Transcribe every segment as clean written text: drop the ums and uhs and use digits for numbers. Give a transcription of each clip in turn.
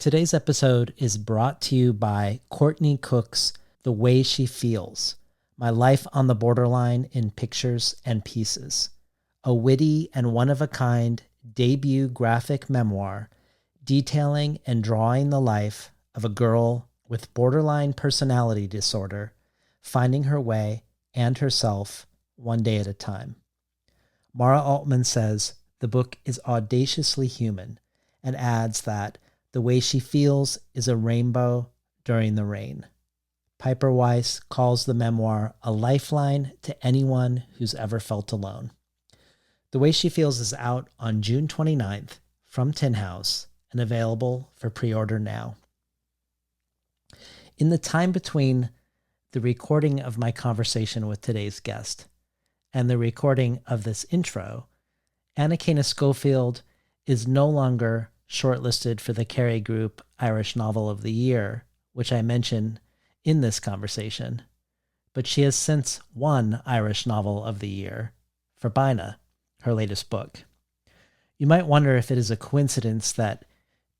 Today's episode is brought to you by Courtney Cook's The Way She Feels, My Life on the Borderline in Pictures and Pieces, a witty and one-of-a-kind debut graphic memoir detailing and drawing the life of a girl with borderline personality disorder, finding her way and herself one day at a time. Mara Altman says the book is audaciously human and adds that the way she feels is a rainbow during the rain. Piper Weiss calls the memoir a lifeline to anyone who's ever felt alone. The Way She Feels is out on June 29th from Tin House and available for pre-order now. In the time between the recording of my conversation with today's guest and the recording of this intro, Anakana Schofield is no longer shortlisted for the Kerry Group Irish Novel of the Year, which I mention in this conversation, but she has since won Irish Novel of the Year for Bina, her latest book. You might wonder if it is a coincidence that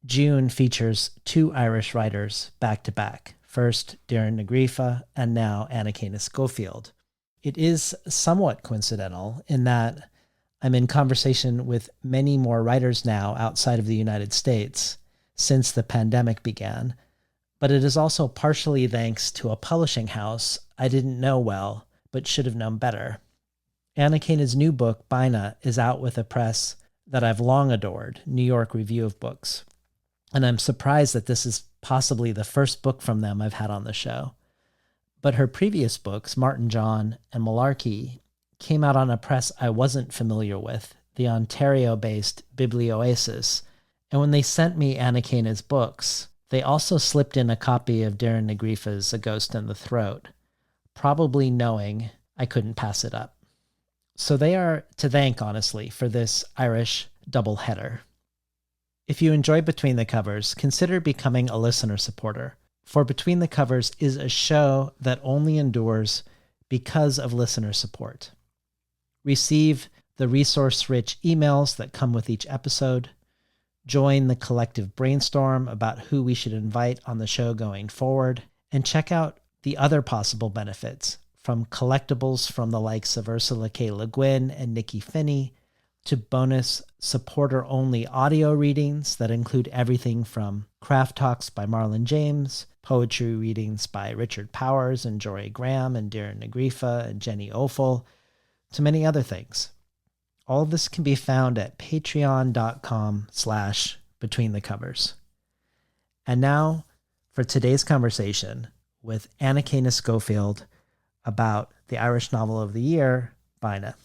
June features two Irish writers back-to-back, first Doireann Grifa and now Anakana Schofield. It is somewhat coincidental in that I'm in conversation with many more writers now outside of the United States since the pandemic began, but it is also partially thanks to a publishing house I didn't know well, but should have known better. Anakana's new book, Bina, is out with a press that I've long adored, New York Review of Books, and I'm surprised that this is possibly the first book from them I've had on the show. But her previous books, Martin John and Malarkey, came out on a press I wasn't familiar with, the Ontario-based Biblioasis, and when they sent me Anakana's books, they also slipped in a copy of Doireann Grifa's A Ghost in the Throat, probably knowing I couldn't pass it up. So they are to thank, honestly, for this Irish doubleheader. If you enjoy Between the Covers, consider becoming a listener supporter, for Between the Covers is a show that only endures because of listener support. Receive the resource-rich emails that come with each episode, join the collective brainstorm about who we should invite on the show going forward, and check out the other possible benefits, from collectibles from the likes of Ursula K. Le Guin and Nikki Finney, to bonus supporter-only audio readings that include everything from craft talks by Marlon James, poetry readings by Richard Powers and Jory Graham and Doireann Grifa and Jenny Offal, to many other things. All of this can be found at patreon.com/betweenthecovers. And now for today's conversation with Anakana Schofield about the Irish Novel of the Year, Bina.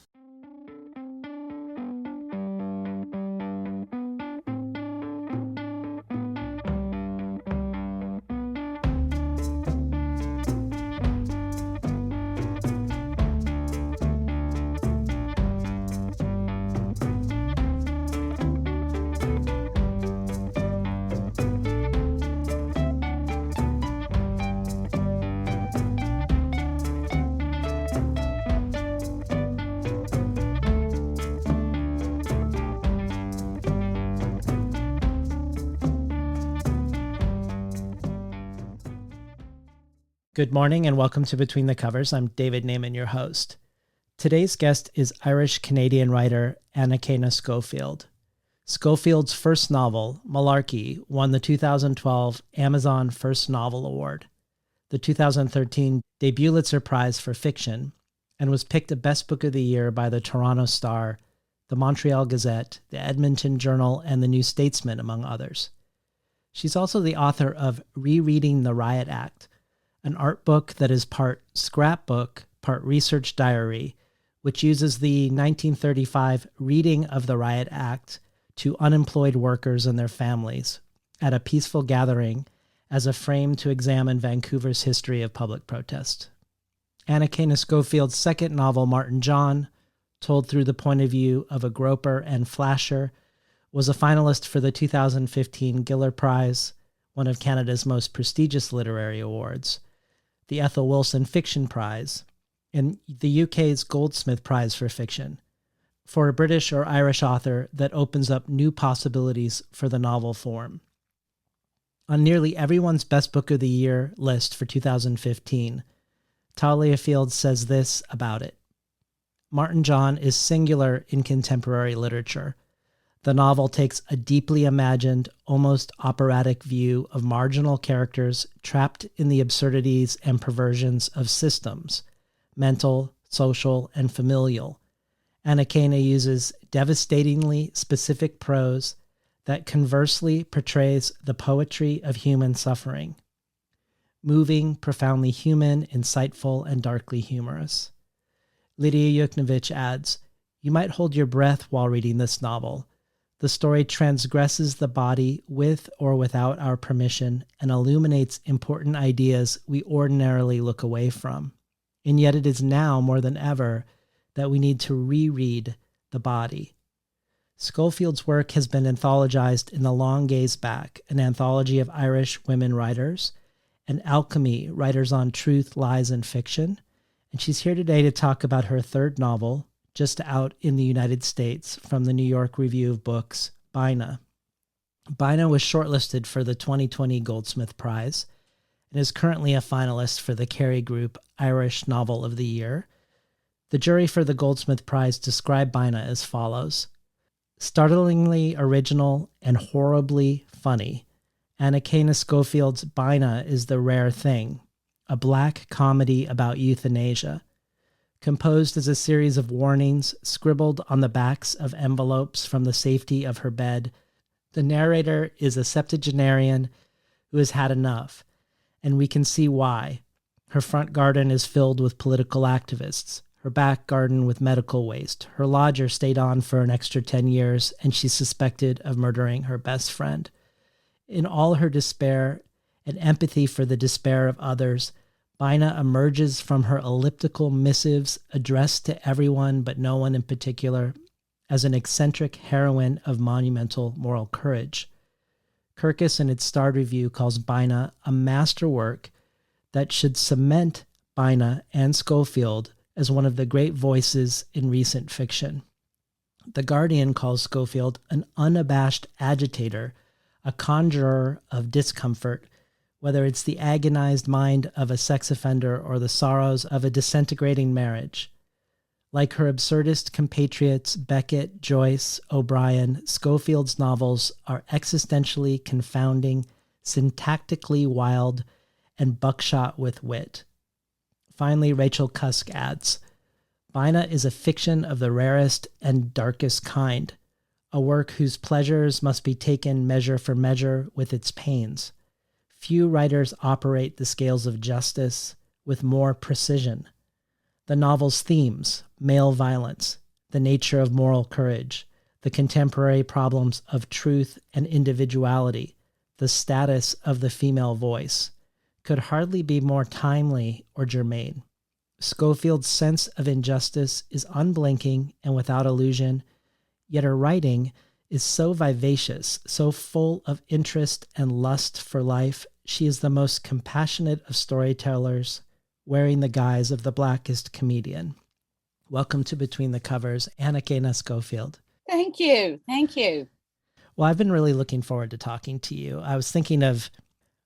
Good morning and welcome to Between the Covers. I'm David Naiman, your host. Today's guest is Irish-Canadian writer Anakana Schofield. Schofield's first novel, Malarkey, won the 2012 Amazon First Novel Award, the 2013 Debulitzer Prize for Fiction, and was picked a Best Book of the Year by the Toronto Star, the Montreal Gazette, the Edmonton Journal, and the New Statesman, among others. She's also the author of Rereading the Riot Act, an art book that is part scrapbook, part research diary, which uses the 1935 reading of the Riot Act to unemployed workers and their families at a peaceful gathering as a frame to examine Vancouver's history of public protest. Anakana Schofield's second novel, Martin John, told through the point of view of a groper and flasher, was a finalist for the 2015 Giller Prize, one of Canada's most prestigious literary awards, the Ethel Wilson Fiction Prize, and the UK's Goldsmith Prize for Fiction, for a British or Irish author that opens up new possibilities for the novel form. on nearly everyone's Best Book of the Year list for 2015. Talia Field says this about it. Martin John is singular in contemporary literature. The novel takes a deeply imagined, almost operatic view of marginal characters trapped in the absurdities and perversions of systems, mental, social, and familial. Anakana uses devastatingly specific prose that conversely portrays the poetry of human suffering. Moving, profoundly human, insightful, and darkly humorous. Lydia Yuknevich adds, "You might hold your breath while reading this novel. The story transgresses the body with or without our permission and illuminates important ideas we ordinarily look away from. And yet it is now more than ever that we need to reread the body." Schofield's work has been anthologized in The Long Gaze Back, an anthology of Irish women writers, and Alchemy, Writers on Truth, Lies, and Fiction. And she's here today to talk about her third novel, just out in the United States, from the New York Review of Books, Bina. Bina was shortlisted for the 2020 Goldsmith Prize and is currently a finalist for the Kerry Group Irish Novel of the Year. The jury for the Goldsmith Prize described Bina as follows. Startlingly original and horribly funny, Anakana Schofield's Bina is the rare thing, a black comedy about euthanasia. Composed as a series of warnings scribbled on the backs of envelopes from the safety of her bed, the narrator is a septuagenarian who has had enough, and we can see why. Her front garden is filled with political activists, her back garden with medical waste. Her lodger stayed on for an extra 10 years, and she's suspected of murdering her best friend. In all her despair and empathy for the despair of others, Bina emerges from her elliptical missives addressed to everyone but no one in particular as an eccentric heroine of monumental moral courage. Kirkus, in its starred review, calls Bina a masterwork that should cement Bina and Schofield as one of the great voices in recent fiction. The Guardian calls Schofield an unabashed agitator, a conjurer of discomfort, whether it's the agonized mind of a sex offender or the sorrows of a disintegrating marriage. Like her absurdist compatriots Beckett, Joyce, O'Brien, Schofield's novels are existentially confounding, syntactically wild, and buckshot with wit. Finally, Rachel Cusk adds, Bina is a fiction of the rarest and darkest kind, a work whose pleasures must be taken measure for measure with its pains. Few writers operate the scales of justice with more precision. The novel's themes, male violence, the nature of moral courage, the contemporary problems of truth and individuality, the status of the female voice, could hardly be more timely or germane. Schofield's sense of injustice is unblinking and without illusion, yet her writing is so vivacious, so full of interest and lust for life. She is the most compassionate of storytellers, wearing the guise of the blackest comedian. Welcome to Between the Covers, Anakana Schofield. Thank you. Thank you. Well, I've been really looking forward to talking to you. I was thinking of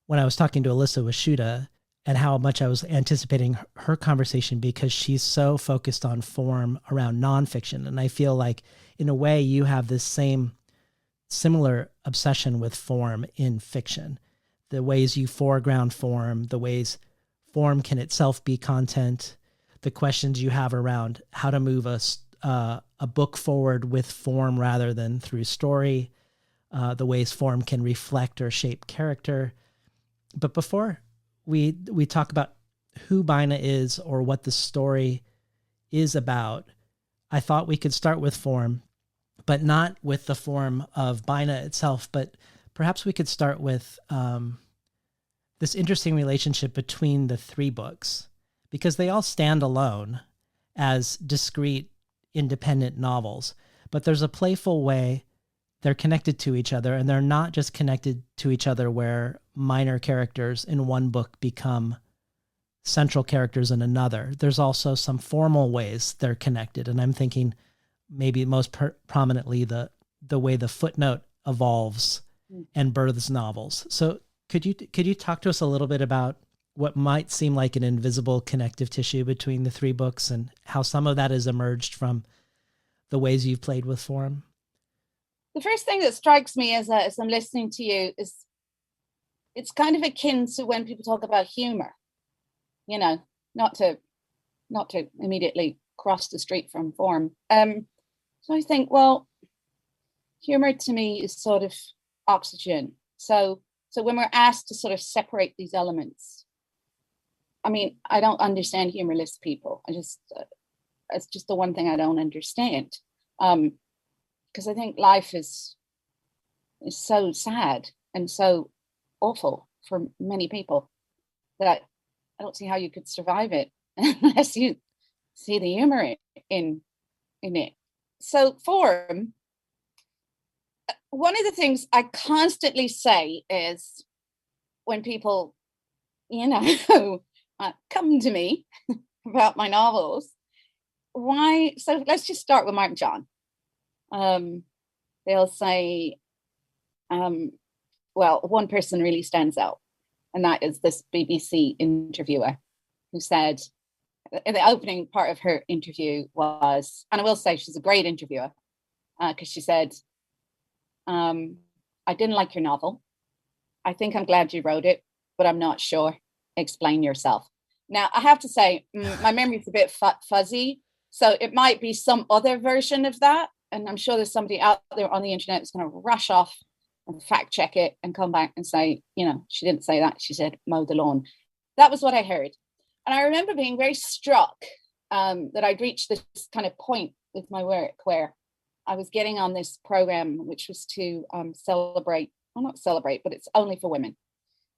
when I was talking to Alyssa Washuta and how much I was anticipating her conversation because she's so focused on form around nonfiction. And I feel like, in a way, you have this similar obsession with form in fiction. The ways you foreground form, the ways form can itself be content, the questions you have around how to move a book forward with form rather than through story, the ways form can reflect or shape character. But before we talk about who Bina is or what the story is about, I thought we could start with form, but not with the form of Bina itself, but perhaps we could start with this interesting relationship between the three books, because they all stand alone as discrete, independent novels, but there's a playful way they're connected to each other, and they're not just connected to each other where minor characters in one book become central characters in another. There's also some formal ways they're connected, and I'm thinking maybe most prominently the way the footnote evolves and births novels. So Could you talk to us a little bit about what might seem like an invisible connective tissue between the three books and how some of that has emerged from the ways you've played with form? The first thing that strikes me as I'm listening to you is it's kind of akin to when people talk about humor, you know, not to immediately cross the street from form. So I think, well, humor to me is sort of oxygen. So when we're asked to sort of separate these elements, I mean, I don't understand humorless people. It's just the one thing I don't understand. Because I think life is so sad and so awful for many people that I don't see how you could survive it unless you see the humor in it. So form, one of the things I constantly say is when people, come to me about my novels, why? So let's just start with Martin John. They'll say, well, one person really stands out, and that is this BBC interviewer who said, in the opening part of her interview was, and I will say she's a great interviewer, because she said, I didn't like your novel. I think I'm glad you wrote it, but I'm not sure. Explain yourself. Now, I have to say, my memory is a bit fuzzy, so it might be some other version of that. And I'm sure there's somebody out there on the internet that's going to rush off and fact check it and come back and say, she didn't say that. She said, mow the lawn. That was what I heard. And I remember being very struck that I'd reached this kind of point with my work where I was getting on this program, which was to celebrate, well, not celebrate, but it's only for women.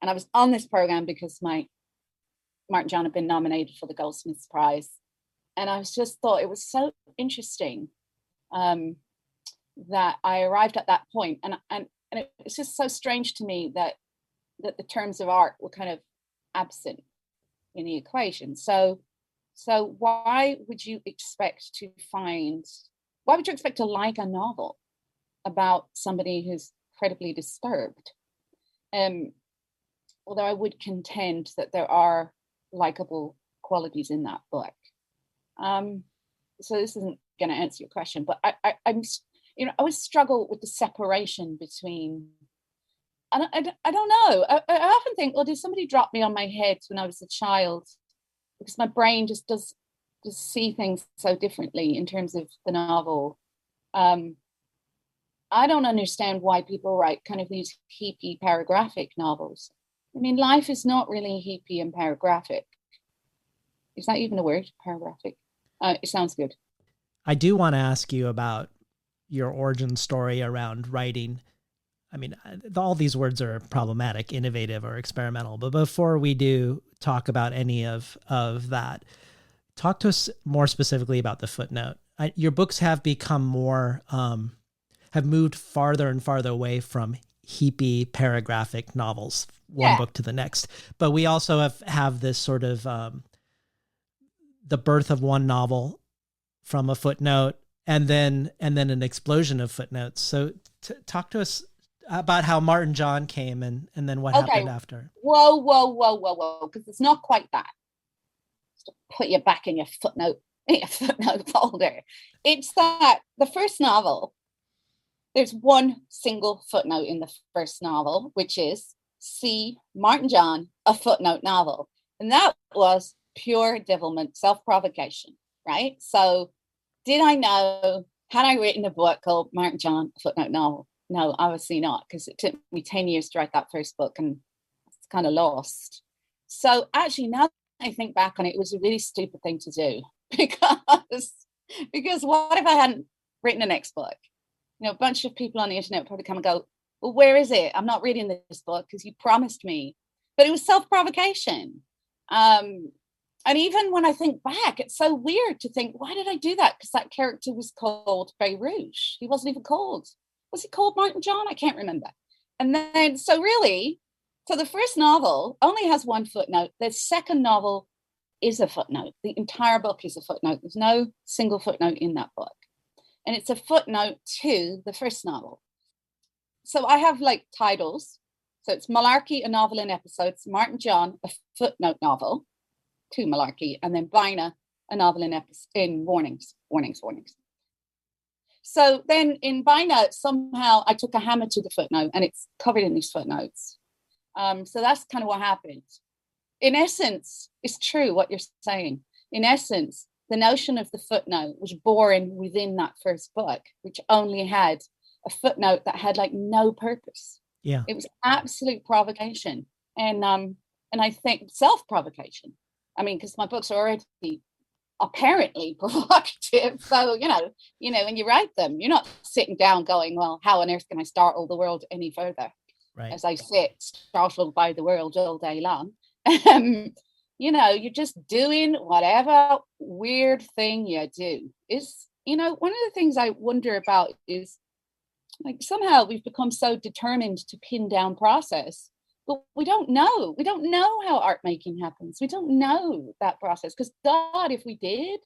And I was on this program because Martin John had been nominated for the Goldsmith Prize. And I just thought it was so interesting that I arrived at that point. And it's just so strange to me that the terms of art were kind of absent in the equation. So why would you expect to like a novel about somebody who's incredibly disturbed? Although I would contend that there are likable qualities in that book. So this isn't going to answer your question, but I always struggle with the separation between, and I don't know. I often think, well, did somebody drop me on my head when I was a child? Because my brain just does see things so differently in terms of the novel. I don't understand why people write kind of these heapy paragraphic novels. I mean, life is not really heapy and paragraphic. Is that even a word? Paragraphic. It sounds good. I do want to ask you about your origin story around writing. I mean, all these words are problematic, innovative, or experimental. But before we do talk about any of that, talk to us more specifically about the footnote. Your books have become more, have moved farther and farther away from heapy paragraphic novels, one book to the next. But we also have this sort of the birth of one novel from a footnote, and then an explosion of footnotes. So talk to us about how Martin John came and then what happened after. Whoa, because it's not quite that. Just to put you back in your footnote folder. It's that the first novel, there's one single footnote in the first novel, which is see Martin John, a footnote novel. And that was pure devilment, self-provocation, right? So did I know, had I written a book called Martin John, a footnote novel? No, obviously not, because it took me 10 years to write that first book and it's kind of lost. So actually, now that I think back on it, it was a really stupid thing to do because what if I hadn't written the next book? A bunch of people on the internet would probably come and go, well, where is it? I'm not reading this book because you promised me. But it was self-provocation. And even when I think back, it's so weird to think, why did I do that? Because that character was called Beirut. He wasn't even called. Was he called Martin John? I can't remember. And then, so the first novel only has one footnote. The second novel is a footnote. The entire book is a footnote. There's no single footnote in that book. And it's a footnote to the first novel. So I have like titles. So it's Malarkey, a novel in episodes, Martin John, a footnote novel, 2 Malarkey, and then Bina, a novel in warnings. So then in Bina, somehow I took a hammer to the footnote and it's covered in these footnotes. So that's kind of what happened. In essence, it's true what you're saying. In essence, the notion of the footnote was born within that first book, which only had a footnote that had like no purpose. Yeah. It was absolute provocation. And I think self-provocation. I mean, because my books are already apparently provocative. So, when you write them, you're not sitting down going, well, how on earth can I startle the world any further? Right. As I sit startled by the world all day long. You're just doing whatever weird thing you do. Is, one of the things I wonder about is like somehow we've become so determined to pin down process, but we don't know how art making happens. We don't know that process, because God, if we did,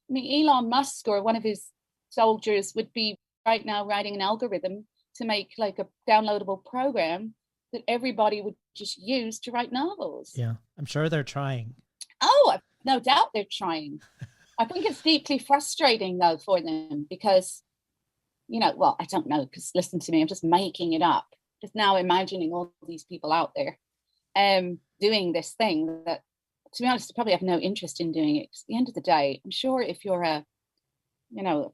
I mean, Elon Musk or one of his soldiers would be right now writing an algorithm to make like a downloadable program that everybody would just use to write novels. Yeah, I'm sure they're trying. Oh, I've no doubt they're trying. I think it's deeply frustrating though for them because, well, I don't know, because listen to me, I'm just making it up. Just now imagining all these people out there doing this thing that, to be honest, I probably have no interest in doing it. Because at the end of the day, I'm sure if you're a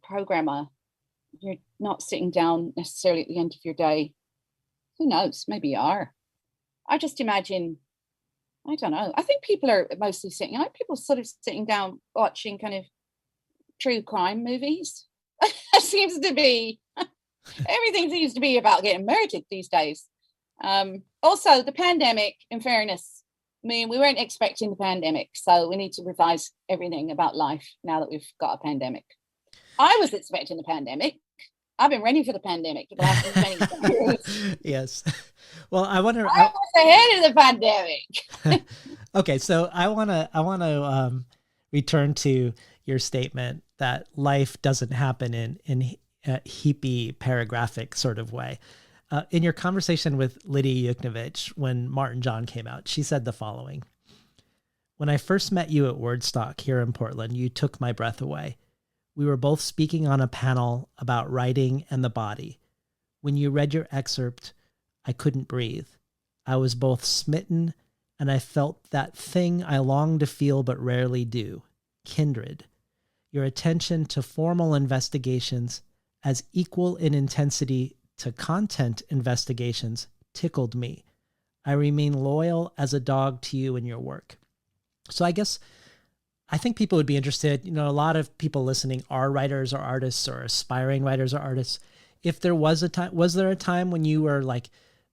programmer, you're not sitting down necessarily at the end of your day. Who knows? Maybe you are. I just imagine, I don't know. I think people are mostly people sort of sitting down watching kind of true crime movies. It seems to be, everything seems to be about getting murdered these days. Also, the pandemic, in fairness, I mean, we weren't expecting the pandemic, so we need to revise everything about life now that we've got a pandemic. I was expecting the pandemic. I've been ready for the pandemic for the last many years. Yes. Well, I was ahead of the pandemic. Okay, so I want to return to your statement that life doesn't happen in a heapy paragraphic sort of way. In your conversation with Lydia Yuknovich when Martin John came out, she said the following: "When I first met you at Wordstock here in Portland, you took my breath away. We were both speaking on a panel about writing and the body. When you read your excerpt, I couldn't breathe. I was both smitten and I felt that thing I long to feel but rarely do, kindred. Your attention to formal investigations as equal in intensity to content investigations tickled me. I remain loyal as a dog to you and your work." So I think people would be interested. A lot of people listening are writers or artists or aspiring writers or artists. If there was there a time when you were like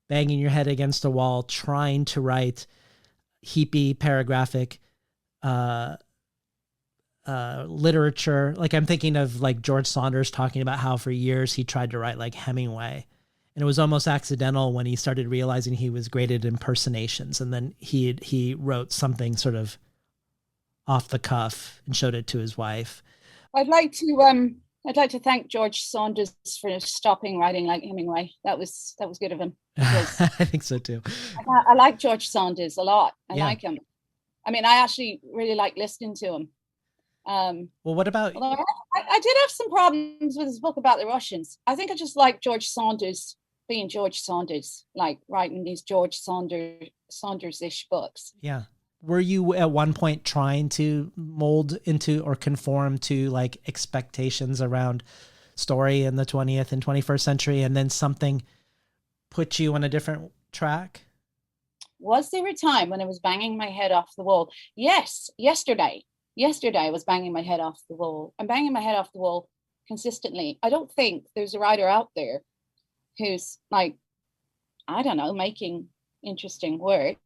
banging your head against a wall trying to write heapy paragraphic literature? Like I'm thinking of like George Saunders talking about how for years he tried to write like Hemingway, and it was almost accidental when he started realizing he was great at impersonations, and then he wrote something sort of off the cuff and showed it to his wife. I'd like to thank George Saunders for stopping writing like Hemingway. That was good of him. I think so too. I like George Saunders a lot. I like him. I mean, I actually really like listening to him. Well, what about? I did have some problems with his book about the Russians. I think I just like George Saunders being George Saunders, like writing these George Saunders-ish books. Yeah. Were you at one point trying to mold into or conform to like expectations around story in the 20th and 21st century, and then something put you on a different track? Was there a time when I was banging my head off the wall? Yes, yesterday I was banging my head off the wall. I'm banging my head off the wall consistently. I don't think there's a writer out there who's like, I don't know, making interesting work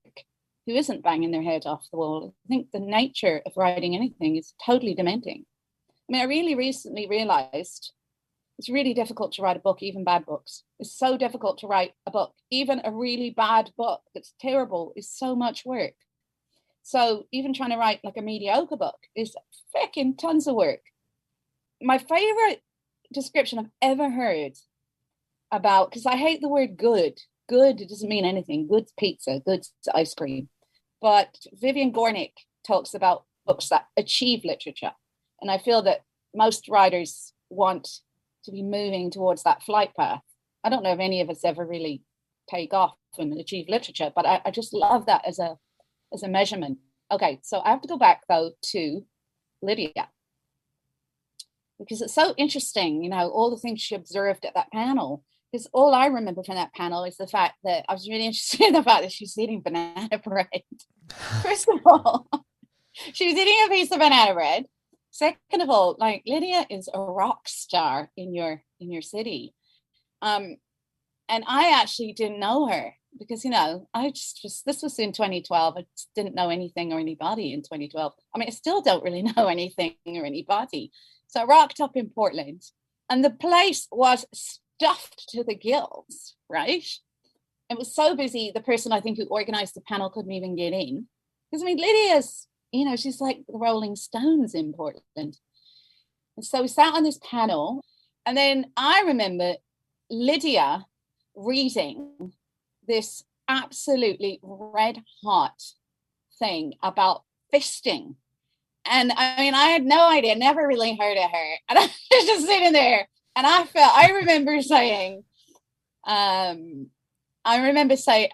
who isn't banging their head off the wall. I think the nature of writing anything is totally dementing. I mean, I really recently realized it's really difficult to write a book, even bad books. It's so difficult to write a book. Even a really bad book that's terrible is so much work. So even trying to write like a mediocre book is freaking tons of work. My favorite description I've ever heard about, because I hate the word good. good, it doesn't mean anything. Good's pizza, good's ice cream. But Vivian Gornick talks about books that achieve literature. And I feel that most writers want to be moving towards that flight path. I don't know if any of us ever really take off and achieve literature, but I just love that as a measurement. Okay, so I have to go back though to Lydia, because it's so interesting, you know, all the things she observed at that panel. Because all I remember from that panel is the fact that I was really interested in the fact that she's eating banana bread. First of all, she was eating a piece of banana bread. Second of all, like, Lydia is a rock star in your city. And I actually didn't know her because, you know, this was in 2012. I just didn't know anything or anybody in 2012. I mean, I still don't really know anything or anybody. So I rocked up in Portland and the place was stuffed to the gills, right? It was so busy, the person I think who organized the panel couldn't even get in. Because, I mean, Lydia's, you know, she's like the Rolling Stones in Portland. And so we sat on this panel, and then I remember Lydia reading this absolutely red hot thing about fisting. And I mean, I had no idea, never really heard of her. And I was just sitting there, and I remember saying,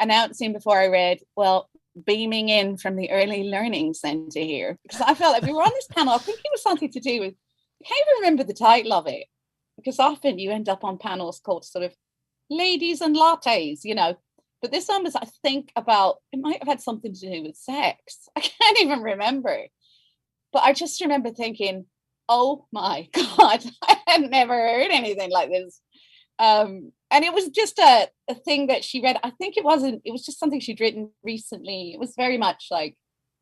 announcing before I read, well, beaming in from the Early Learning Centre here, because I felt like we were on this panel. I think it was something to do with, I can't even remember the title of it, because often you end up on panels called sort of ladies and lattes, you know. But this one was, I think, about, it might have had something to do with sex. I can't even remember. But I just remember thinking, oh my God, I had never heard anything like this. And it was just a thing that she read. I think it was just something she'd written recently. It was very much like,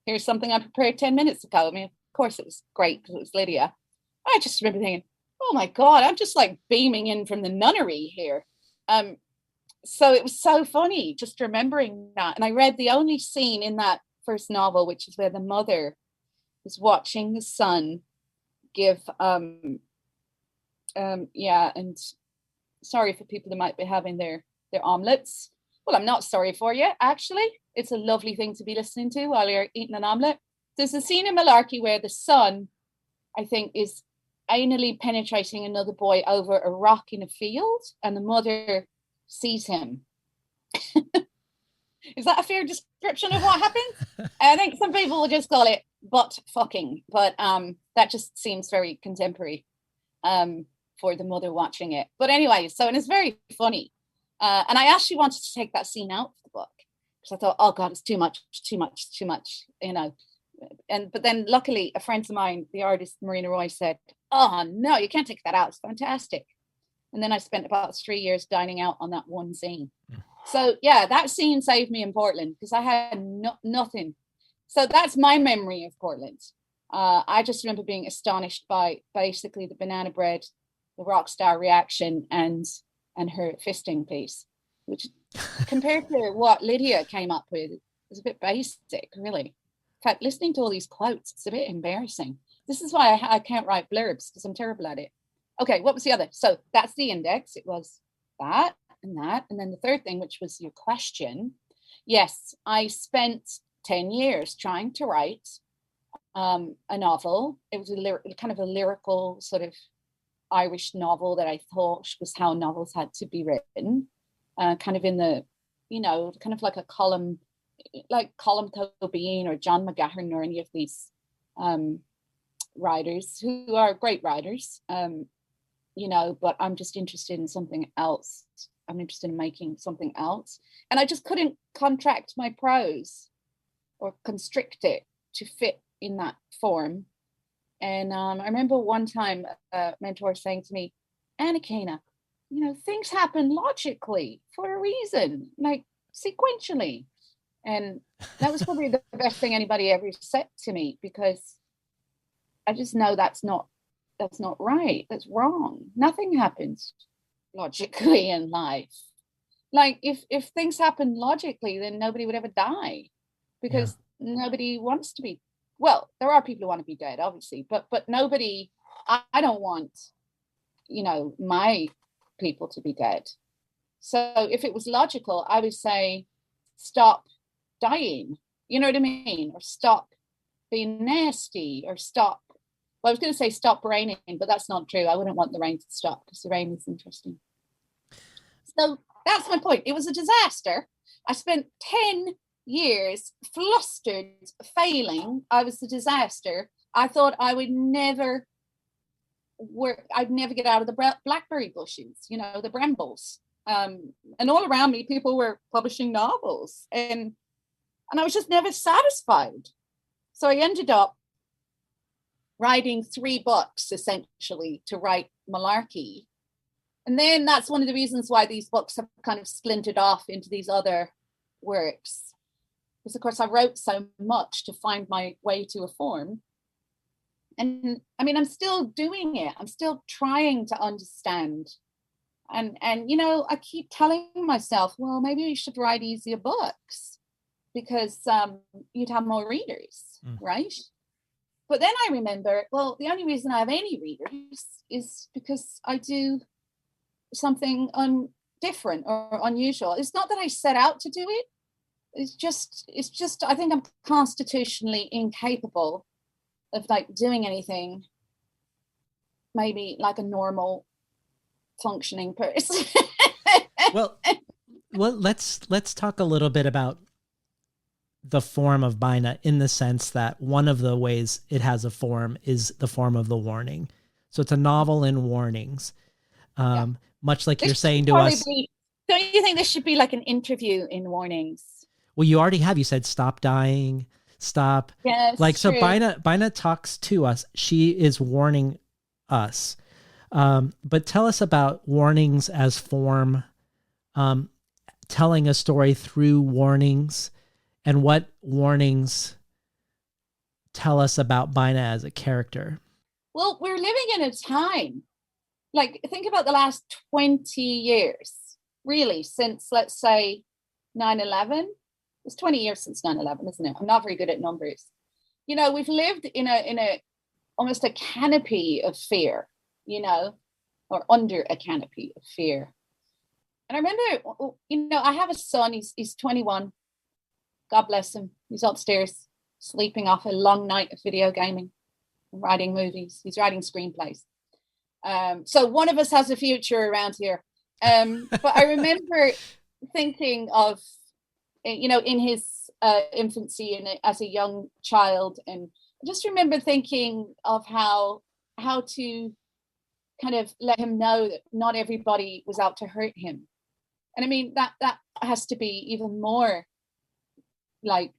here's something I prepared 10 minutes ago. I mean, of course it was great because it was Lydia. I just remember thinking, oh my God, I'm just like beaming in from the nunnery here. So it was so funny just remembering that. And I read the only scene in that first novel, which is where the mother is watching the son give, and sorry for people that might be having their omelets. Well, I'm not sorry for you, actually. It's a lovely thing to be listening to while you're eating an omelet. There's a scene in Malarkey where the son, I think, is anally penetrating another boy over a rock in a field, and the mother sees him. Is that a fair description of what happened? I think some people will just call it butt fucking, but that just seems very contemporary for the mother watching it. But anyway, so, and it's very funny. And I actually wanted to take that scene out of the book because I thought, oh God, it's too much, you know. But then luckily a friend of mine, the artist Marina Roy, said, oh no, you can't take that out. It's fantastic. And then I spent about 3 years dining out on that one scene. So yeah, that scene saved me in Portland because I had nothing. So that's my memory of Portland. I just remember being astonished by basically the banana bread, the rock star reaction, and her fisting piece, which compared to what Lydia came up with is a bit basic, really. In fact, listening to all these quotes, it's a bit embarrassing. This is why I can't write blurbs because I'm terrible at it. Okay, what was the other? So that's the index. It was that and that. And then the third thing, which was your question. Yes, I spent 10 years trying to write a novel. It was kind of a lyrical sort of Irish novel that I thought was how novels had to be written, kind of in the, you know, kind of like a column, like Colm Tóibín or John McGahern or any of these writers who are great writers, you know, but I'm just interested in something else. I'm interested in making something else. And I just couldn't contract my prose or constrict it to fit in that form. And I remember one time a mentor saying to me, Anakana, you know, things happen logically for a reason, like sequentially. And that was probably the best thing anybody ever said to me, because I just know that's not right. That's wrong. Nothing happens logically in life. Like if things happen logically, then nobody would ever die, because nobody wants to be. Well, there are people who want to be dead, obviously, but nobody. I don't want, you know, my people to be dead. So if it was logical, I would say, stop dying. You know what I mean? Or stop being nasty, or stop. Well, I was going to say stop raining, but that's not true. I wouldn't want the rain to stop because the rain is interesting. So that's my point. It was a disaster. I spent 10 years flustered, failing. I was a disaster. I thought I would never work. I'd never get out of the blackberry bushes, you know, the brambles. And all around me, people were publishing novels, and I was just never satisfied. So I ended up writing 3 books, essentially, to write malarkey. And then that's one of the reasons why these books have kind of splintered off into these other works. Because, of course, I wrote so much to find my way to a form. And I mean, I'm still doing it. I'm still trying to understand. And you know, I keep telling myself, well, maybe we should write easier books because you'd have more readers, right? But then I remember, well, the only reason I have any readers is because I do something different or unusual. It's not that I set out to do it. It's just I think I'm constitutionally incapable of like doing anything maybe like a normal functioning person. well let's talk a little bit about the form of Bina, in the sense that one of the ways it has a form is the form of the warning. So it's a novel in warnings. Much like you're saying to us. Don't you think this should be like an interview in warnings? Well, you already have. You said stop dying, stop. Yes, like, so true. Bina talks to us. She is warning us. But tell us about warnings as form, telling a story through warnings, and what warnings tell us about Bina as a character. Well, we're living in a time, like, think about the last 20 years, really, since, let's say, 9/11. It's 20 years since 9/11, isn't it? I'm not very good at numbers. You know, we've lived in a almost a canopy of fear, you know, or under a canopy of fear. And I remember, you know, I have a son, he's 21. God bless him. He's upstairs sleeping off a long night of video gaming, writing movies. He's writing screenplays. So one of us has a future around here. But I remember thinking of, you know, in his infancy and as a young child, and I just remember thinking of how to kind of let him know that not everybody was out to hurt him. And I mean, that has to be even more like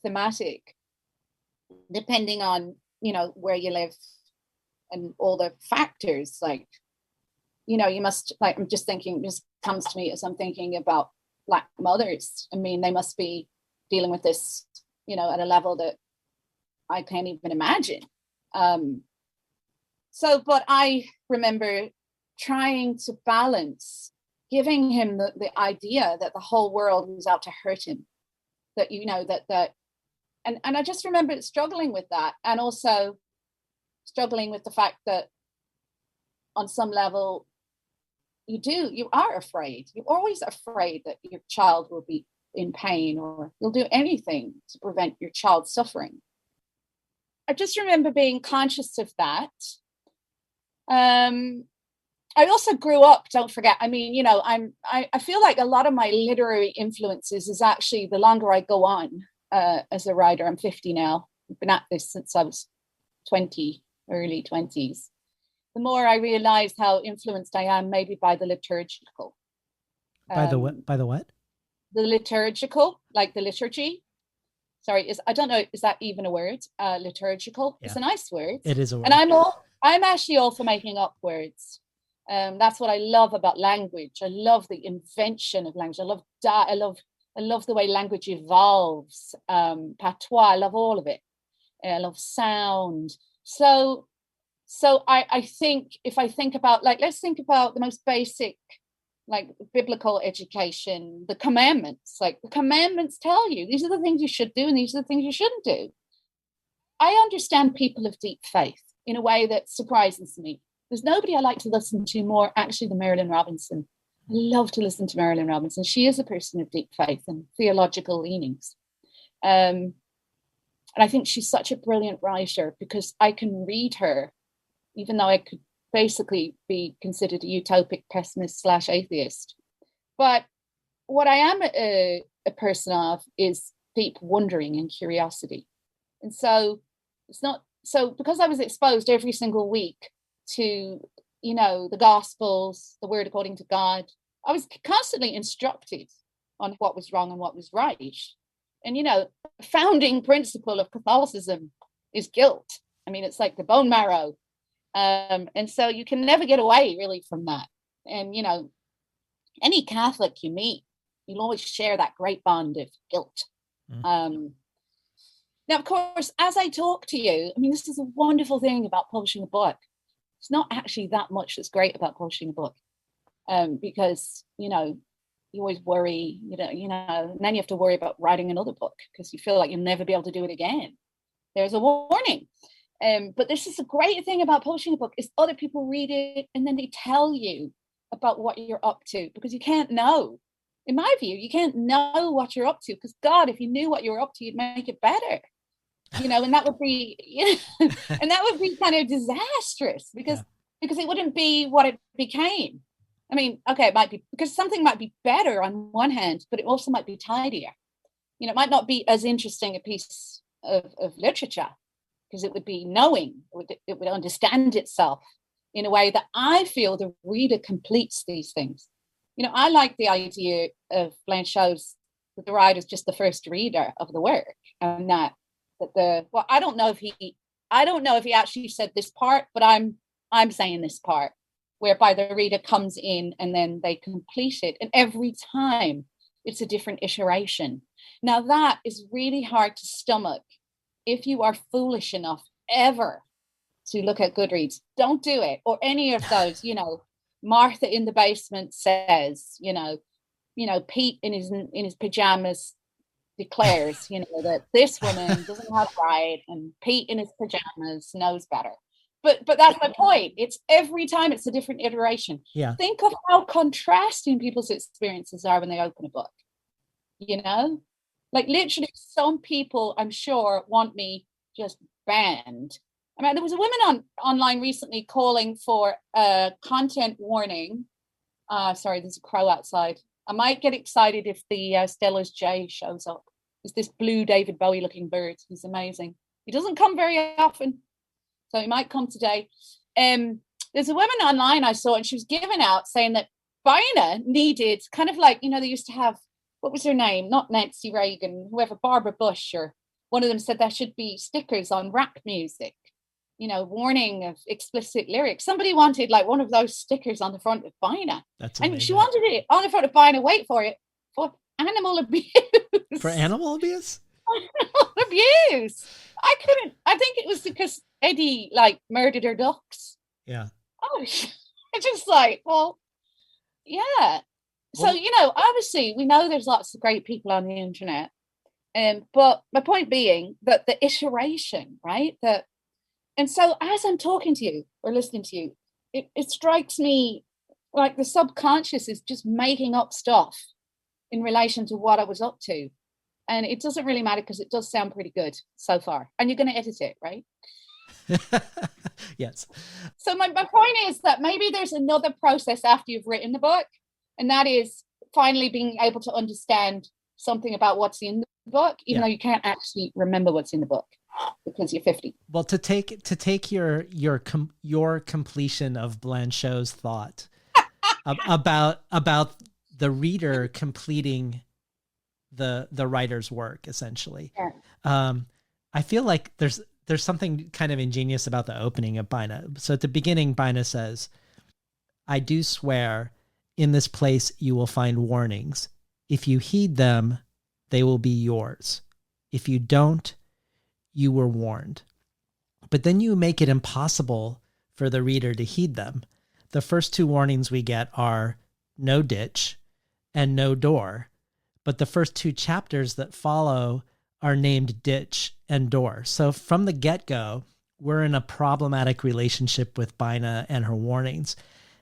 thematic, depending on, you know, where you live and all the factors. Like, you know, you must, like, I'm just thinking, just comes to me as I'm thinking about Black mothers. I mean, they must be dealing with this, you know, at a level that I can't even imagine. But I remember trying to balance giving him the idea that the whole world was out to hurt him, that, you know, and I just remember struggling with that, and also struggling with the fact that on some level you are afraid. You're always afraid that your child will be in pain, or you'll do anything to prevent your child suffering. I just remember being conscious of that. I also grew up, don't forget, I mean, you know, I feel like a lot of my literary influences is actually, the longer I go on as a writer, I'm 50 now, I've been at this since I was 20, early 20s, the more I realized how influenced I am maybe by the liturgical. By the what? The liturgical, like the liturgy. Sorry, I don't know, is that even a word? Liturgical. Yeah. It's a nice word. It is a word. And I'm actually all for making up words. That's what I love about language. I love the invention of language. I love the way language evolves. Patois, I love all of it. I love sound. So I think, if I think about, like, let's think about the most basic, like, biblical education, the commandments. Like, the commandments tell you these are the things you should do and these are the things you shouldn't do. I understand people of deep faith in a way that surprises me. There's nobody I like to listen to more, actually, than Marilyn Robinson. love to listen to Marilyn Robinson. She is a person of deep faith and theological leanings. And I think she's such a brilliant writer because I can read her, even though I could basically be considered a utopic pessimist / atheist. But what I am a person of is deep wondering and curiosity. And so it's not, so because I was exposed every single week to, you know, the Gospels, the word according to God, I was constantly instructed on what was wrong and what was right. And, you know, the founding principle of Catholicism is guilt. I mean, it's like the bone marrow. And so you can never get away really from that. And, you know, any Catholic you meet, you'll always share that great bond of guilt. Now, of course, as I talk to you, I mean, this is a wonderful thing about publishing a book. It's not actually that much that's great about publishing a book, because, you know, you always worry, you know, and then you have to worry about writing another book because you feel like you'll never be able to do it again. There's a warning. But this is a great thing about publishing a book is other people read it and then they tell you about what you're up to, because you can't know. In my view, you can't know what you're up to because God, if you knew what you were up to, you'd make it better. You know, and that would be, you know, and that would be kind of disastrous because it wouldn't be what it became. I mean, okay, it might be because something might be better on one hand, but it also might be tidier. You know, it might not be as interesting a piece of literature because it would be knowing, it would understand itself in a way that I feel the reader completes these things. You know, I like the idea of Blanchot's that the writer is just the first reader of the work, and that well, I don't know if he actually said this part, but I'm saying this part, whereby the reader comes in and then they complete it, and every time it's a different iteration. Now that is really hard to stomach if you are foolish enough ever to look at Goodreads. Don't do it, or any of those, you know, Martha in the basement says, you know, Pete in his pajamas declares, you know, that this woman doesn't have right, and Pete in his pajamas knows better. But that's my point. It's every time it's a different iteration. Yeah. Think of how contrasting people's experiences are when they open a book. You know, like literally, some people I'm sure want me just banned. I mean, there was a woman online recently calling for a content warning. Sorry, there's a crow outside. I might get excited if the Stella's Jay shows up. It's this blue David Bowie looking bird. He's amazing. He doesn't come very often, so he might come today. There's a woman online I saw, and she was giving out saying that Bina needed kind of like, you know, they used to have, what was her name? Not Nancy Reagan, whoever, Barbara Bush, or one of them said there should be stickers on rap music, you know, warning of explicit lyrics. Somebody wanted like one of those stickers on the front of Bina. That's amazing. And she wanted it on the front of Bina, wait for it, for animal abuse. For animal abuse? Animal abuse. I think it was because Eddie like murdered her ducks. Yeah. Oh, it's just like, well, yeah. So, you know, obviously we know there's lots of great people on the internet. But my point being that the iteration, right? And so as I'm talking to you or listening to you, it strikes me like the subconscious is just making up stuff in relation to what I was up to. And it doesn't really matter because it does sound pretty good so far. And you're going to edit it, right? Yes. So my point is that maybe there's another process after you've written the book, and that is finally being able to understand something about what's in the book, even though you can't actually remember what's in the book because you're 50. Well, to take your completion of Blanchot's thought about the reader completing the writer's work, essentially. Yeah. I feel like there's something kind of ingenious about the opening of Bina. So at the beginning, Bina says, "I do swear, in this place you will find warnings. If you heed them, they will be yours. If you don't, you were warned." But then you make it impossible for the reader to heed them. The first two warnings we get are no ditch and no door. But the first two chapters that follow are named ditch and door. So from the get-go, we're in a problematic relationship with Bina and her warnings.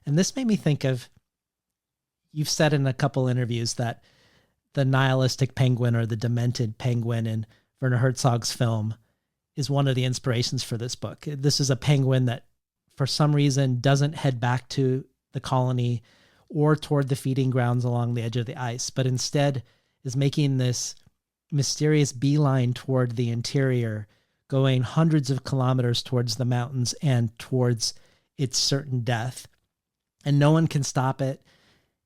And this made me think of, you've said in a couple interviews that the nihilistic penguin or the demented penguin in Werner Herzog's film is one of the inspirations for this book. This is a penguin that for some reason doesn't head back to the colony or toward the feeding grounds along the edge of the ice, but instead is making this mysterious beeline toward the interior, going hundreds of kilometers towards the mountains and towards its certain death. And no one can stop it.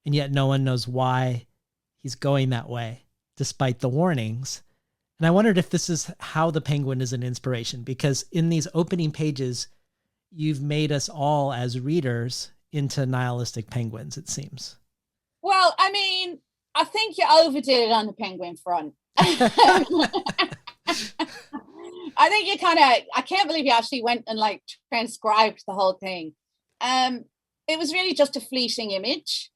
And yet no one knows why he's going that way, despite the warnings. And I wondered if this is how the penguin is an inspiration, because in these opening pages, you've made us all as readers into nihilistic penguins, it seems. Well, I mean, I think you overdid it on the penguin front. I think you I can't believe you actually went and like transcribed the whole thing. It was really just a fleeting image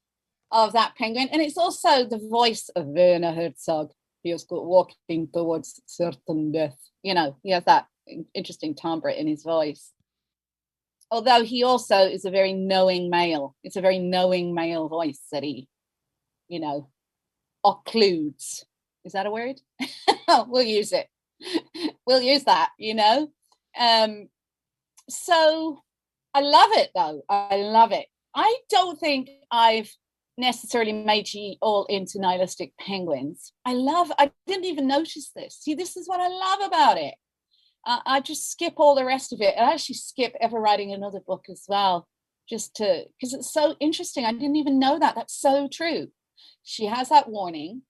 of that penguin. And it's also the voice of Werner Herzog. He was walking towards certain death. You know, he has that interesting timbre in his voice. Although he also is a very knowing male. It's a very knowing male voice that he, you know, occludes. Is that a word? We'll use it. We'll use that, you know. So I love it, though. I love it. I don't think I've necessarily made you all into nihilistic penguins. I didn't even notice this. See, this is what I love about it. I just skip all the rest of it. I actually skip ever writing another book as well, because it's so interesting. I didn't even know that. That's so true. She has that warning.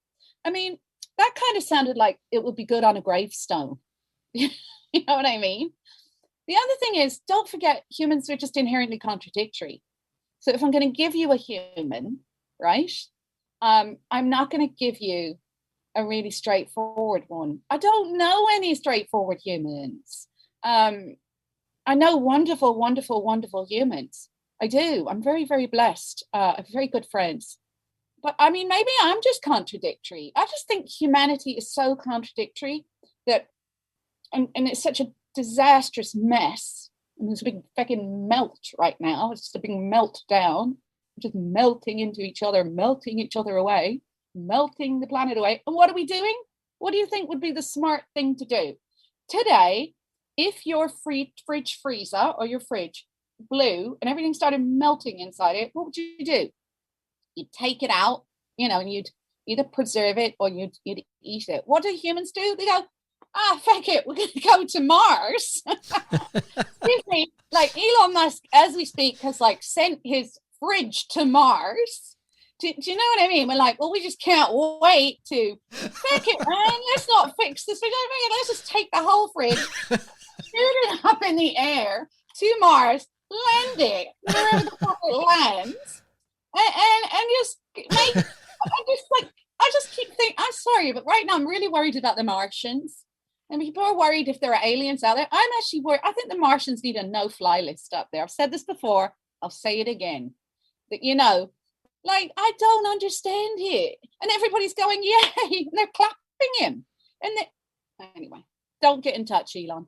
I mean, that kind of sounded like it would be good on a gravestone. You know what I mean? The other thing is, don't forget, humans are just inherently contradictory. So if I'm going to give you a human, right, I'm not going to give you a really straightforward one. I don't know any straightforward humans. I know wonderful, wonderful, wonderful humans. I do. I'm very, very blessed. I have very good friends. But I mean, maybe I'm just contradictory. I just think humanity is so contradictory that, and it's such a disastrous mess. And there's a big fucking melt right now. It's just a big meltdown, just melting into each other, melting each other away, melting the planet away. And what are we doing? What do you think would be the smart thing to do? Today, if your fridge freezer or your fridge blew and everything started melting inside it, what would you do? You'd take it out, you know, and you'd either preserve it or you'd eat it. What do humans do? They go, fuck it, we're going to go to Mars. Excuse me, like Elon Musk, as we speak, has like sent his fridge to Mars. Do you know what I mean? We're like, well, we just can't wait to, fuck it, man, let's not fix this. Let's just take the whole fridge, shoot it up in the air to Mars, land it wherever the fuck it lands. And just make, I just keep thinking, I'm sorry, but right now I'm really worried about the Martians. And people are worried if there are aliens out there. I'm actually worried. I think the Martians need a no-fly list up there. I've said this before. I'll say it again. That, you know, like, I don't understand it. And everybody's going, yay, and they're clapping him. And anyway, don't get in touch, Elon.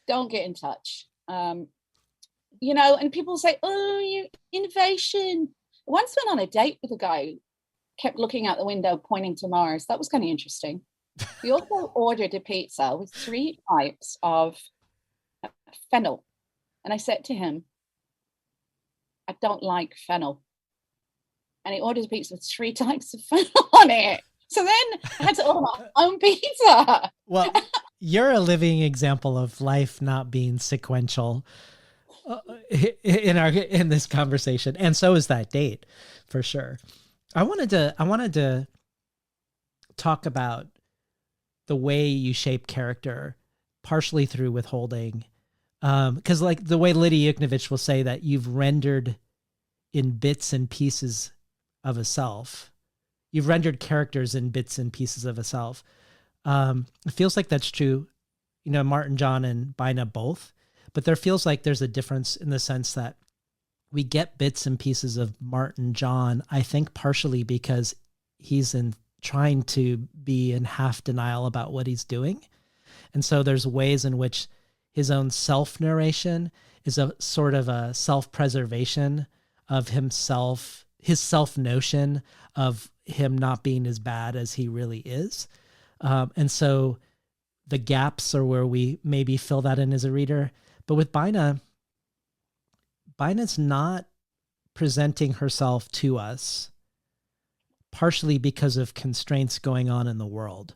Don't get in touch. You know, and people say, oh, you innovation. I once went on a date with a guy who kept looking out the window, pointing to Mars. That was kind of interesting. We also ordered a pizza with 3 types of fennel. And I said to him, I don't like fennel. And he ordered a pizza with 3 types of fennel on it. So then I had to order my own pizza. Well, you're a living example of life not being sequential in this conversation. And so is that date, for sure. I wanted to talk about the way you shape character, partially through withholding. Because like the way Lydia Yuknovich will say that you've rendered in bits and pieces of a self. You've rendered characters in bits and pieces of a self. It feels like that's true, you know, Martin John and Bina both, but there feels like there's a difference in the sense that we get bits and pieces of Martin John, I think partially because he's trying to be in half denial about what he's doing. And so there's ways in which his own self-narration is a sort of a self-preservation of himself, his self-notion of him not being as bad as he really is. And so the gaps are where we maybe fill that in as a reader. But with Bina's not presenting herself to us, partially because of constraints going on in the world,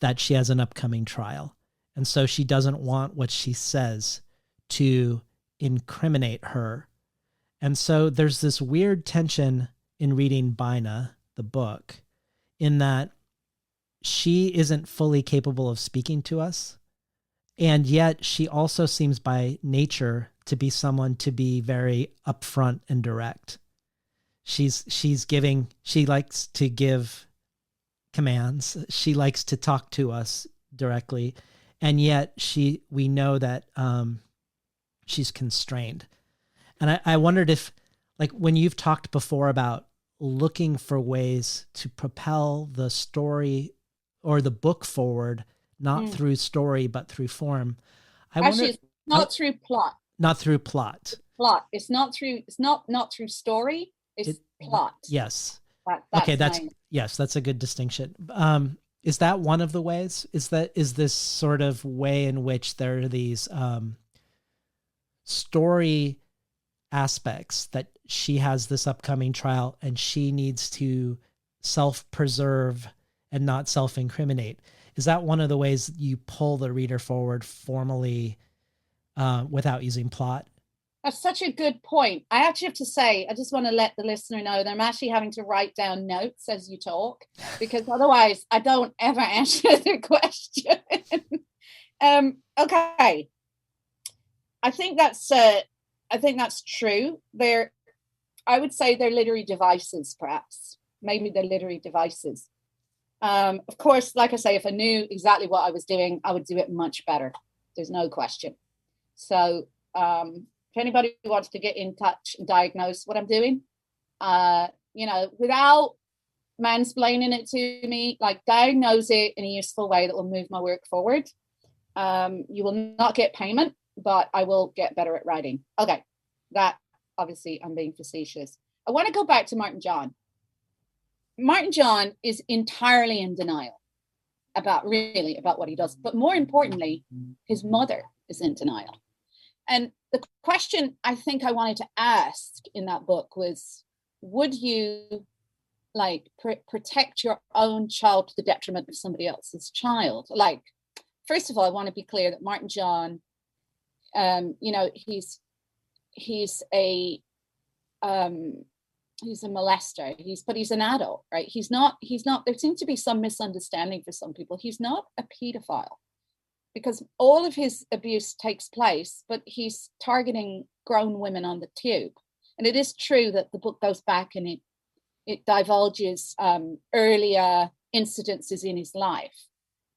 that she has an upcoming trial. And so she doesn't want what she says to incriminate her. And so there's this weird tension in reading Bina, the book, in that she isn't fully capable of speaking to us. And yet she also seems by nature to be someone to be very upfront and direct. She likes to give commands. She likes to talk to us directly. And yet we know that she's constrained. And I wondered if, like, when you've talked before about looking for ways to propel the story or the book forward, not through story, but through form. It's not through plot. Not through plot. Plot. It's not through story. It's plot. Yes. That's that's a good distinction. Is that one of the ways? Is this sort of way in which there are these story aspects that she has this upcoming trial and she needs to self-preserve and not self-incriminate? Is that one of the ways you pull the reader forward formally without using plot? That's such a good point. I actually have to say, I just want to let the listener know that I'm actually having to write down notes as you talk, because otherwise I don't ever answer the question. Okay. I think that's true. I would say they're literary devices, perhaps. Maybe they're literary devices. Of course, like I say, if I knew exactly what I was doing, I would do it much better. There's no question. So if anybody wants to get in touch and diagnose what I'm doing, without mansplaining it to me, like, diagnose it in a useful way that will move my work forward. You will not get payment, but I will get better at writing. Okay, that obviously I'm being facetious. I want to go back to Martin John. Martin John is entirely in denial about what he does. But more importantly, his mother is in denial. And the question I think I wanted to ask in that book was, would you protect your own child to the detriment of somebody else's child? Like, first of all, I want to be clear that Martin John, he's a molester. He's an adult, right? He's not, there seems to be some misunderstanding for some people. He's not a pedophile, because all of his abuse takes place, but he's targeting grown women on the tube. And it is true that the book goes back and it divulges earlier incidences in his life.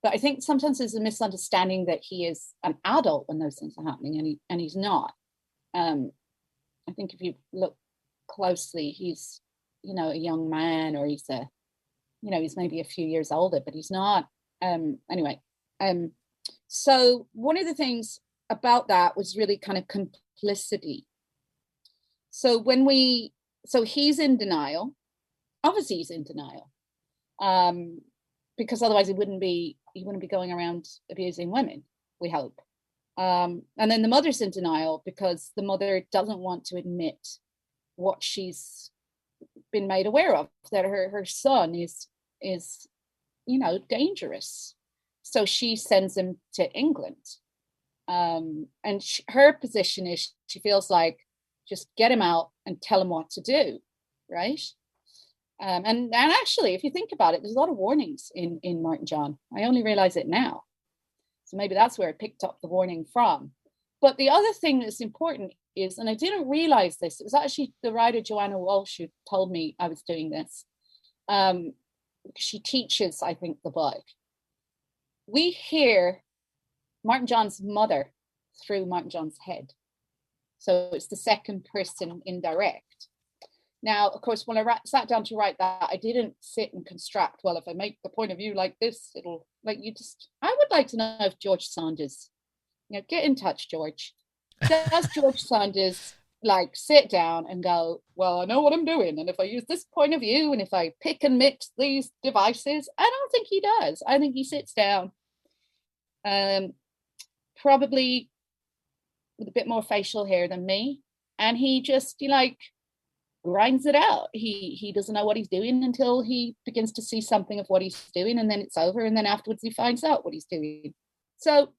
But I think sometimes there's a misunderstanding that he is an adult when those things are happening, and he's not. I think if you look closely, he's, a young man, or he's maybe a few years older, but he's not. Anyway. So one of the things about that was really kind of complicity. So he's in denial. Obviously he's in denial. Because otherwise he wouldn't be going around abusing women, we hope. And then the mother's in denial because the mother doesn't want to admit what she's been made aware of, that her son is dangerous. So she sends him to England. And her position is, she feels like, just get him out and tell him what to do, right? And actually, if you think about it, there's a lot of warnings in Martin John. I only realize it now. So maybe that's where I picked up the warning from. But the other thing that's important is, and I didn't realize this, it was actually the writer Joanna Walsh who told me I was doing this. She teaches, I think, the book. We hear Martin John's mother through Martin John's head. So it's the second person indirect. Now, of course, when I sat down to write that, I didn't sit and construct, well, if I make the point of view like this, it'll, I would like to know if George Saunders, get in touch, George. Does George Saunders like sit down and go, well, I know what I'm doing. And if I use this point of view and if I pick and mix these devices, I don't think he does. I think he sits down, probably with a bit more facial hair than me. And he just like grinds it out. He doesn't know what he's doing until he begins to see something of what he's doing. And then it's over. And then afterwards he finds out what he's doing. So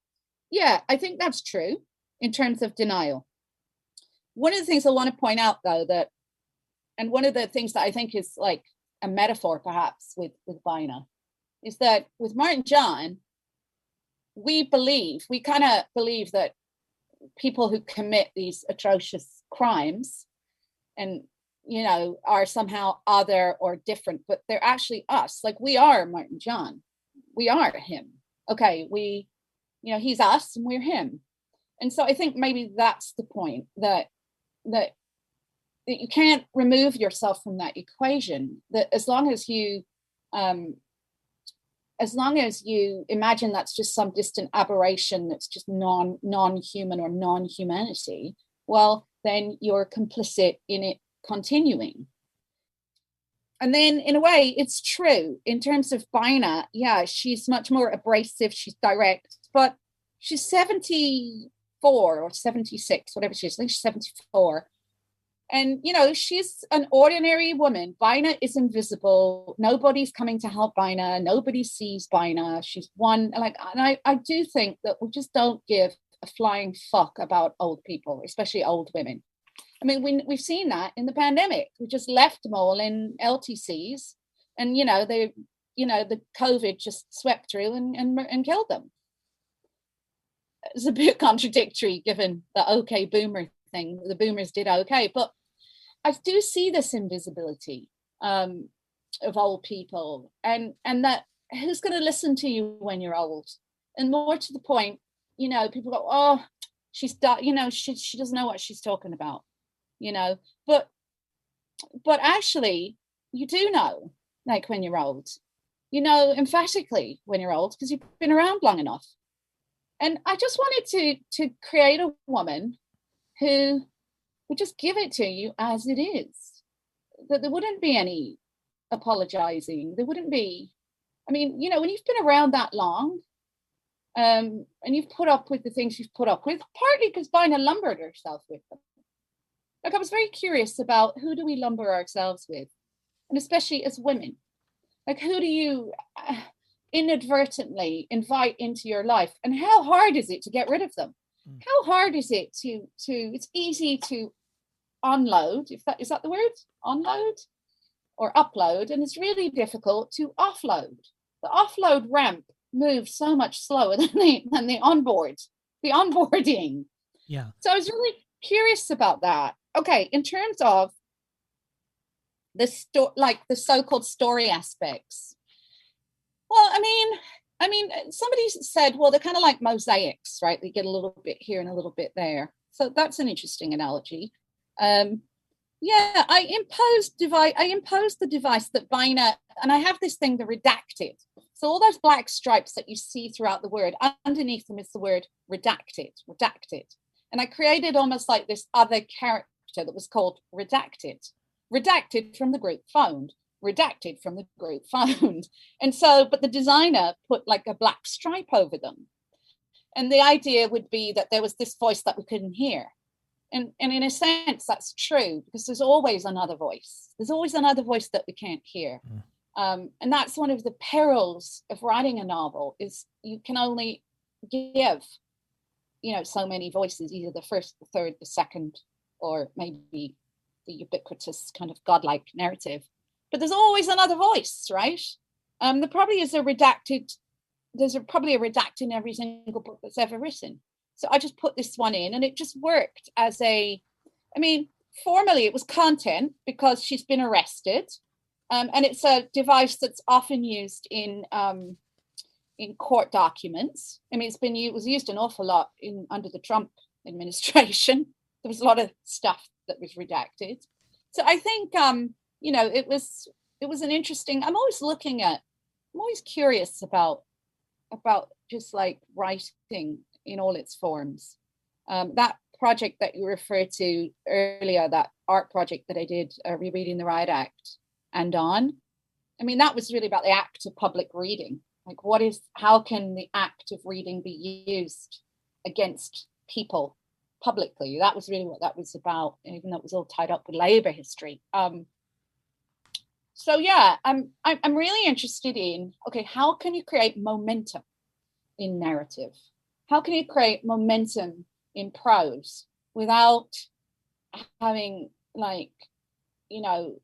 yeah, I think that's true in terms of denial. One of the things I want to point out, though, that, and one of the things that I think is like a metaphor, perhaps, with Bina, is that with Martin John, we kind of believe that people who commit these atrocious crimes and, you know, are somehow other or different, but they're actually us. Like, we are Martin John. We are him. Okay, you know, he's us and we're him. And so I think maybe that's the point, that you can't remove yourself from that equation, that as long as you imagine that's just some distant aberration, that's just non-human or non-humanity, well, then you're complicit in it continuing. And then in a way, it's true in terms of Bina. Yeah, she's much more abrasive, she's direct, but she's 74 or 76, whatever she is. I think she's 74. And, you know, she's an ordinary woman. Bina is invisible. Nobody's coming to help Bina. Nobody sees Bina. She's one, like, and I do think that we just don't give a flying fuck about old people, especially old women. I mean, we've seen that in the pandemic. We just left them all in LTCs, and, you know, the COVID just swept through and killed them. It's a bit contradictory given the okay boomer thing. The boomers did okay, but I do see this invisibility of old people, and that who's going to listen to you when you're old? And more to the point, you know, people go, oh, she's done, you know, she doesn't know what she's talking about, you know, but actually you do know, like, when you're old, you know emphatically when you're old because you've been around long enough. And I just wanted to create a woman who would just give it to you as it is. That there wouldn't be any apologizing. There wouldn't be, I mean, you know, when you've been around that long, and you've put up with the things you've put up with, partly because Bina lumbered herself with them. Like, I was very curious about, who do we lumber ourselves with? And especially as women. Like, who do you inadvertently invite into your life, and how hard is it to get rid of them? How hard is it to it's easy to unload, if that is that the word, unload or upload, and it's really difficult to offload. The offload ramp moves so much slower than the onboarding. Yeah. So I was really curious about that. Okay, in terms of the so-called story aspects, well, I mean, somebody said, well, they're kind of like mosaics, right? They get a little bit here and a little bit there. So that's an interesting analogy. Yeah, I imposed the device that Bina, and I have this thing, the redacted. So all those black stripes that you see throughout the word, underneath them is the word redacted. And I created almost like this other character that was called redacted from the group phoned. Redacted from the group found. And so, but the designer put like a black stripe over them. And the idea would be that there was this voice that we couldn't hear. And in a sense, that's true, because there's always another voice. There's always another voice that we can't hear. And that's one of the perils of writing a novel, is you can only give, you know, so many voices, either the first, the third, the second, or maybe the ubiquitous kind of godlike narrative. But there's always another voice, right? There probably is probably a redact in every single book that's ever written. So I just put this one in, and it just worked as formally it was content because she's been arrested. And it's a device that's often used in court documents. I mean, it was used an awful lot under the Trump administration. There was a lot of stuff that was redacted. So I think, you know, it was an interesting, I'm always curious about just like writing in all its forms. That project that you referred to earlier, that art project that I did, rereading the Riot Act and on, I mean, that was really about the act of public reading. Like, how can the act of reading be used against people publicly? That was really what that was about, even though it was all tied up with labor history. So yeah, I'm really interested in, okay, how can you create momentum in narrative? How can you create momentum in prose without having, like, you know,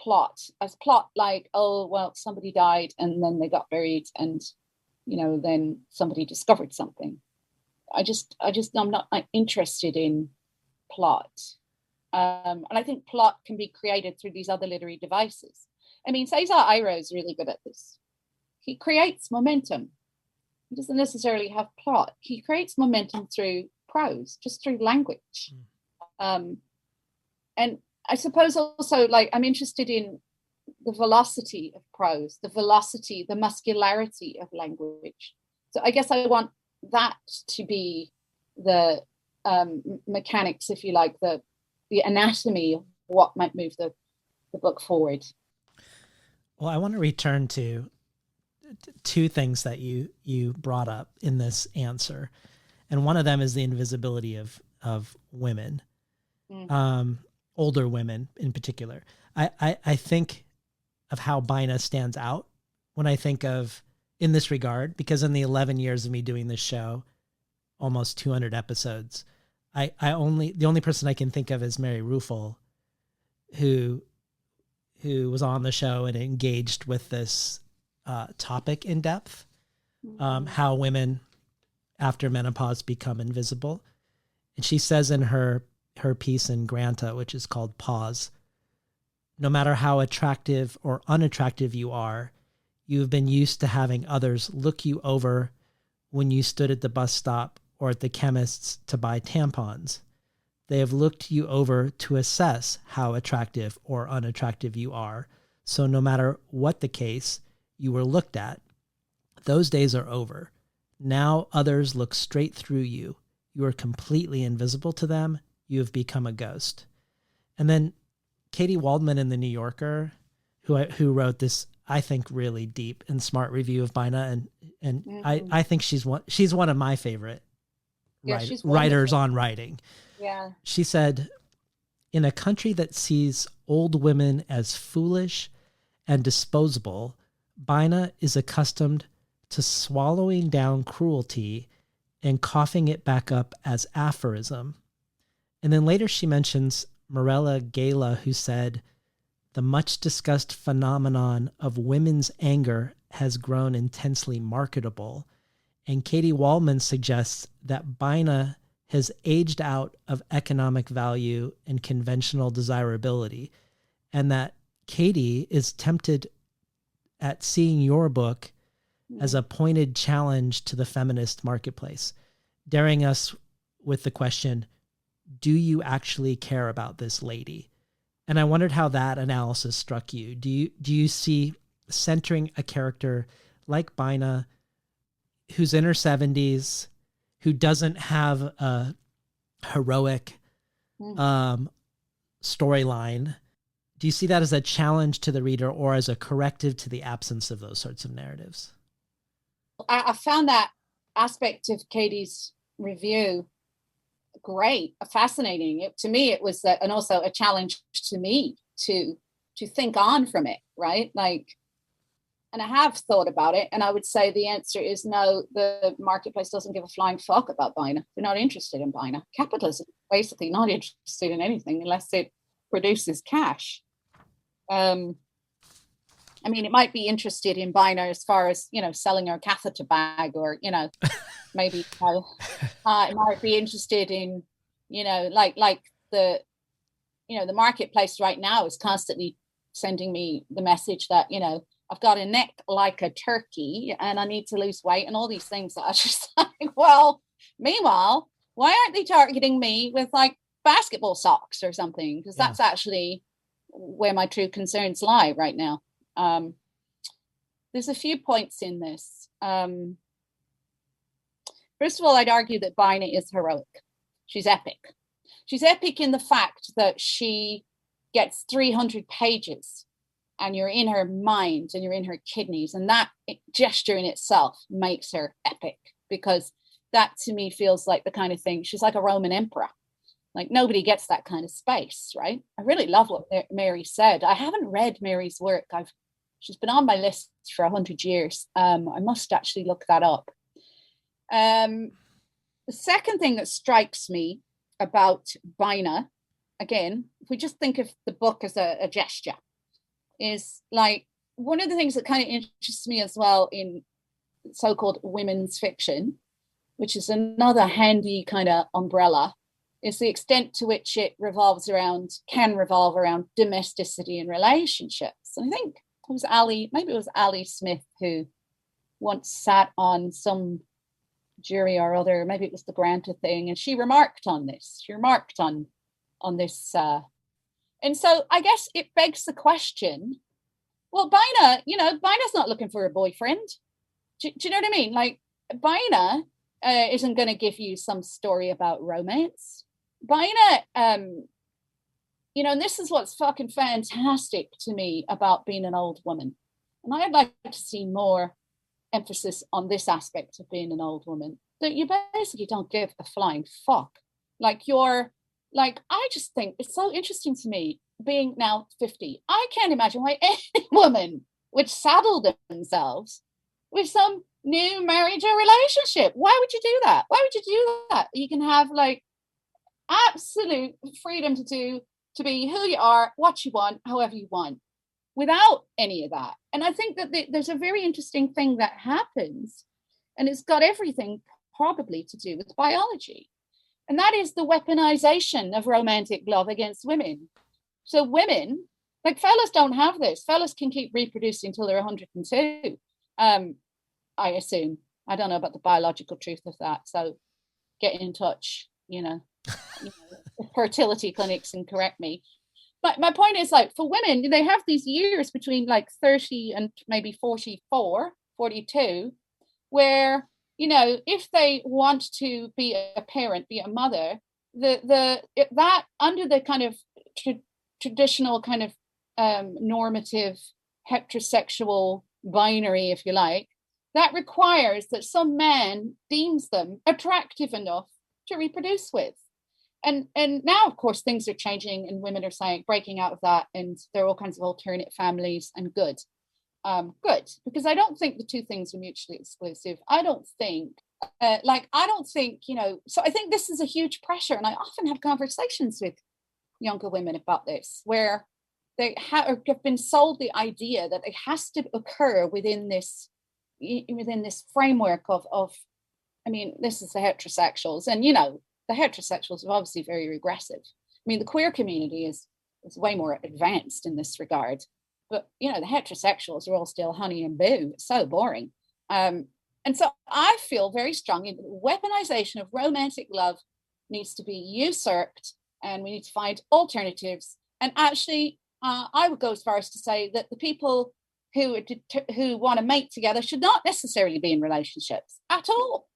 plot like, oh well, somebody died and then they got buried and, you know, then somebody discovered something. I'm not interested in plot. And I think plot can be created through these other literary devices. I mean, Cesar Iro is really good at this. He creates momentum. He doesn't necessarily have plot. He creates momentum through prose, just through language. And I suppose also, like, I'm interested in the velocity of prose, the velocity, the muscularity of language. So I guess I want that to be the mechanics, if you like, the anatomy of what might move the book forward. Well, I want to return to two things that you brought up in this answer. And one of them is the invisibility of women, older women in particular. I think of how Bina stands out when I think of, in this regard, because in the 11 years of me doing this show, almost 200 episodes, the only person I can think of is Mary Ruffel, who was on the show and engaged with this topic in depth, how women after menopause become invisible. And she says in her piece in Granta, which is called Pause, no matter how attractive or unattractive you are, you've been used to having others look you over when you stood at the bus stop or at the chemist's to buy tampons. They have looked you over to assess how attractive or unattractive you are. So no matter what the case, you were looked at. Those days are over. Now others look straight through you. You are completely invisible to them. You have become a ghost. And then Katie Waldman in The New Yorker, who wrote this, I think, really deep and smart review of Bina, and I think she's one of my favorite writers on writing. Yeah. She said, in a country that sees old women as foolish and disposable, Bina is accustomed to swallowing down cruelty and coughing it back up as aphorism. And then later she mentions Morella Gala, who said, the much discussed phenomenon of women's anger has grown intensely marketable. And Katie Waldman suggests that Bina has aged out of economic value and conventional desirability, and that Katie is tempted at seeing your book as a pointed challenge to the feminist marketplace, daring us with the question, do you actually care about this lady? And I wondered how that analysis struck you. Do you see centering a character like Bina, who's in her 70s, who doesn't have a heroic storyline? Do you see that as a challenge to the reader or as a corrective to the absence of those sorts of narratives? I found that aspect of Katie's review great, fascinating. To me, it was and also a challenge to me to think on from it, right? Like, and I have thought about it, and I would say the answer is no. The marketplace doesn't give a flying fuck about Bina. They're not interested in Bina. Capitalism basically not interested in anything unless it produces cash. I mean, it might be interested in Bina as far as, you know, selling her catheter bag, or, you know, maybe it might be interested in, you know, like the, you know, the marketplace right now is constantly sending me the message that, you know, I've got a neck like a turkey and I need to lose weight and all these things that I just like, well, meanwhile, why aren't they targeting me with like basketball socks or something? Because that's actually where my true concerns lie right now. There's a few points in this. First of all, I'd argue that Bina is heroic. she's epic. She's epic in the fact that she gets 300 pages and you're in her mind and you're in her kidneys. And that gesture in itself makes her epic, because that to me feels like the kind of thing, she's like a Roman emperor. Like nobody gets that kind of space, right? I really love what Mary said. I haven't read Mary's work. She's been on my list for 100 years. I must actually look that up. The second thing that strikes me about Bina, again, if we just think of the book as a gesture, is like one of the things that kind of interests me as well in so-called women's fiction, which is another handy kind of umbrella, is the extent to which it can revolve around domesticity and relationships. And I think it was Ali Smith who once sat on some jury or other, maybe it was the Granta thing, and she remarked on this. And so I guess it begs the question, well, Bina's not looking for a boyfriend. Do you know what I mean? Like, Bina isn't going to give you some story about romance. Bina, and this is what's fucking fantastic to me about being an old woman. And I'd like to see more emphasis on this aspect of being an old woman, that you basically don't give a flying fuck. I just think it's so interesting to me, being now 50. I can't imagine why any woman would saddle themselves with some new marriage or relationship. Why would you do that? You can have like absolute freedom to be who you are, what you want, however you want, without any of that. And I think that there's a very interesting thing that happens, and it's got everything probably to do with biology. And that is the weaponization of romantic love against women. So women, like, fellas don't have this. Fellas can keep reproducing until they're 102. I assume. I don't know about the biological truth of that. So get in touch, fertility clinics, and correct me. But my point is, like, for women, they have these years between like 30 and maybe 44, 42, where, if they want to be a parent, be a mother, that under the kind of traditional kind of normative heterosexual binary, if you like, that requires that some man deems them attractive enough to reproduce with. And now, of course, things are changing, and women are breaking out of that, and there are all kinds of alternate families, and good, because I don't think the two things are mutually exclusive. I don't think, so I think this is a huge pressure, and I often have conversations with younger women about this, where they have been sold the idea that it has to occur within this framework of this is the heterosexuals, and the heterosexuals are obviously very regressive. The queer community is way more advanced in this regard, but the heterosexuals are all still honey and boo. It's so boring. And so I feel very strongly that the weaponization of romantic love needs to be usurped, and we need to find alternatives. And actually, I would go as far as to say that the people who want to mate together should not necessarily be in relationships at all.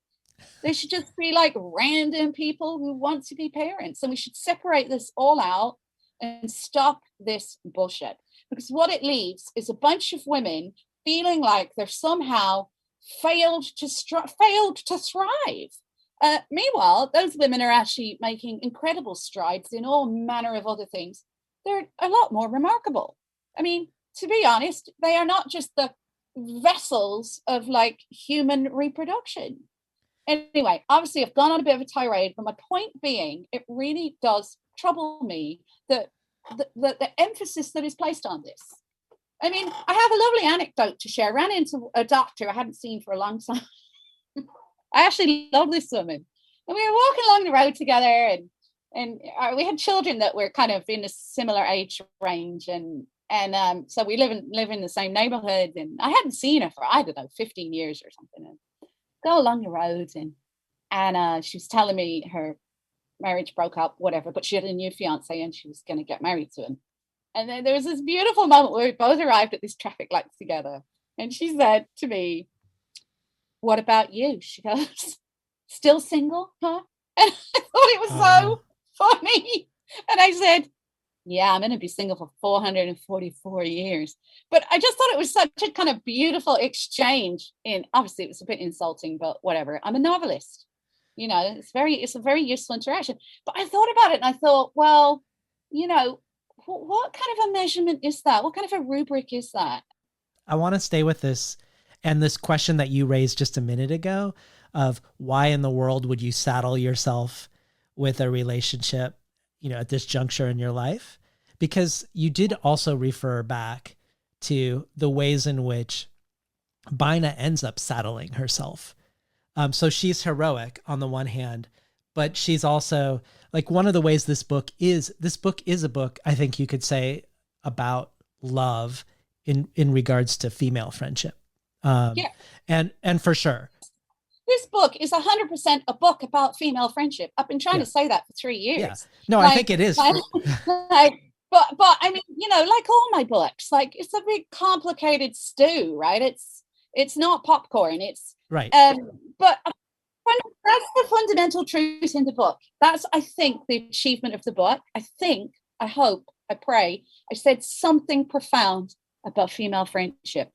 They should just be like random people who want to be parents. And we should separate this all out and stop this bullshit. Because what it leaves is a bunch of women feeling like they're somehow failed to thrive. Meanwhile, those women are actually making incredible strides in all manner of other things. They're a lot more remarkable. To be honest, they are not just the vessels of like human reproduction. Anyway, obviously I've gone on a bit of a tirade, but my point being, it really does trouble me that the emphasis that is placed on this. I have a lovely anecdote to share. I ran into a doctor I hadn't seen for a long time. I actually love this woman. And we were walking along the road together, and we had children that were kind of in a similar age range, and so we live in the same neighborhood, and I hadn't seen her for, I don't know, 15 years or something. And go along the road, and she was telling me her marriage broke up, whatever, but she had a new fiance and she was going to get married to him. And then there was this beautiful moment where we both arrived at these traffic lights together, and she said to me, "What about you?" She goes, "Still single, huh?" And I thought it was so funny. And I said, yeah, I'm going to be single for 444 years. But I just thought it was such a kind of beautiful exchange. Obviously, it was a bit insulting, but whatever. I'm a novelist. It's a very useful interaction. But I thought about it and I thought, well, what kind of a measurement is that? What kind of a rubric is that? I want to stay with this and this question that you raised just a minute ago of why in the world would you saddle yourself with a relationship, at this juncture in your life? Because you did also refer back to the ways in which Bina ends up saddling herself. So she's heroic on the one hand, but she's also like one of the ways this book is a book, I think you could say, about love in regards to female friendship. And for sure. This book is 100% a book about female friendship. I've been trying to say that for 3 years. Yeah. No, I think it is. But I mean, like all my books, like it's a big complicated stew, right? It's not popcorn. It's right. But that's the fundamental truth in the book. That's, I think, the achievement of the book. I hope, I pray, I said something profound about female friendship.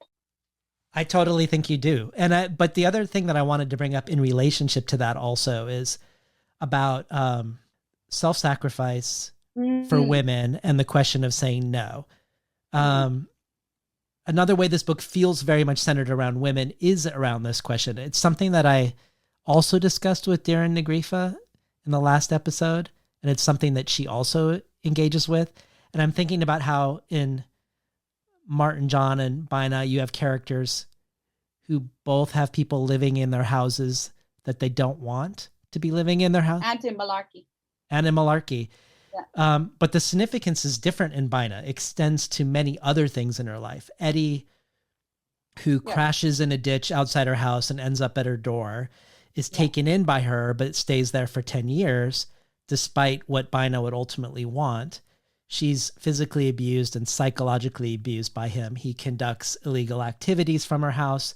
I totally think you do. But the other thing that I wanted to bring up in relationship to that also is about self-sacrifice for women and the question of saying no. Another way this book feels very much centered around women is around this question. It's something that I also discussed with Darren Negrifa in the last episode, and it's something that she also engages with. And I'm thinking about how in Martin, John, and Bina, you have characters who both have people living in their houses that they don't want to be living in their house. And in Malarkey. Yeah. But the significance is different in Bina. It extends to many other things in her life. Eddie, who crashes in a ditch outside her house and ends up at her door, is taken in by her, but stays there for 10 years, despite what Bina would ultimately want. She's physically abused and psychologically abused by him. He conducts illegal activities from her house.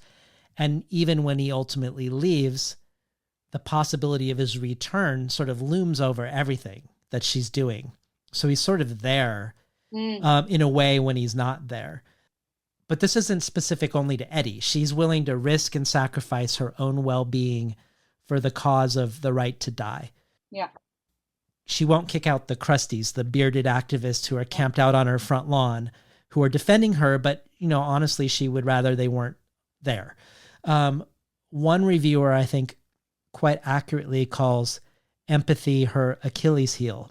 And even when he ultimately leaves, the possibility of his return sort of looms over everything that she's doing. So he's sort of there in a way when he's not there. But this isn't specific only to Eddie. She's willing to risk and sacrifice her own well-being for the cause of the right to die. Yeah. She won't kick out the crusties, the bearded activists who are camped out on her front lawn, who are defending her, but, honestly, she would rather they weren't there. One reviewer, I think, quite accurately calls empathy her Achilles heel.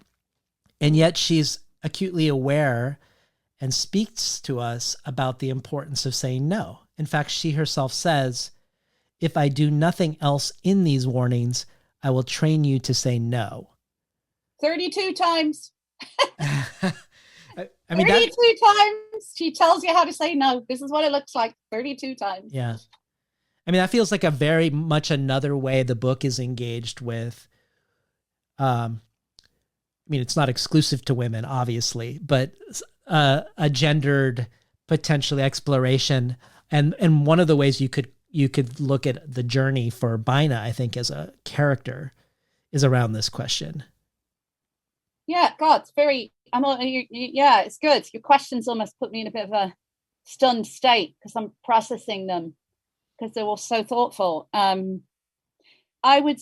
And yet she's acutely aware and speaks to us about the importance of saying no. In fact, she herself says, if I do nothing else in these warnings, I will train you to say no. 32 times. I mean, 32 times she tells you how to say no. This is what it looks like 32 times. Yeah. I mean, that feels like a very much another way the book is engaged with. I mean, it's not exclusive to women, obviously, but a gendered potentially exploration. And one of the ways you could look at the journey for Bina, I think, as a character is around this question. Yeah, God, it's it's good. Your questions almost put me in a bit of a stunned state because I'm processing them because they were so thoughtful. I'm sorry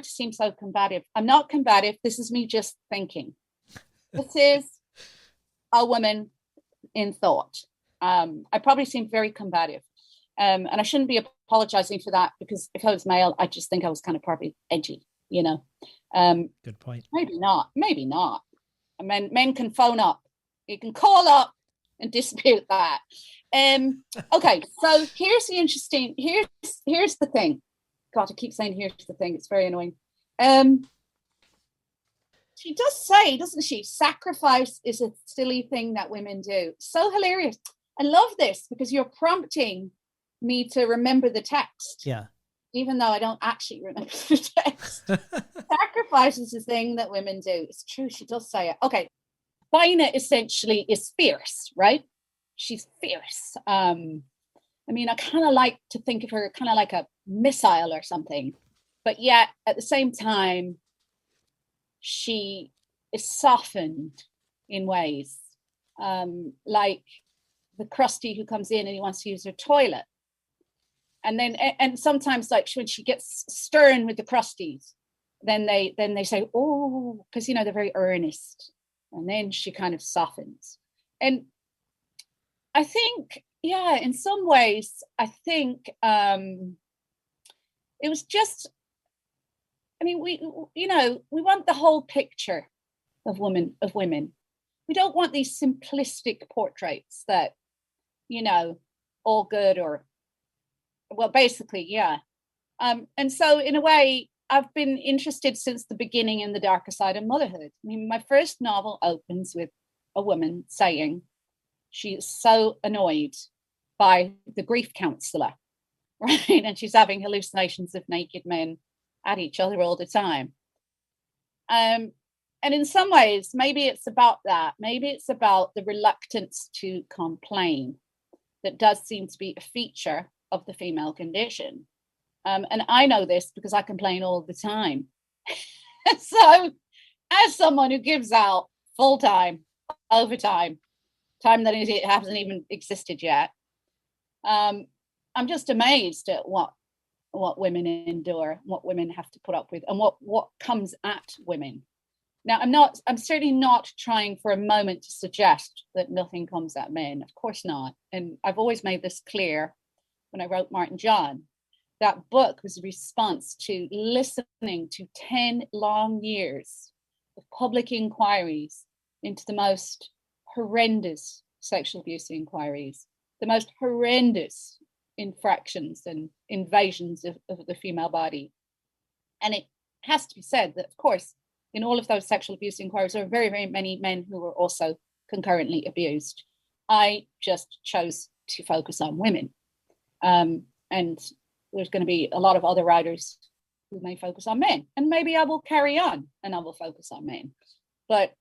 to seem so combative. I'm not combative. This is me just thinking. This is a woman in thought. I probably seem very combative. And I shouldn't be apologizing for that because if I was male, I just think I was kind of probably edgy, Good point. Maybe not. Men can phone up. You can call up and dispute that. Okay, so here's the thing. God, I keep saying here's the thing. It's very annoying. She does say, doesn't she? Sacrifice is a silly thing that women do. So hilarious. I love this because you're prompting me to remember the text. Yeah. Even though I don't actually remember the text. Sacrifice is a thing that women do. It's true. She does say it. Okay. Bina essentially is fierce, right? She's fierce. I mean, I kind of like to think of her kind of like a missile or something, but yet at the same time, she is softened in ways, like the crusty who comes in and he wants to use her toilet. And sometimes, like when she gets stern with the crusties, then they say, oh, because they're very earnest, and then she kind of softens. And I think, yeah, in some ways, I think it was just, I mean, we want the whole picture of women. We don't want these simplistic portraits that, all good or, well, basically, yeah. And so in a way, I've been interested since the beginning in the darker side of motherhood. I mean, my first novel opens with a woman saying she is so annoyed by the grief counselor, right? And she's having hallucinations of naked men at each other all the time. And in some ways, maybe it's about that. Maybe it's about the reluctance to complain that does seem to be a feature of the female condition. And I know this because I complain all the time. So as someone who gives out full-time, overtime, time that it hasn't even existed yet, I'm just amazed at what women endure, what women have to put up with, and what comes at women. Now, I'm certainly not trying for a moment to suggest that nothing comes at men. Of course not. And I've always made this clear when I wrote Martin John. That book was a response to listening to 10 long years of public inquiries into the most horrendous sexual abuse inquiries, the most horrendous infractions and invasions of the female body. And it has to be said that, of course, in all of those sexual abuse inquiries, there are very, very many men who were also concurrently abused. I just chose to focus on women. And there's going to be a lot of other writers who may focus on men, and maybe I will carry on and I will focus on men. But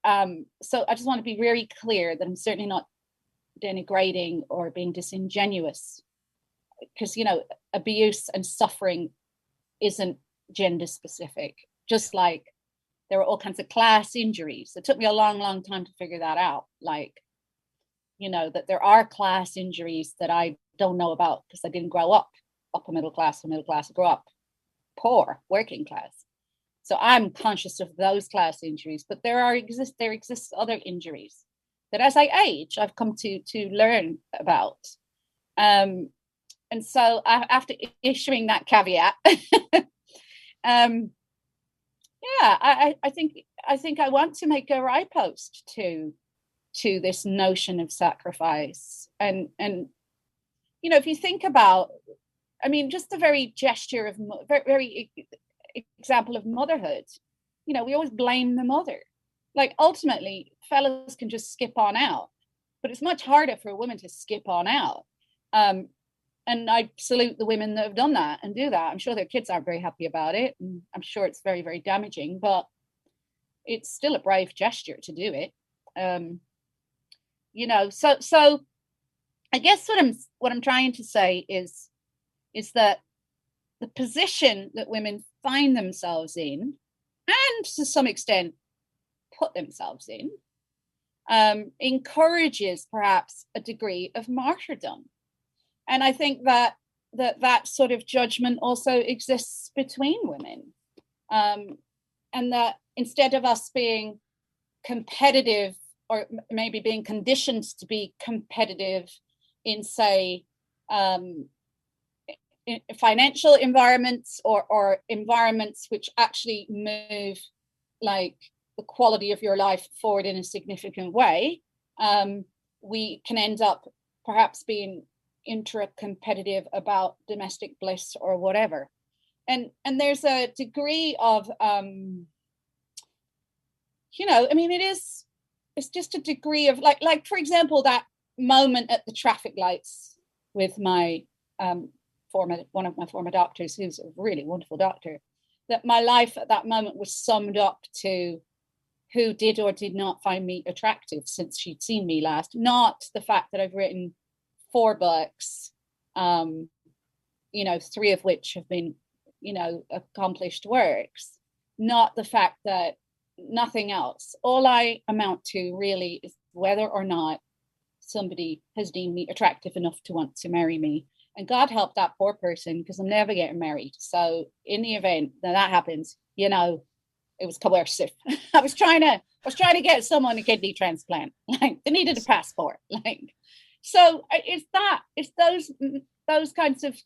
so I just want to be very clear that I'm certainly not denigrating or being disingenuous, because abuse and suffering isn't gender specific. Just like there are all kinds of class injuries. It took me a long, long time to figure that out. Like, that there are class injuries that I don't know about because I didn't grow up upper middle class or middle class. I grew up poor, working class. So I'm conscious of those class injuries, but there exist other injuries that as I age, I've come to learn about. And so after issuing that caveat, I think I want to make a riposte to this notion of sacrifice. And if you think about, I mean, just the very gesture of very example of motherhood, we always blame the mother. Like ultimately, fellas can just skip on out, but it's much harder for a woman to skip on out. And I salute the women that have done that and do that. I'm sure their kids aren't very happy about it, and I'm sure it's very, very damaging, but it's still a brave gesture to do it. So I guess what I'm trying to say is that the position that women find themselves in, and to some extent put themselves in, encourages perhaps a degree of martyrdom. And I think that sort of judgment also exists between women. And that instead of us being competitive, or maybe being conditioned to be competitive in, say, in financial environments or environments which actually move like the quality of your life forward in a significant way, we can end up perhaps being intra-competitive about domestic bliss or whatever. And there's a degree of, it's just a degree of like, for example, that moment at the traffic lights with my one of my former doctors, who's a really wonderful doctor, that my life at that moment was summed up to who did or did not find me attractive since she'd seen me last, not the fact that I've written 4 books you know, 3 of which have been, you know, accomplished works, not the fact that nothing else. All I amount to really is whether or not somebody has deemed me attractive enough to want to marry me. And God help that poor person, because I'm never getting married. So in the event that that happens, you know, it was coercive. I was trying to get someone a kidney transplant. Like, they needed a passport. Like, so it's those kinds of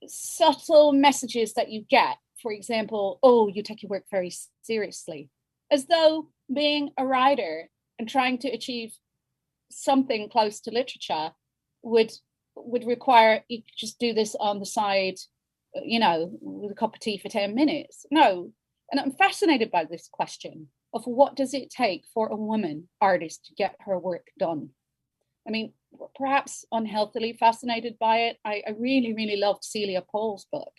subtle messages that you get. For example, oh, you take your work very seriously, as though being a writer and trying to achieve something close to literature would require you just do this on the side, you know, with a cup of tea for 10 minutes. No. And I'm fascinated by this question of what does it take for a woman artist to get her work done? I mean, perhaps unhealthily fascinated by it. I really, really loved Celia Paul's book,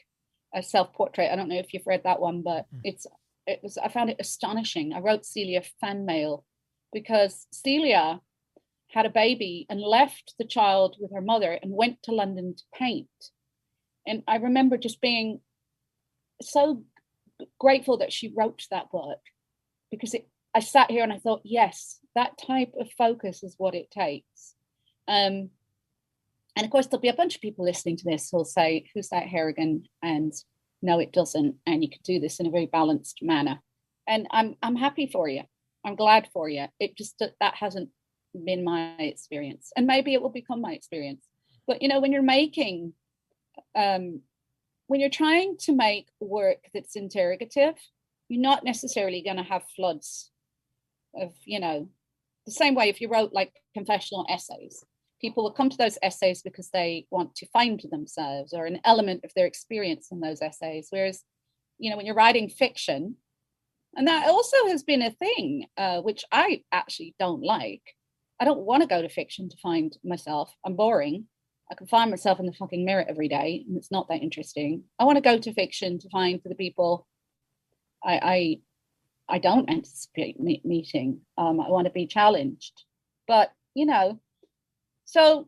A Self-Portrait. I don't know if you've read that one, but I found it astonishing. I wrote Celia fan mail because Celia had a baby and left the child with her mother and went to London to paint. And I remember just being so grateful that she wrote that book, because I sat here and I thought, yes, that type of focus is what it takes. And of course, there'll be a bunch of people listening to this who'll say, who's that Harrigan? And no, it doesn't. And you can do this in a very balanced manner. And I'm happy for you. I'm glad for you. It just, that hasn't been my experience. And maybe it will become my experience. But, you know, when you're making, when you're trying to make work that's interrogative, you're not necessarily going to have floods of, you know, the same way if you wrote like confessional essays, people will come to those essays because they want to find themselves or an element of their experience in those essays. Whereas, you know, when you're writing fiction, and that also has been a thing, which I actually don't like. I don't want to go to fiction to find myself. I'm boring. I can find myself in the fucking mirror every day, and it's not that interesting. I want to go to fiction to find the people I don't anticipate meeting. I want to be challenged. But, you know, so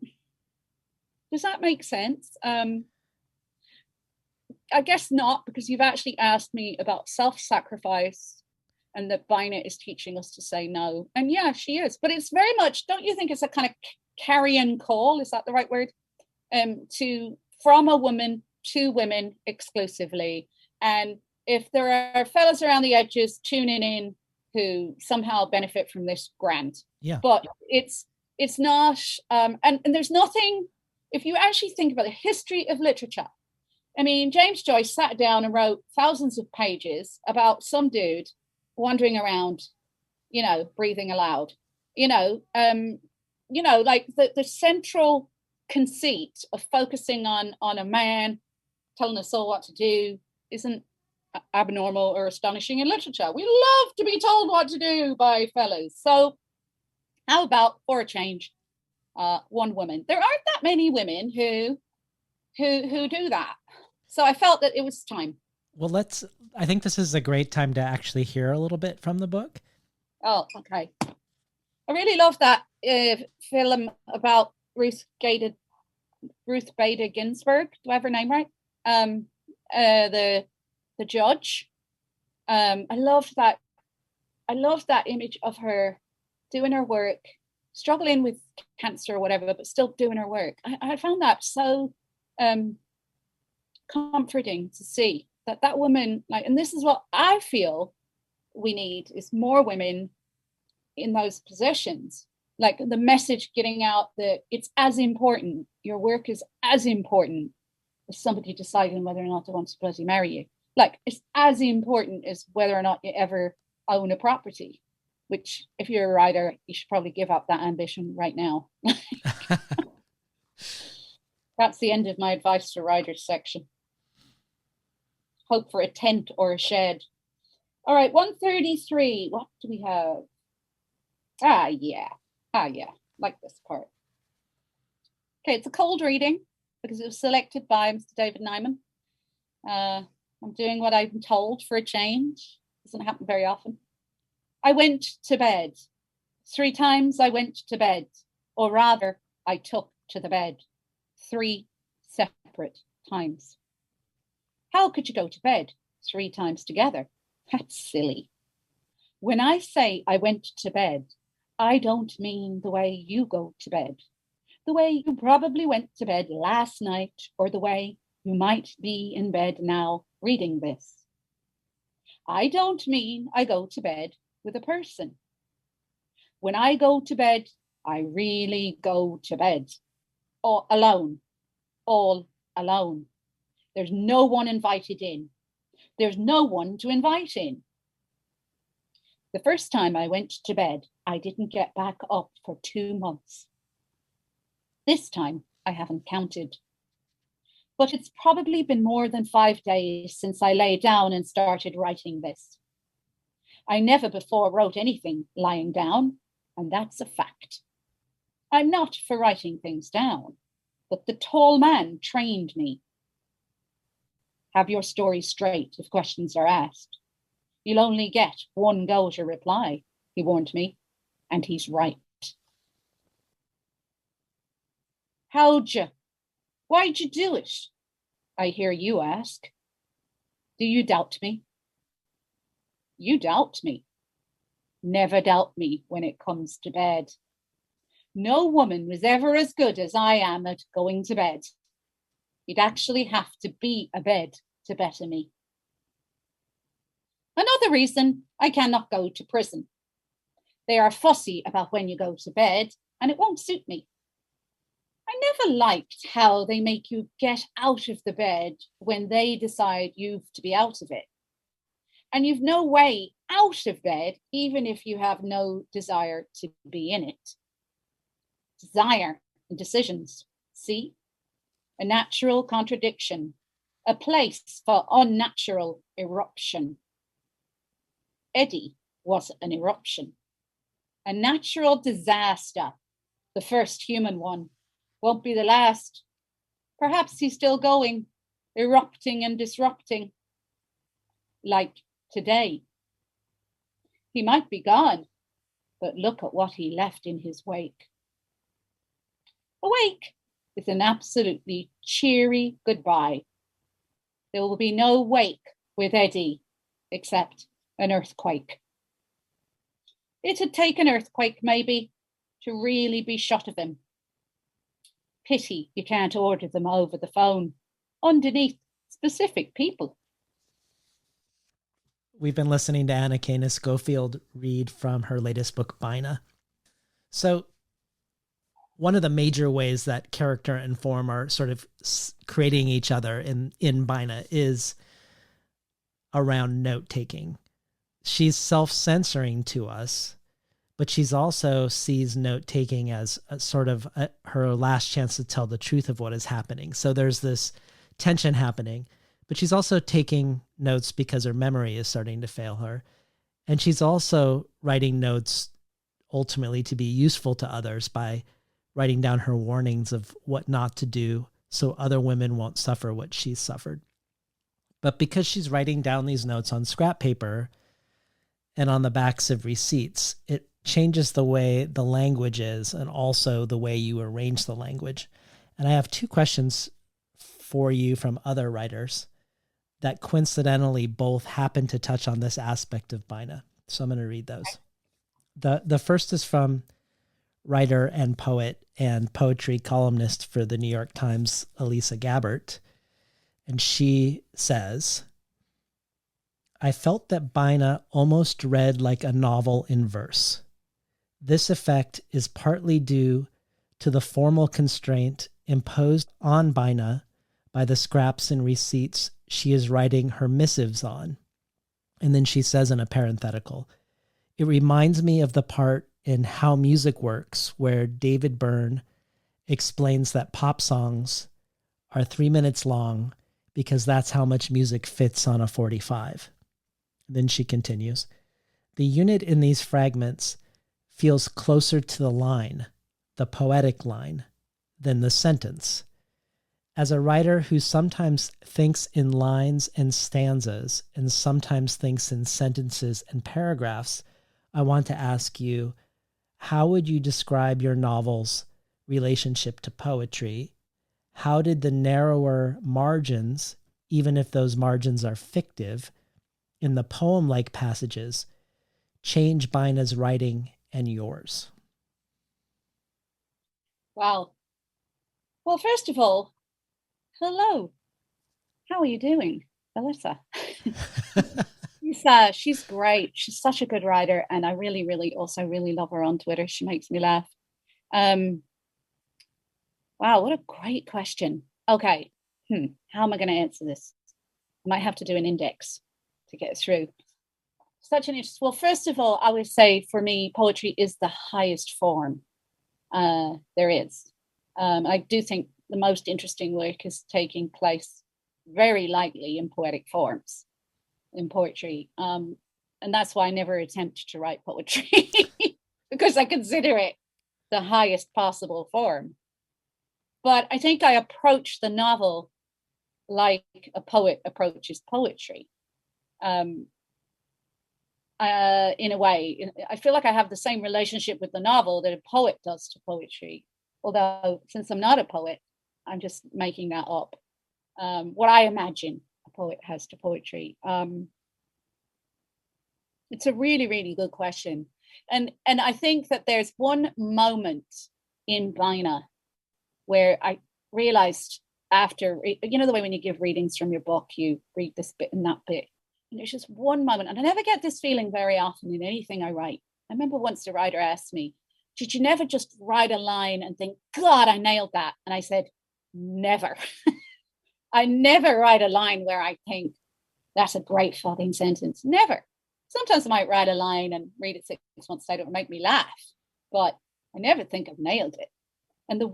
does that make sense? I guess not, because you've actually asked me about self-sacrifice and that Bina is teaching us to say no. And yeah, she is. But it's very much, don't you think it's a kind of carrion call? Is that the right word? From a woman to women exclusively. And if there are fellas around the edges tuning in who somehow benefit from this, grant. Yeah. But it's not, and there's nothing, if you actually think about the history of literature, I mean, James Joyce sat down and wrote thousands of pages about some dude wandering around, you know, breathing aloud, like the central conceit of focusing on a man telling us all what to do isn't abnormal or astonishing in literature. We love to be told what to do by fellas. So how about, for a change, one woman? There aren't that many women who do that. So I felt that it was time. Well, I think this is a great time to actually hear a little bit from the book. Oh, okay. I really love that film about Ruth Bader Ginsburg. Do I have her name right? The judge. I loved that image of her doing her work, struggling with cancer or whatever, but still doing her work. I found that so comforting to see that woman, like, and this is what I feel we need, is more women in those positions, like the message getting out that it's as important, your work is as important as somebody deciding whether or not they want to bloody marry you. Like, it's as important as whether or not you ever own a property, which if you're a writer, you should probably give up that ambition right now. That's the end of my advice to writers section. Hope for a tent or a shed. All right, 133. What do we have? Yeah, like this part. Okay, it's a cold reading because it was selected by Mr. David Nyman. I'm doing what I'm told for a change. Doesn't happen very often. I went to bed. 3 times I went to bed, or rather, I took to the bed 3 separate separate times. How could you go to bed 3 times together? That's silly. When I say I went to bed, I don't mean the way you go to bed, the way you probably went to bed last night, or the way you might be in bed now reading this. I don't mean I go to bed with a person. When I go to bed, I really go to bed. All alone. There's no one invited in. There's no one to invite in. The first time I went to bed, I didn't get back up for 2 months. This time, I haven't counted. But it's probably been more than 5 days since I lay down and started writing this. I never before wrote anything lying down, and that's a fact. I'm not for writing things down, but the tall man trained me. Have your story straight if questions are asked. You'll only get one go to reply, he warned me, and he's right. Why'd you do it? I hear you ask. Do you doubt me? You doubt me. Never doubt me when it comes to bed. No woman was ever as good as I am at going to bed. You'd actually have to be abed to better me. Another reason I cannot go to prison. They are fussy about when you go to bed, and it won't suit me. I never liked how they make you get out of the bed when they decide you've to be out of it. And you've no way out of bed, even if you have no desire to be in it. Desire and decisions, see? A natural contradiction, a place for unnatural eruption. Eddie was an eruption, a natural disaster, the first human one, won't be the last. Perhaps he's still going, erupting and disrupting, like today. He might be gone, but look at what he left in his wake. A wake is an absolutely cheery goodbye. There will be no wake with Eddie, except an earthquake. It'd take an earthquake, maybe, to really be shut of him. Pity you can't order them over the phone, underneath specific people. We've been listening to Anakana Schofield read from her latest book, Bina. So one of the major ways that character and form are sort of creating each other in Bina is around note-taking. She's self-censoring to us, but she's also sees note-taking as a sort of her last chance to tell the truth of what is happening. So there's this tension happening, but she's also taking notes because her memory is starting to fail her. And she's also writing notes ultimately to be useful to others by writing down her warnings of what not to do so other women won't suffer what she's suffered. But because she's writing down these notes on scrap paper and on the backs of receipts, it changes the way the language is and also the way you arrange the language. And I have 2 questions for you from other writers that coincidentally both happen to touch on this aspect of Bina. So I'm going to read those. The first is from writer and poet and poetry columnist for the New York Times, Elisa Gabbert. And she says, I felt that Bina almost read like a novel in verse. This effect is partly due to the formal constraint imposed on Bina by the scraps and receipts she is writing her missives on. And then she says in a parenthetical, it reminds me of the part in How Music Works where David Byrne explains that pop songs are 3 minutes long because that's how much music fits on a 45. Then she continues, the unit in these fragments feels closer to the line, the poetic line, than the sentence. As a writer who sometimes thinks in lines and stanzas and sometimes thinks in sentences and paragraphs, I want to ask you, how would you describe your novel's relationship to poetry? how did the narrower margins, even if those margins are fictive, in the poem-like passages, change Bina's writing and yours? Wow. Well, first of all, hello. How are you doing, Alyssa? She's great. She's such a good writer, and I really, really also really love her on Twitter. She makes me laugh. Wow, what a great question. Okay, how am I going to answer this? I might have to do an index to get through. Such an interest. Well, first of all, I would say for me, poetry is the highest form there is. I do think the most interesting work is taking place very lightly in poetic forms in poetry. And that's why I never attempt to write poetry because I consider it the highest possible form. But I think I approach the novel like a poet approaches poetry. In a way, I feel like I have the same relationship with the novel that a poet does to poetry. Although, since I'm not a poet, I'm just making that up. What I imagine a poet has to poetry. It's a really, really good question. And I think that there's one moment in Bina where I realized after, you know, the way when you give readings from your book, you read this bit and that bit. And there's just one moment, and I never get this feeling very often in anything I write. I remember once the writer asked me, did you never just write a line and think, God, I nailed that? And I said, never. I never write a line where I think that's a great fucking sentence. Never. Sometimes I might write a line and read it 6 months later, it would make me laugh, but I never think I've nailed it. And the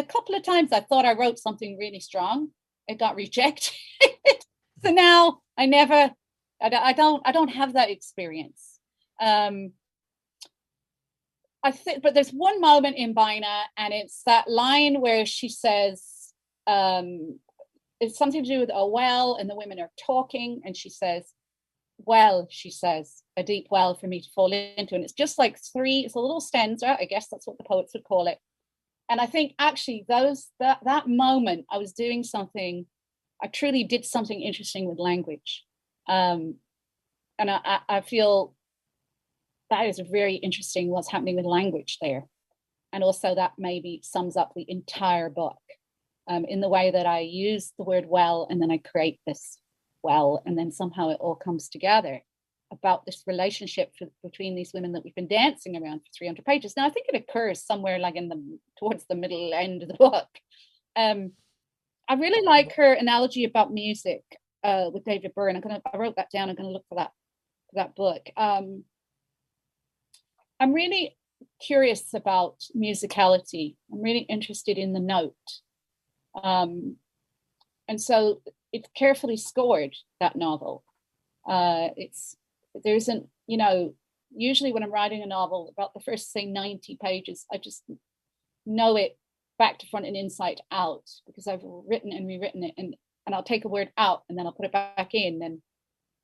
couple of times I thought I wrote something really strong, it got rejected. So now I don't have that experience. I think, but there's one moment in Bina, and it's that line where she says, it's something to do with a well, and the women are talking, and she says, well, she says, a deep well for me to fall into. And it's just like it's a little stanza, I guess that's what the poets would call it. And I think actually that moment I was doing something, I truly did something interesting with language. And I feel that is very interesting what's happening with language there. And also that maybe sums up the entire book in the way that I use the word well, and then I create this well, and then somehow it all comes together about this relationship between these women that we've been dancing around for 300 pages. Now, I think it occurs somewhere like towards the middle end of the book. I really like her analogy about music with David Byrne. I wrote that down. I'm going to look for that book. I'm really curious about musicality. I'm really interested in the note. And so it's carefully scored, that novel. There isn't, usually when I'm writing a novel, about the first, say, 90 pages, I just know it back to front and inside out because I've written and rewritten it, and I'll take a word out and then I'll put it back in,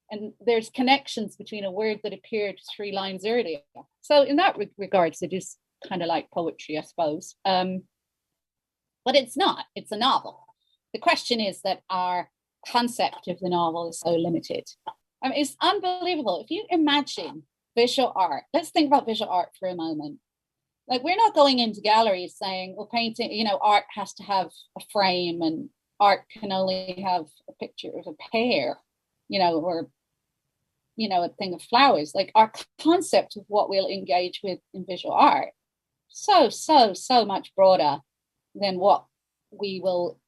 and there's connections between a word that appeared 3 lines earlier. So in that regards, it is kind of like poetry, I suppose. But it's not. It's a novel. The question is that our concept of the novel is so limited. I mean, it's unbelievable. If you imagine visual art, let's think about visual art for a moment. Like, we're not going into galleries saying, well, painting, art has to have a frame, and art can only have a picture of a pear, or, a thing of flowers. Like, our concept of what we'll engage with in visual art, so much broader than what we will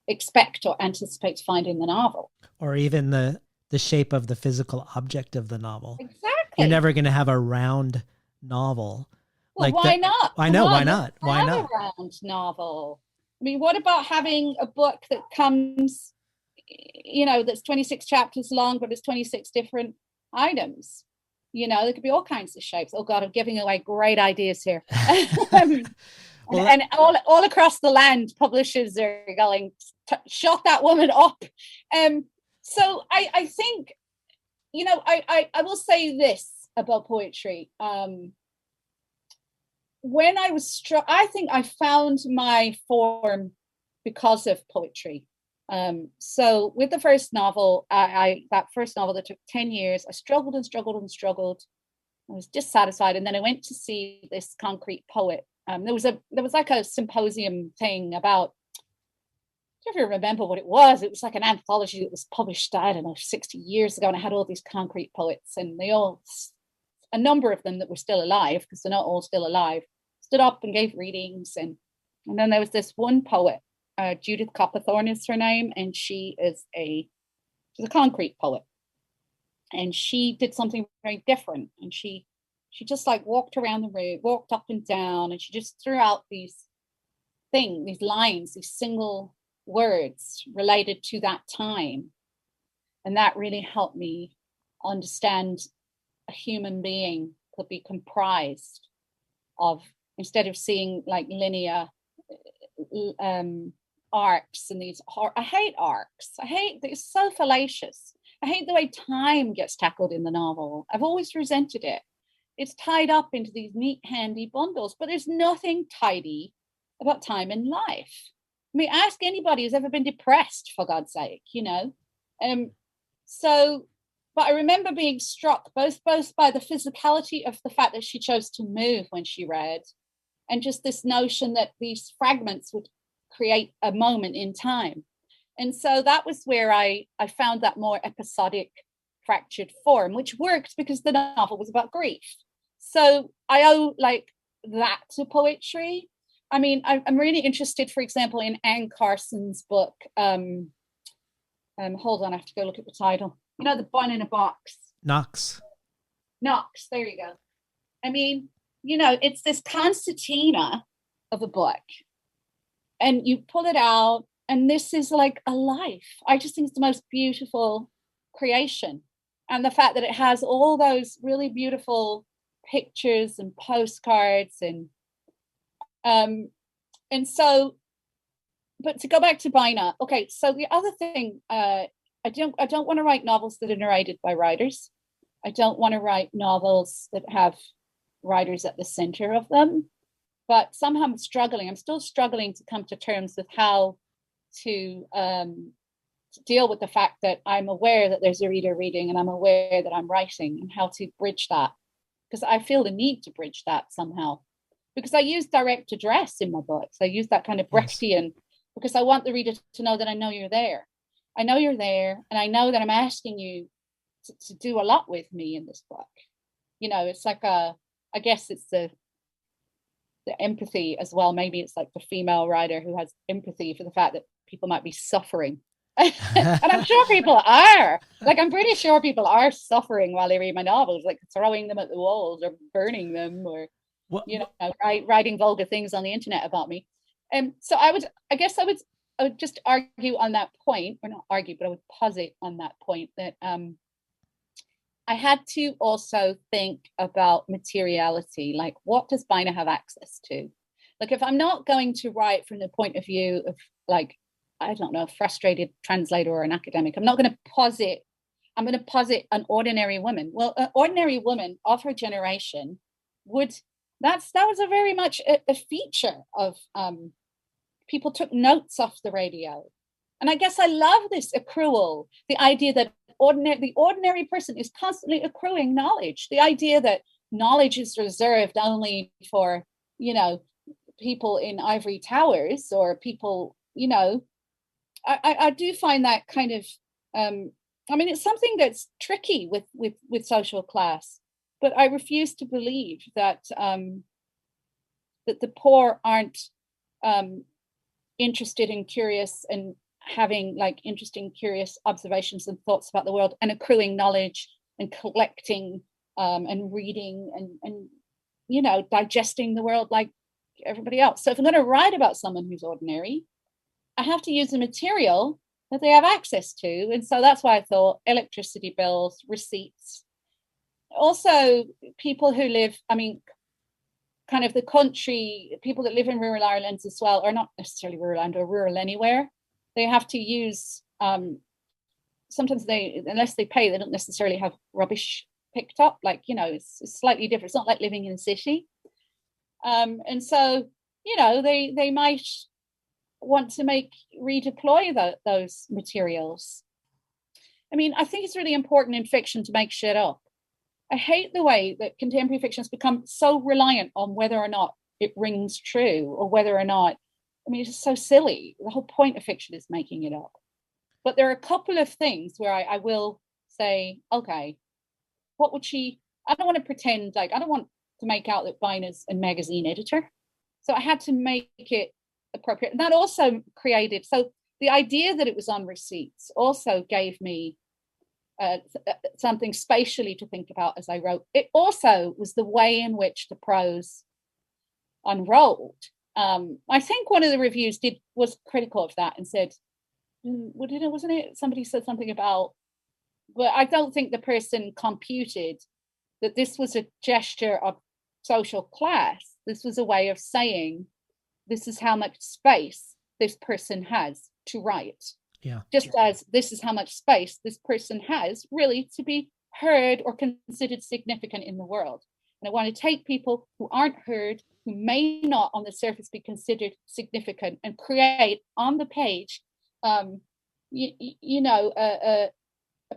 expect or anticipate to find in the novel. Or even the shape of the physical object of the novel. Exactly. You're never going to have a round novel. Well, why not? I know, why not? Why not? A round novel. I mean, what about having a book that comes, that's 26 chapters long, but it's 26 different items? There could be all kinds of shapes. Oh God, I'm giving away great ideas here. And all across the land, publishers are going, shut that woman up. So I think, I will say this about poetry. when I was struck, I think I found my form because of poetry. So with the first novel, that first novel that took 10 years, I struggled and struggled and struggled. I was dissatisfied. And then I went to see this concrete poet. There was like a symposium thing about, I don't remember what it was. It was like an anthology that was published, I don't know, 60 years ago. And I had all these concrete poets, and they all, a number of them that were still alive, because they're not all still alive, stood up and gave readings. And then there was this one poet, Judith Copperthorne is her name, and she's a concrete poet. And she did something very different. And she just like walked around the room, walked up and down, and she just threw out these lines, these single words related to that time. And that really helped me understand a human being could be comprised of, instead of seeing like linear arcs and these, I hate arcs. It's so fallacious. I hate the way time gets tackled in the novel. I've always resented it. It's tied up into these neat, handy bundles, but there's nothing tidy about time in life. I mean, ask anybody who's ever been depressed, for God's sake, you know. But I remember being struck both by the physicality of the fact that she chose to move when she read, and just this notion that these fragments would create a moment in time. And so that was where I found that more episodic, fractured form, which worked because the novel was about grief. So I owe like that to poetry. I mean, I'm really interested, for example, in Anne Carson's book. Hold on, I have to go look at the title. You know, The Bun in a Box. Knox, there you go. I mean, you know, it's this concertina of a book. And you pull it out, and this is like a life. I just think it's the most beautiful creation. And the fact that it has all those really beautiful pictures and postcards and so, but to go back to Bina, okay, so the other thing, I don't want to write novels that are narrated by writers. I don't want to write novels that have writers at the center of them. But somehow I'm still struggling to come to terms with how to deal with the fact that I'm aware that there's a reader reading, and I'm aware that I'm writing, and how to bridge that. Because I feel the need to bridge that somehow. Because I use direct address in my books. I use that kind of Brechtian, because I want the reader to know that I know you're there. I know you're there, and I know that I'm asking you to do a lot with me in this book. You know, it's like I guess it's the empathy as well. Maybe it's like the female writer who has empathy for the fact that people might be suffering. And I'm sure people are. Like, I'm pretty sure people are suffering while they read my novels, like throwing them at the walls or burning them, or you know, writing vulgar things on the internet about me. So I would just argue on that point, or not argue, but I would posit on that point that I had to also think about materiality. Like, what does Bina have access to? Like, if I'm not going to write from the point of view of, like, I don't know, a frustrated translator or an academic, I'm going to posit an ordinary woman. Well, an ordinary woman of her generation that was a very much a feature of people took notes off the radio. And I guess I love this accrual, the idea that the ordinary person is constantly accruing knowledge, the idea that knowledge is reserved only for, you know, people in ivory towers, or people, you know, I do find that kind of, I mean, it's something that's tricky with social class, but I refuse to believe that that the poor aren't interested and curious and having like interesting, curious observations and thoughts about the world, and accruing knowledge and collecting and reading and you know, digesting the world like everybody else. So if I'm going to write about someone who's ordinary, I have to use the material that they have access to. And so that's why I thought electricity bills, receipts, also people who live, I mean, kind of the country, people that live in rural Ireland as well, or not necessarily rural Ireland or rural anywhere. They have to use, sometimes unless they pay, they don't necessarily have rubbish picked up. Like, you know, it's slightly different. It's not like living in a city. And so, they might want to redeploy those materials. I mean, I think it's really important in fiction to make shit up. I hate the way that contemporary fiction has become so reliant on whether or not it rings true, or whether or not, I mean, it's just so silly. The whole point of fiction is making it up. But there are a couple of things where I will say, okay, what would she, I don't want to pretend, like, I don't want to make out that Bina's a magazine editor. So I had to make it appropriate. And that also created, so the idea that it was on receipts also gave me something spatially to think about as I wrote. It also was the way in which the prose unrolled. I think one of the reviews was critical of that and said, wasn't it? Somebody said something about, but I don't think the person computed that this was a gesture of social class. This was a way of saying, this is how much space this person has to write. Yeah. Just as this is how much space this person has really to be heard or considered significant in the world. And I want to take people who aren't heard, who may not on the surface be considered significant, and create on the page, a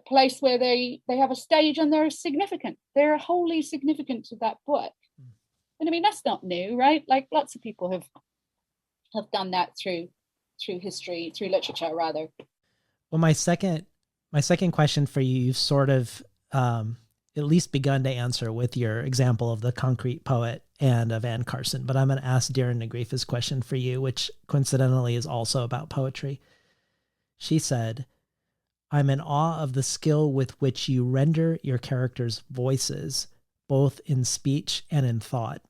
place where they have a stage and they're significant. They're wholly significant to that book. And I mean, that's not new, right? Like, lots of people have done that through history, through literature, rather. Well, my second question for you, you've sort of at least begun to answer with your example of the concrete poet and of Anne Carson, but I'm going to ask Darren Negrefa's question for you, which coincidentally is also about poetry. She said, I'm in awe of the skill with which you render your characters' voices, both in speech and in thought,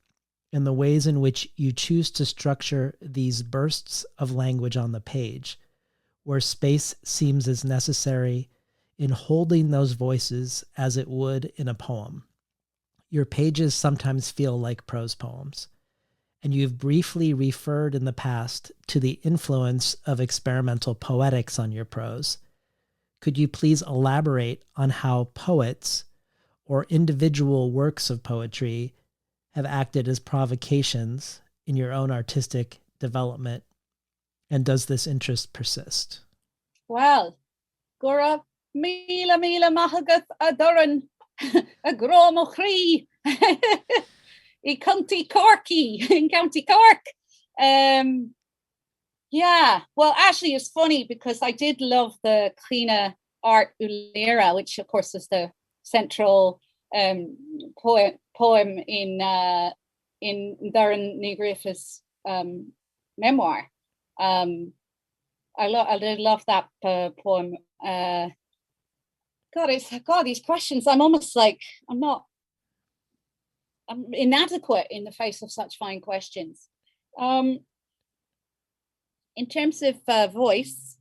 and the ways in which you choose to structure these bursts of language on the page, where space seems as necessary in holding those voices as it would in a poem. Your pages sometimes feel like prose poems, and you've briefly referred in the past to the influence of experimental poetics on your prose. Could you please elaborate on how poets or individual works of poetry have acted as provocations in your own artistic development? And does this interest persist? Well, Gora, mila mahagat adoran a grom o chrí in County Corky, in County Cork. Yeah, well, actually, it's funny because I did love the Clina Art Ulera, which of course is the central poem in Darren Negrefa's memoir. I did love that poem. God, these questions. I'm almost like I'm inadequate in the face of such fine questions. In terms of voice,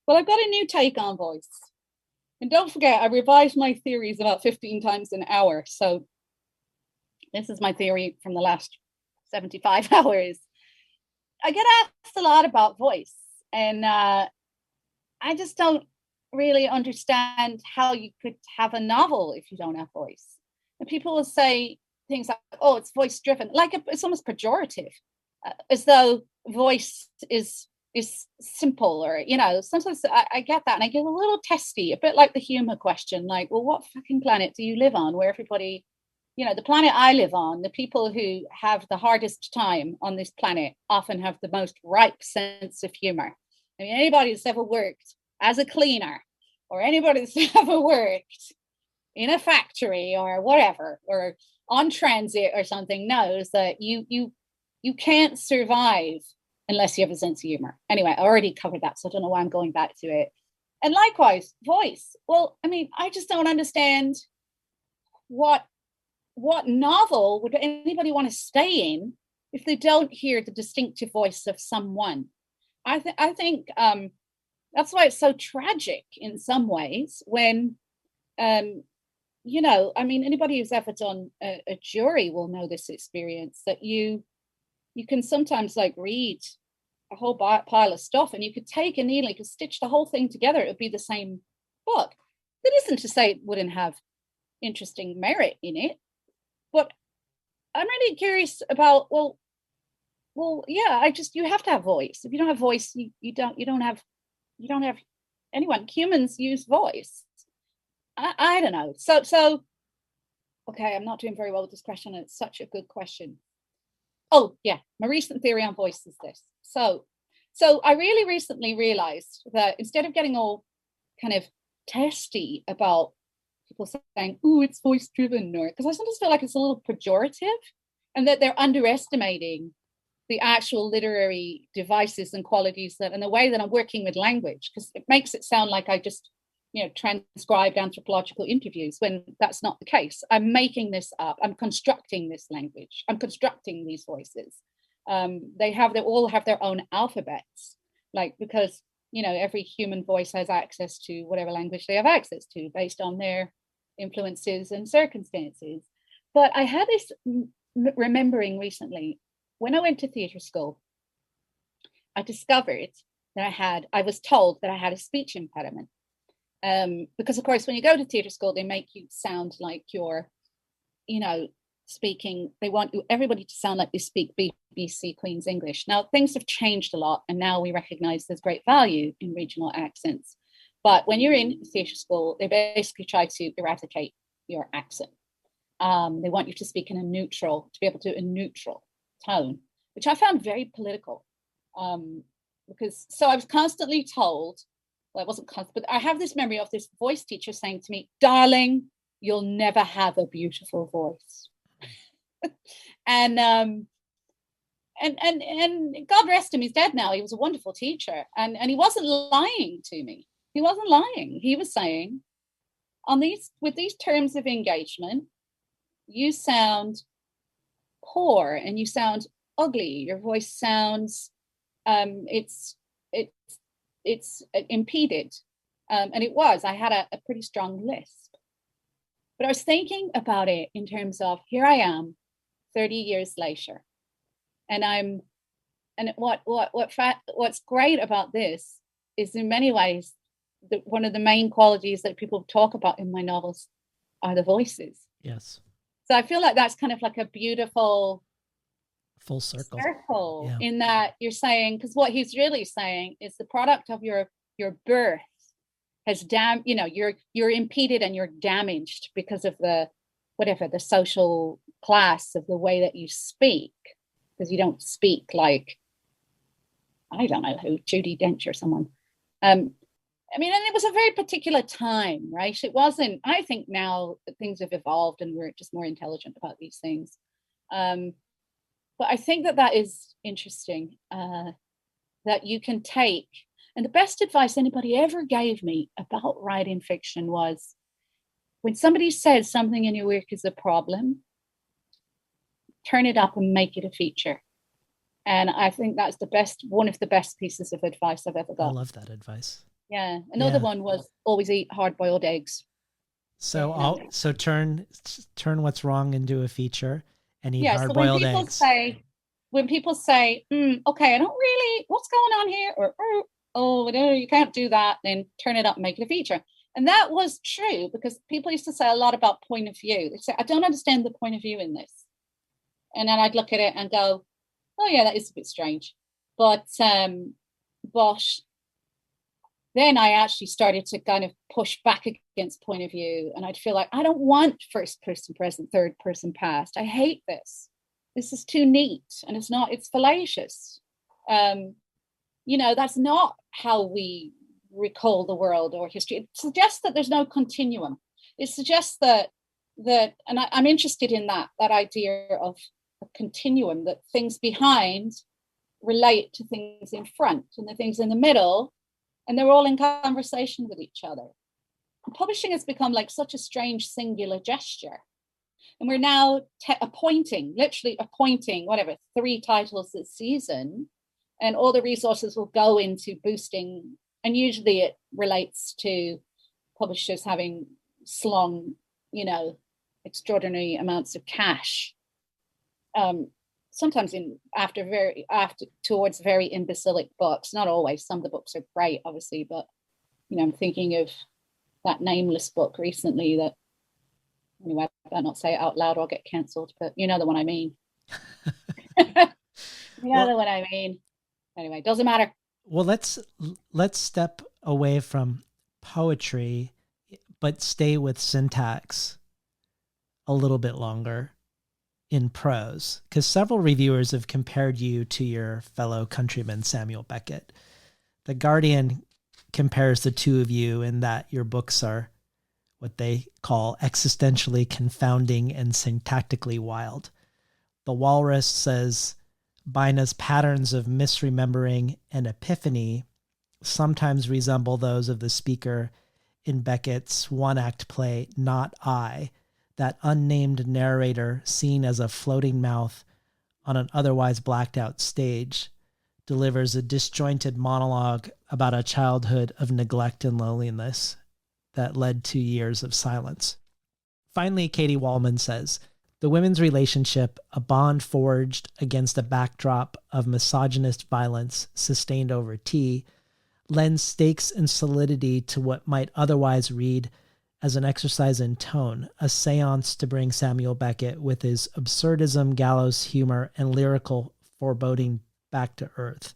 well, I've got a new take on voice. And don't forget, I revise my theories about 15 times an hour. So this is my theory from the last 75 hours. I get asked a lot about voice, and I just don't really understand how you could have a novel if you don't have voice. And people will say things like, oh, it's voice driven, like it's almost pejorative, as though voice is simple, or sometimes I get that and I get a little testy, a bit like the humor question, like, well, what fucking planet do you live on where everybody, the planet I live on, the people who have the hardest time on this planet often have the most ripe sense of humor. I mean, anybody that's ever worked as a cleaner, or anybody that's ever worked in a factory or whatever, or on transit or something, knows that you can't survive unless you have a sense of humor. Anyway, I already covered that, so I don't know why I'm going back to it. And likewise, voice. Well, I mean, I just don't understand what novel would anybody want to stay in if they don't hear the distinctive voice of someone. I think that's why it's so tragic in some ways when, I mean, anybody who's ever done a jury will know this experience, that you can sometimes like read a whole pile of stuff and you could take a needle, you could stitch the whole thing together, it would be the same book. That isn't to say it wouldn't have interesting merit in it, but I'm really curious about, yeah, you have to have voice. If you don't have voice, you don't have anyone. Humans use voice. I don't know. So okay, I'm not doing very well with this question, and it's such a good question. Oh yeah, my recent theory on voice is this. So I really recently realized that instead of getting all kind of testy about people saying, "Oh, it's voice driven," or because I sometimes feel like it's a little pejorative, and that they're underestimating the actual literary devices and qualities that, and the way that I'm working with language, because it makes it sound like I just, transcribed anthropological interviews, when that's not the case. I'm making this up. I'm constructing this language. I'm constructing these voices. They all have their own alphabets, because every human voice has access to whatever language they have access to based on their influences and circumstances. But I had this remembering recently, when I went to theatre school, I discovered that I was told that I had a speech impediment. Because of course, when you go to theatre school, they make you sound like you're, speaking. They want everybody to sound like they speak BBC Queen's English. Now things have changed a lot, and now we recognise there's great value in regional accents. But when you're in theatre school, they basically try to eradicate your accent. They want you to speak in to be able to do a neutral tone, which I found very political. Because I was constantly told, well, it wasn't constant, but I have this memory of this voice teacher saying to me, "Darling, you'll never have a beautiful voice." and God rest him, he's dead now. He was a wonderful teacher, and he wasn't lying to me. He wasn't lying. He was saying, with these terms of engagement, you sound poor and you sound ugly. Your voice sounds it's impeded, and it was. I had a pretty strong lisp, but I was thinking about it in terms of, here I am, 30 years later, and what's great about this is, in many ways, one of the main qualities that people talk about in my novels are the voices. Yes. So I feel like that's kind of like a beautiful full circle. Yeah. In that you're saying, because what he's really saying is the product of your birth has you're impeded and you're damaged because of the social class of the way that you speak, because you don't speak like, I don't know who, Judi Dench or someone. And it was a very particular time, right? It wasn't, I think now that things have evolved and we're just more intelligent about these things. But I think that is interesting, that you can take, and the best advice anybody ever gave me about writing fiction was, when somebody says something in your work is a problem, turn it up and make it a feature. And I think that's one of the best pieces of advice I've ever got. I love that advice. Yeah. Another one was, always eat hard-boiled eggs. So turn what's wrong into a feature and eat hard-boiled eggs. When people say, okay, I don't really, what's going on here? Or, oh, no, you can't do that, then turn it up and make it a feature. And that was true, because people used to say a lot about point of view. They'd say, I don't understand the point of view in this. And then I'd look at it and go, oh yeah, that is a bit strange. But then I actually started to kind of push back against point of view. And I'd feel like, I don't want first person present, third person past. I hate this. This is too neat, and it's fallacious. That's not how we recall the world or history. It suggests that there's no continuum. It suggests that and I'm interested in that idea of a continuum, that things behind relate to things in front, and the things in the middle, and they're all in conversation with each other. And publishing has become like such a strange singular gesture. And we're now literally appointing, 3 titles this season, and all the resources will go into boosting. And usually it relates to publishers having slung, extraordinary amounts of cash. Sometimes towards very imbecilic books. Not always. Some of the books are great, obviously, but I'm thinking of that Nameless book recently that Anyway, I better not say it out loud or I'll get cancelled, but you know the one I mean. You know Well, the one I mean. Anyway, doesn't matter. well, let's step away from poetry, but stay with syntax a little bit longer in prose, because several reviewers have compared you to your fellow countryman Samuel Beckett. The Guardian compares the two of you in that your books are what they call existentially confounding and syntactically wild. The Walrus says Bina's patterns of misremembering and epiphany sometimes resemble those of the speaker in Beckett's one-act play Not I, that unnamed narrator seen as a floating mouth on an otherwise blacked out stage delivers a disjointed monologue about a childhood of neglect and loneliness that led to years of silence. Finally, Katie Wallman says, the women's relationship, a bond forged against a backdrop of misogynist violence sustained over tea, lends stakes and solidity to what might otherwise read as an exercise in tone, a seance to bring Samuel Beckett with his absurdism, gallows humor, and lyrical foreboding back to earth.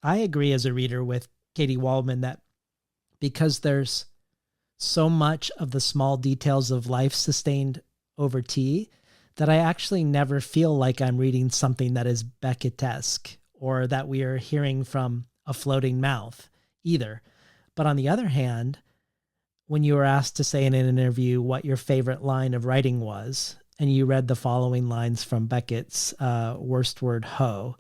I agree as a reader with Katie Waldman that because there's so much of the small details of life sustained over tea, that I actually never feel like I'm reading something that is Beckett-esque or that we are hearing from a floating mouth either. But on the other hand, when you were asked to say in an interview what your favorite line of writing was, and you read the following lines from Beckett's Worst Word Ho,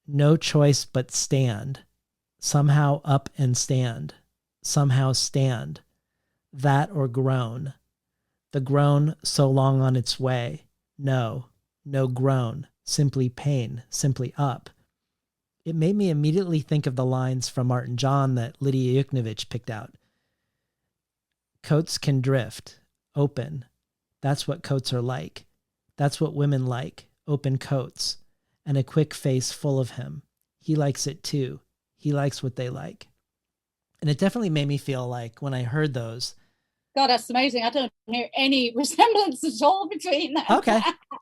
no choice but stand, somehow up and stand, somehow stand, that or groan, the groan so long on its way, no groan, simply pain, simply up. It made me immediately think of the lines from Martin John that Lydia Yuknovich picked out. Coats can drift, open. That's what coats are like. That's what women like, open coats. And a quick face full of him. He likes it too. He likes what they like. And it definitely made me feel like when I heard those. God, that's amazing. I don't hear any resemblance at all between them. Okay.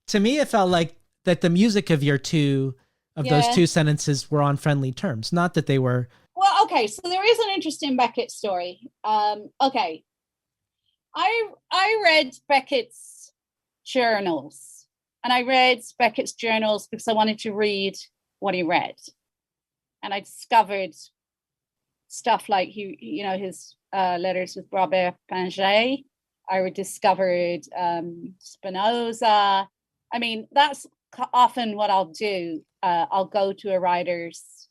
To me, it felt like that the music of those two sentences were on friendly terms. Not that they were. Well, okay. So there is an interesting Beckett story. Okay. I read Beckett's journals, and I read Beckett's journals because I wanted to read what he read, and I discovered stuff like his letters with Robert Pinget. I discovered Spinoza. I mean, that's often what I'll do. I'll go to a writer's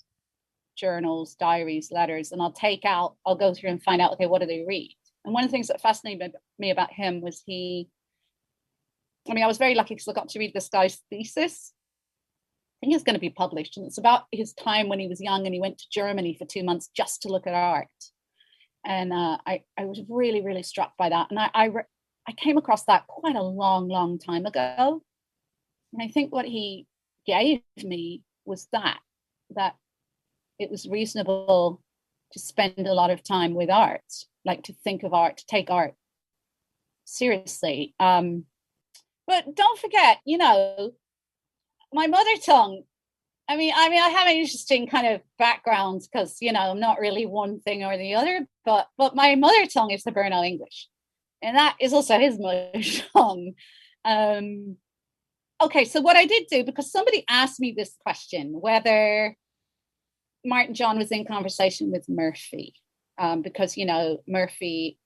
journals, diaries, letters, and I'll go through and find out, okay, what do they read? And one of the things that fascinated me about him was I was very lucky because I got to read this guy's thesis. I think it's going to be published, and it's about his time when he was young and he went to Germany for 2 months just to look at art. And I was really, really struck by that. And I came across that quite a long, long time ago. And I think what he gave me was that it was reasonable to spend a lot of time with art, like to think of art, to take art seriously. But don't forget, my mother tongue. I mean, I have an interesting kind of background because, I'm not really one thing or the other, but my mother tongue is the Brno English. And that is also his mother tongue. Okay, so what I did do, because somebody asked me this question, whether Martin John was in conversation with Murphy, because, Murphy,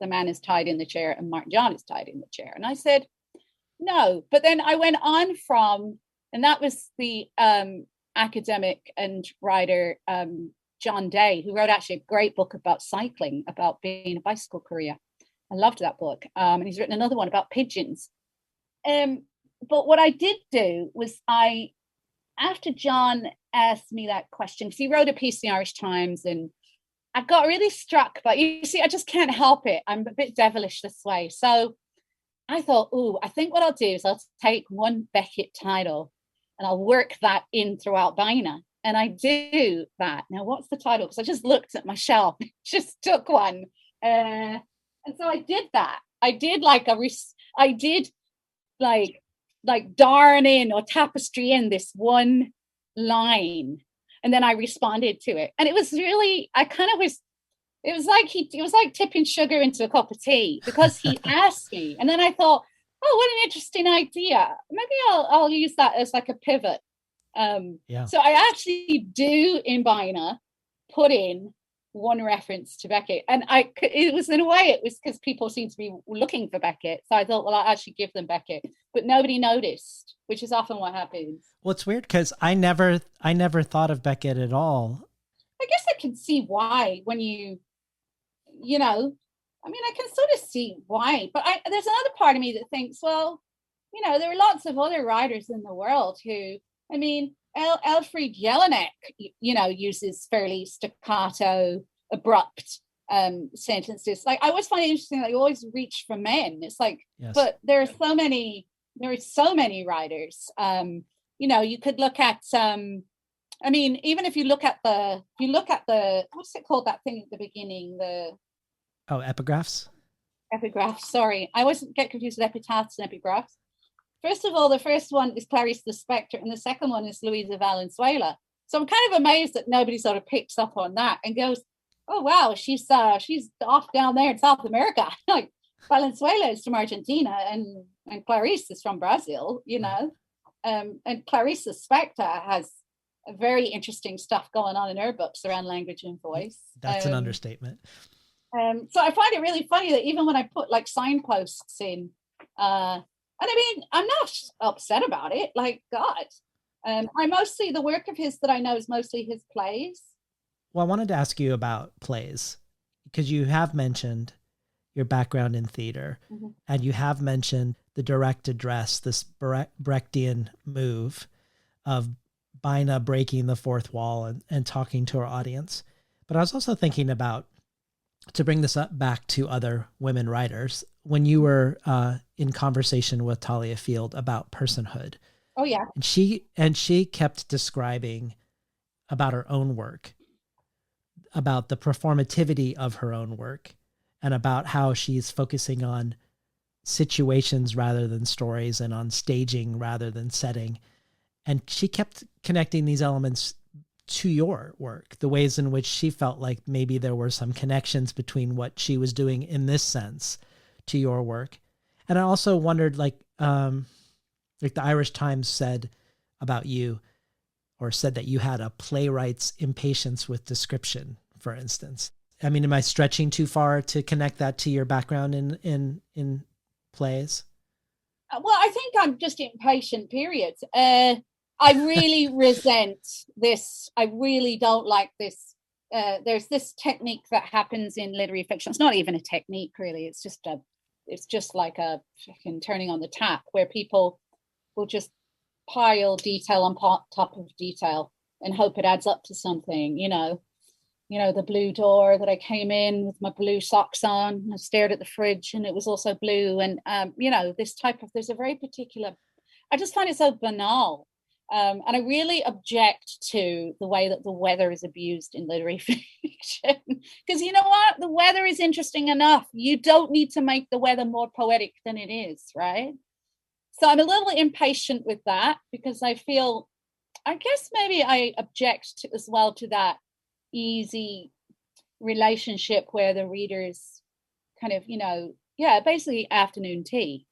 the man is tied in the chair and Martin John is tied in the chair. And I said, no. But then I went on and that was the academic and writer John Day, who wrote actually a great book about cycling, about being a bicycle courier. I loved that book. And he's written another one about pigeons. But what I did do was after John asked me that question, because he wrote a piece in the Irish Times, and I got really struck by, you see, I just can't help it. I'm a bit devilish this way. So I thought, I think what I'll do is I'll take one Beckett title and I'll work that in throughout Bina. And I do that. Now, what's the title? Because I just looked at my shelf, just took one. And so I did that. did like darn in or tapestry in this one line, and then I responded to it, and it was really, it was like tipping sugar into a cup of tea, because he asked me, and then I thought, oh, what an interesting idea. Maybe I'll use that as like a pivot. So I actually do in Bina put in one reference to Beckett, and it was, in a way, it was because people seemed to be looking for Beckett, so I thought, well, I'll actually give them Beckett, but nobody noticed, which is often what happens. Well, it's weird because I never thought of Beckett at all. I guess I can see why when you know, I mean, I can sort of see why, but there's another part of me that thinks, well, there are lots of other writers in the world who, I mean, Alfred Jelinek, uses fairly staccato, abrupt sentences. Like, I always find it interesting that you always reach for men. It's like, yes. But there are so many writers. You could look at I mean, even if you look at the what's it called, that thing at the beginning, epigraphs. Epigraphs. Sorry, I always get confused with epitaphs and epigraphs. First of all, the first one is Clarice Lispector, and the second one is Luisa Valenzuela. So I'm kind of amazed that nobody sort of picks up on that and goes, "Oh wow, she's off down there in South America." Like, Valenzuela is from Argentina, and Clarice is from Brazil. And Clarice Lispector has a very interesting stuff going on in her books around language and voice. That's an understatement. So I find it really funny that even when I put like signposts in, and I mean, I'm not upset about it. Like, God, the work of his that I know is mostly his plays. Well, I wanted to ask you about plays, because you have mentioned your background in theater, mm-hmm. and you have mentioned the direct address, this Brechtian move of Bina breaking the fourth wall and talking to her audience. But I was also thinking about, to bring this up back to other women writers, when you were in conversation with Talia Field about personhood. Oh yeah. And she kept describing about her own work, about the performativity of her own work, and about how she's focusing on situations rather than stories, and on staging rather than setting. And she kept connecting these elements to your work, the ways in which she felt like maybe there were some connections between what she was doing in this sense to your work. And I also wondered, like the Irish Times said about you, or said that you had a playwright's impatience with description, for instance. I mean, am I stretching too far to connect that to your background in plays? Well, I think I'm just impatient, period. I really resent this. I really don't like this. There's this technique that happens in literary fiction. It's not even a technique, really. It's just like a fucking turning on the tap, where people will just pile detail on top of detail and hope it adds up to something. The blue door that I came in with my blue socks on. I stared at the fridge and it was also blue. And there's a very particular. I just find it so banal. And I really object to the way that the weather is abused in literary fiction. Because you know what? The weather is interesting enough. You don't need to make the weather more poetic than it is, right? So I'm a little impatient with that, because I guess maybe I object as well to that easy relationship where the readers kind of, basically afternoon tea.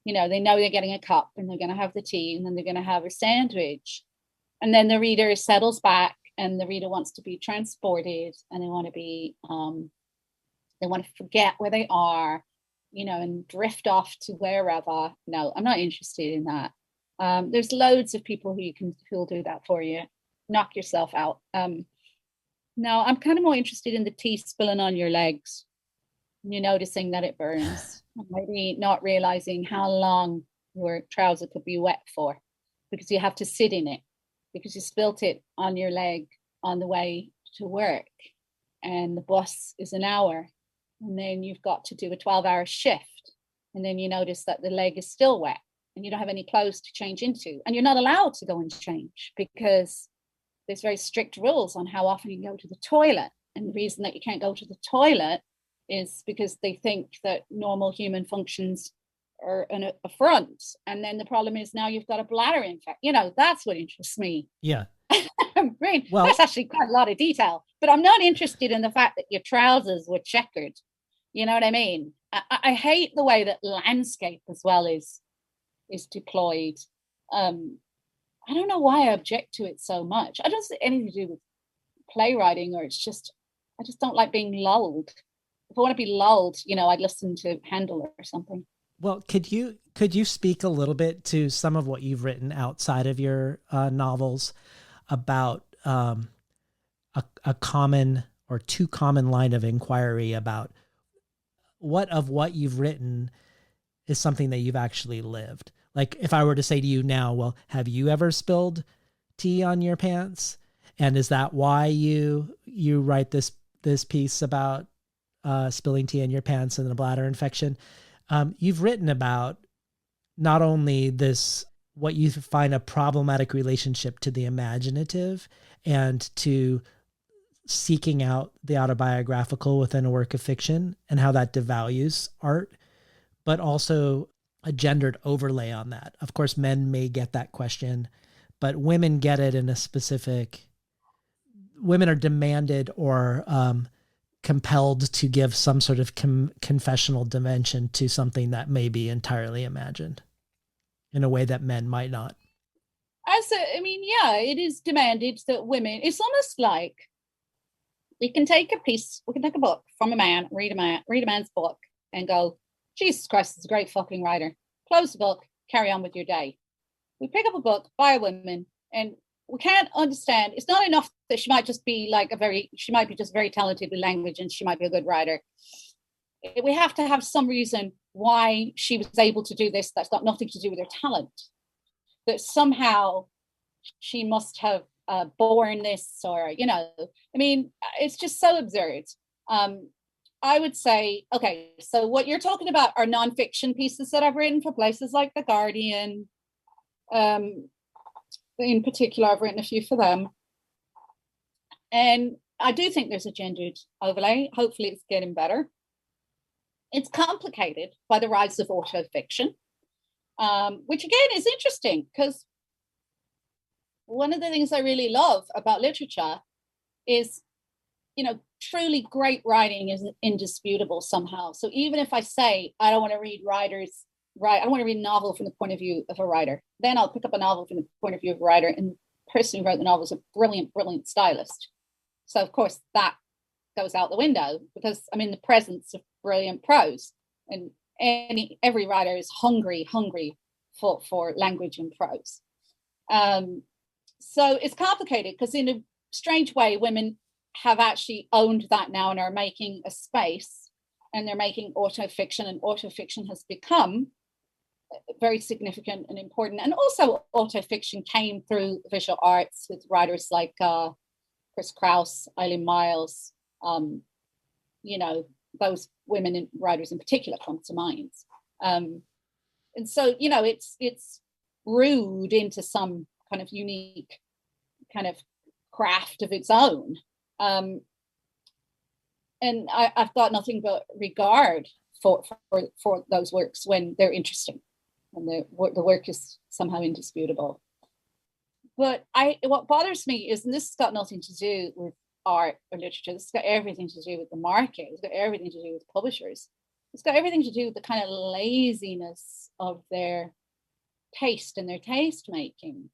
They know they're getting a cup and they're going to have the tea and then they're going to have a sandwich. And then the reader settles back and the reader wants to be transported, and they want to forget where they are, and drift off to wherever. No, I'm not interested in that. There's loads of people who'll do that for you. Knock yourself out. No, I'm kind of more interested in the tea spilling on your legs. You're noticing that it burns. Maybe not realizing how long your trouser could be wet for, because you have to sit in it, because you spilt it on your leg on the way to work, and the bus is an hour, and then you've got to do a 12-hour shift, and then you notice that the leg is still wet and you don't have any clothes to change into, and you're not allowed to go and change because there's very strict rules on how often you can go to the toilet. And the reason that you can't go to the toilet is because they think that normal human functions are an affront. And then the problem is now you've got a bladder infection. You know, that's what interests me. Yeah. I mean, Well, that's actually quite a lot of detail, but I'm not interested in the fact that your trousers were checkered. You know what I mean? I hate the way that landscape as well is deployed. I don't know why I object to it so much. I don't see anything to do with playwriting, or it's just I just don't like being lulled. If I want to be lulled, you know, I'd listen to Handel or something. Well, could you speak a little bit to some of what you've written outside of your novels about a common or too common line of inquiry about what you've written is something that you've actually lived? Like if I were to say to you now, well, have you ever spilled tea on your pants? And is that why you write this piece about spilling tea in your pants and the bladder infection? You've written about not only this, what you find a problematic relationship to the imaginative and to seeking out the autobiographical within a work of fiction and how that devalues art, but also a gendered overlay on that. Of course, men may get that question, but women get it in a specific, women are demanded or compelled to give some sort of confessional dimension to something that may be entirely imagined in a way that men might not. I mean, yeah, it is demanded that women, it's almost like we can take a book from a man, read a man's book and go, Jesus Christ, it's a great fucking writer. Close the book, carry on with your day. We pick up a book by a woman and we can't understand. It's not enough that she might just be she might be just very talented with language and she might be a good writer. We have to have some reason why she was able to do this. That's got nothing to do with her talent. That somehow she must have born this, or, you know, I mean, it's just so absurd. I would say, okay, so what you're talking about are nonfiction pieces that I've written for places like The Guardian. In particular, I've written a few for them. And I do think there's a gendered overlay. Hopefully it's getting better. It's complicated by the rise of autofiction, which again is interesting because one of the things I really love about literature is, you know, truly great writing is indisputable somehow. So even if I say I don't want to read I don't want to read a novel from the point of view of a writer, then I'll pick up a novel from the point of view of a writer, and the person who wrote the novel is a brilliant, brilliant stylist. So of course that goes out the window because I'm in the presence of brilliant prose, and every writer is hungry for language and prose. So it's complicated because in a strange way, women have actually owned that now and are making a space, and they're making autofiction, and autofiction has become very significant and important. And also autofiction came through visual arts with writers like Chris Kraus, Eileen Miles, you know, those women and writers in particular come to mind. And so, you know, it's brewed into some kind of unique kind of craft of its own. And I've got nothing but regard for those works when they're interesting and the work is somehow indisputable. But what bothers me is, and this has got nothing to do with art or literature, this has got everything to do with the market, it's got everything to do with publishers, it's got everything to do with the kind of laziness of their taste and their taste making,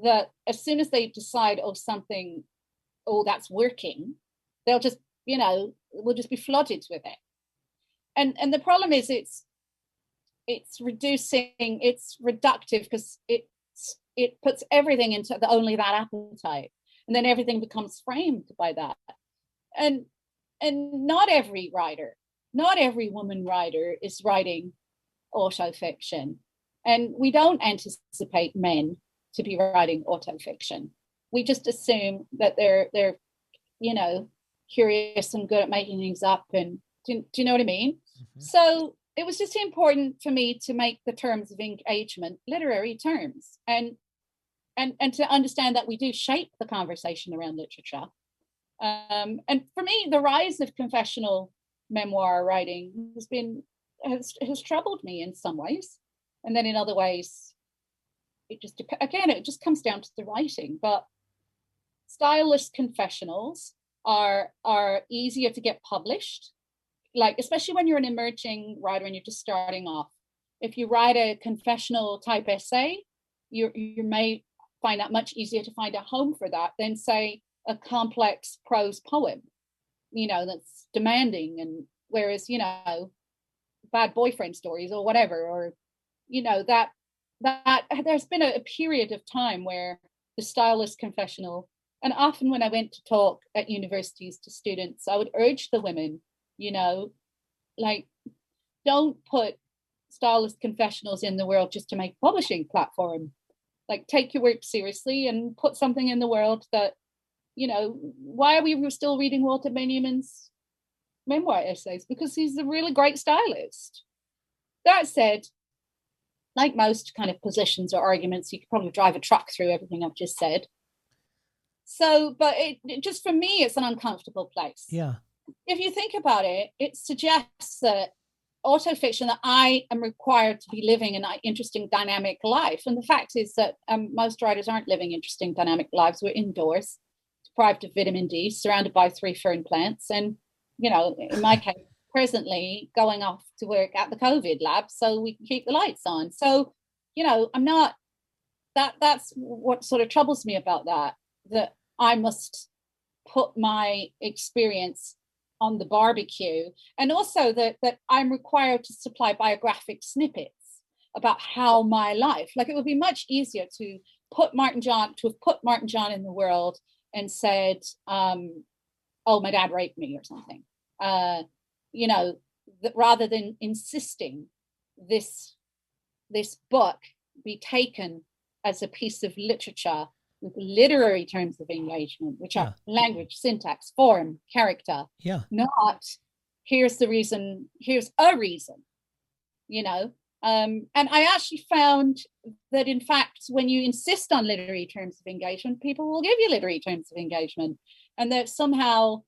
that as soon as they decide, that's working, they'll just, you know, we'll just be flooded with it. And the problem is it's reductive because it puts everything into only that appetite, and then everything becomes framed by that. And not every woman writer is writing autofiction, and we don't anticipate men to be writing autofiction. We just assume that they're you know, curious and good at making things up. And do you know what I mean? Mm-hmm. So it was just important for me to make the terms of engagement literary terms, and to understand that we do shape the conversation around literature. And for me, the rise of confessional memoir writing has troubled me in some ways, and then in other ways it just comes down to the writing. But stylist confessionals are easier to get published, like especially when you're an emerging writer and you're just starting off. If you write a confessional type essay, you may find that much easier to find a home for that than, say, a complex prose poem, that's demanding. And whereas, bad boyfriend stories or whatever, or, that there's been a period of time where the stylist confessional, and often when I went to talk at universities to students, I would urge the women, like, don't put stylist confessionals in the world just to make a publishing platform. Like, take your work seriously and put something in the world that, why are we still reading Walter Benjamin's memoir essays? Because he's a really great stylist. That said, like most kind of positions or arguments, you could probably drive a truck through everything I've just said. So, but it just, for me, it's an uncomfortable place. Yeah. If you think about it, it suggests that autofiction, that I am required to be living an interesting, dynamic life. And the fact is that most writers aren't living interesting, dynamic lives. We're indoors, deprived of vitamin D, surrounded by 3 fern plants. And, in my case, presently going off to work at the COVID lab so we can keep the lights on. So, I'm not, that's what sort of troubles me about that I must put my experience on the barbecue, and also that I'm required to supply biographic snippets about how my life, like, it would be much easier to have put Martin John in the world and said, oh, my dad raped me or something, rather than insisting this book be taken as a piece of literature with literary terms of engagement, which are language, syntax, form, character. Yeah. Not here's a reason. And I actually found that, in fact, when you insist on literary terms of engagement, people will give you literary terms of engagement, and that somehow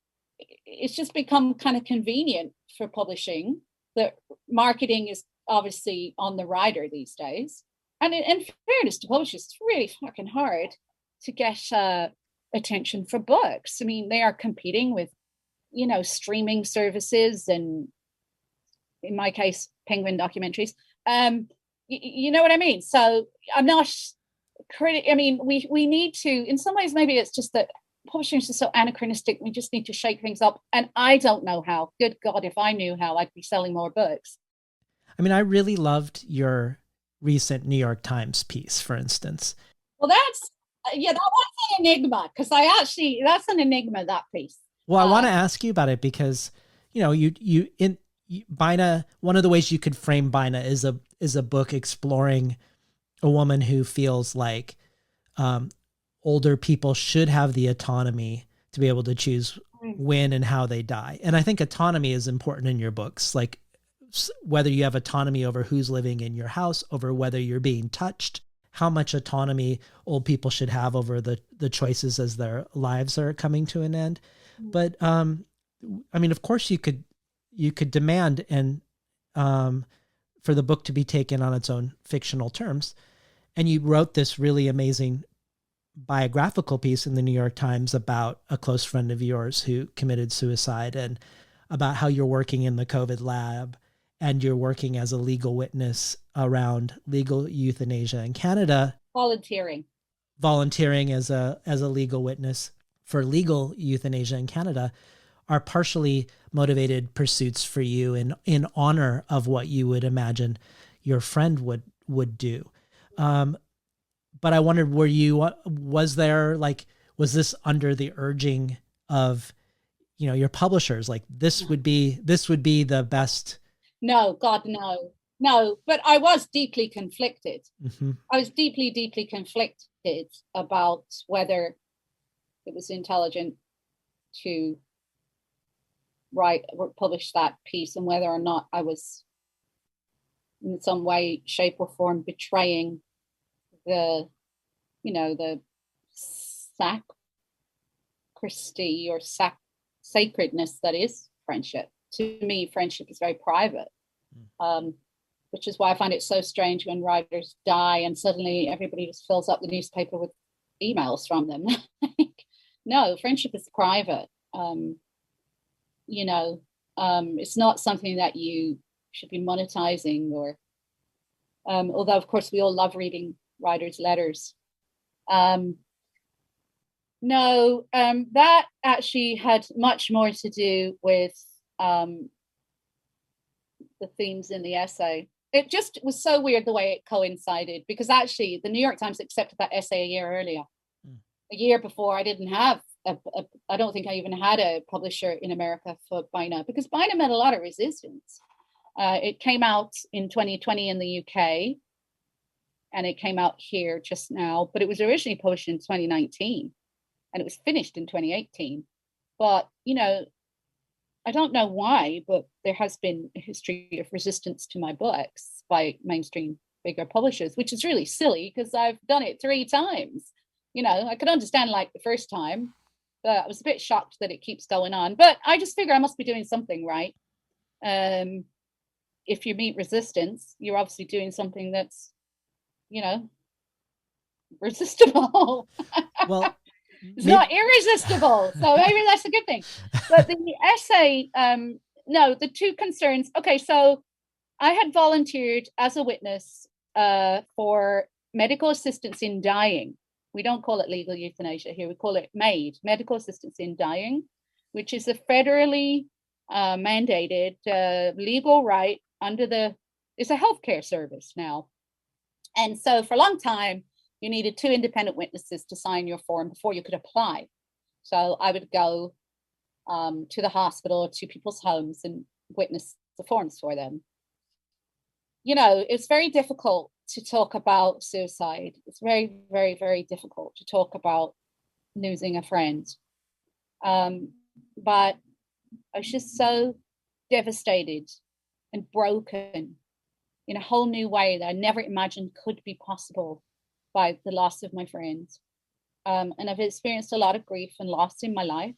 it's just become kind of convenient for publishing. That marketing is obviously on the rider these days. And in fairness to publishers, it's really fucking hard to get attention for books. I mean, they are competing with, streaming services and, in my case, Penguin documentaries. You know what I mean? So I'm not I mean, we need to, in some ways, maybe it's just that publishing is just so anachronistic. We just need to shake things up. And I don't know how. Good God, if I knew how, I'd be selling more books. I mean, I really loved your recent New York Times piece, for instance. Well, that was an enigma, because that's an enigma, that piece. Well, I want to ask you about it because, Bina, one of the ways you could frame Bina is a book exploring a woman who feels like older people should have the autonomy to be able to choose when and how they die. And I think autonomy is important in your books, like whether you have autonomy over who's living in your house, over whether you're being touched, how much autonomy old people should have over the choices as their lives are coming to an end. But I mean, of course you could demand for the book to be taken on its own fictional terms. And you wrote this really amazing biographical piece in the New York Times about a close friend of yours who committed suicide, and about how you're working in the COVID lab and you're working as a legal witness around legal euthanasia in Canada. Volunteering as a legal witness for legal euthanasia in Canada are partially motivated pursuits for you in honor of what you would imagine your friend would do. But I wondered, was this under the urging of, your publishers? Like, this would be the best. No, God, no. But I was deeply conflicted. Mm-hmm. I was deeply, deeply conflicted about whether it was intelligent to write or publish that piece, and whether or not I was in some way, shape, or form betraying the sacristy or sacredness that is friendship. to me, friendship is very private, which is why I find it so strange when writers die and suddenly everybody just fills up the newspaper with emails from them. No, friendship is private. It's not something that you should be monetizing, or although of course we all love reading writers' letters. That actually had much more to do with the themes in the essay. It just was so weird the way it coincided, because actually the New York Times accepted that essay a year earlier. A year before, I didn't have I don't think I even had a publisher in America for Bina, because Bina met a lot of resistance. It came out in 2020 in the UK, and it came out here just now, but it was originally published in 2019 and it was finished in 2018. But, I don't know why, but there has been a history of resistance to my books by mainstream bigger publishers, which is really silly because I've done it 3 times. I could understand like the first time, but I was a bit shocked that it keeps going on. But I just figure I must be doing something right. If you meet resistance, you're obviously doing something that's, resistible. Well, it's not irresistible. So maybe that's a good thing. But the essay, the 2 concerns. Okay, so I had volunteered as a witness for medical assistance in dying. We don't call it legal euthanasia here. We call it MAID, medical assistance in dying, which is a federally mandated legal right under it's a healthcare service now. And so for a long time, you needed 2 independent witnesses to sign your form before you could apply. So I would go to the hospital, to people's homes, and witness the forms for them. It's very difficult to talk about suicide. It's very, very, very difficult to talk about losing a friend. But I was just so devastated and broken in a whole new way that I never imagined could be possible by the loss of my friends. And I've experienced a lot of grief and loss in my life,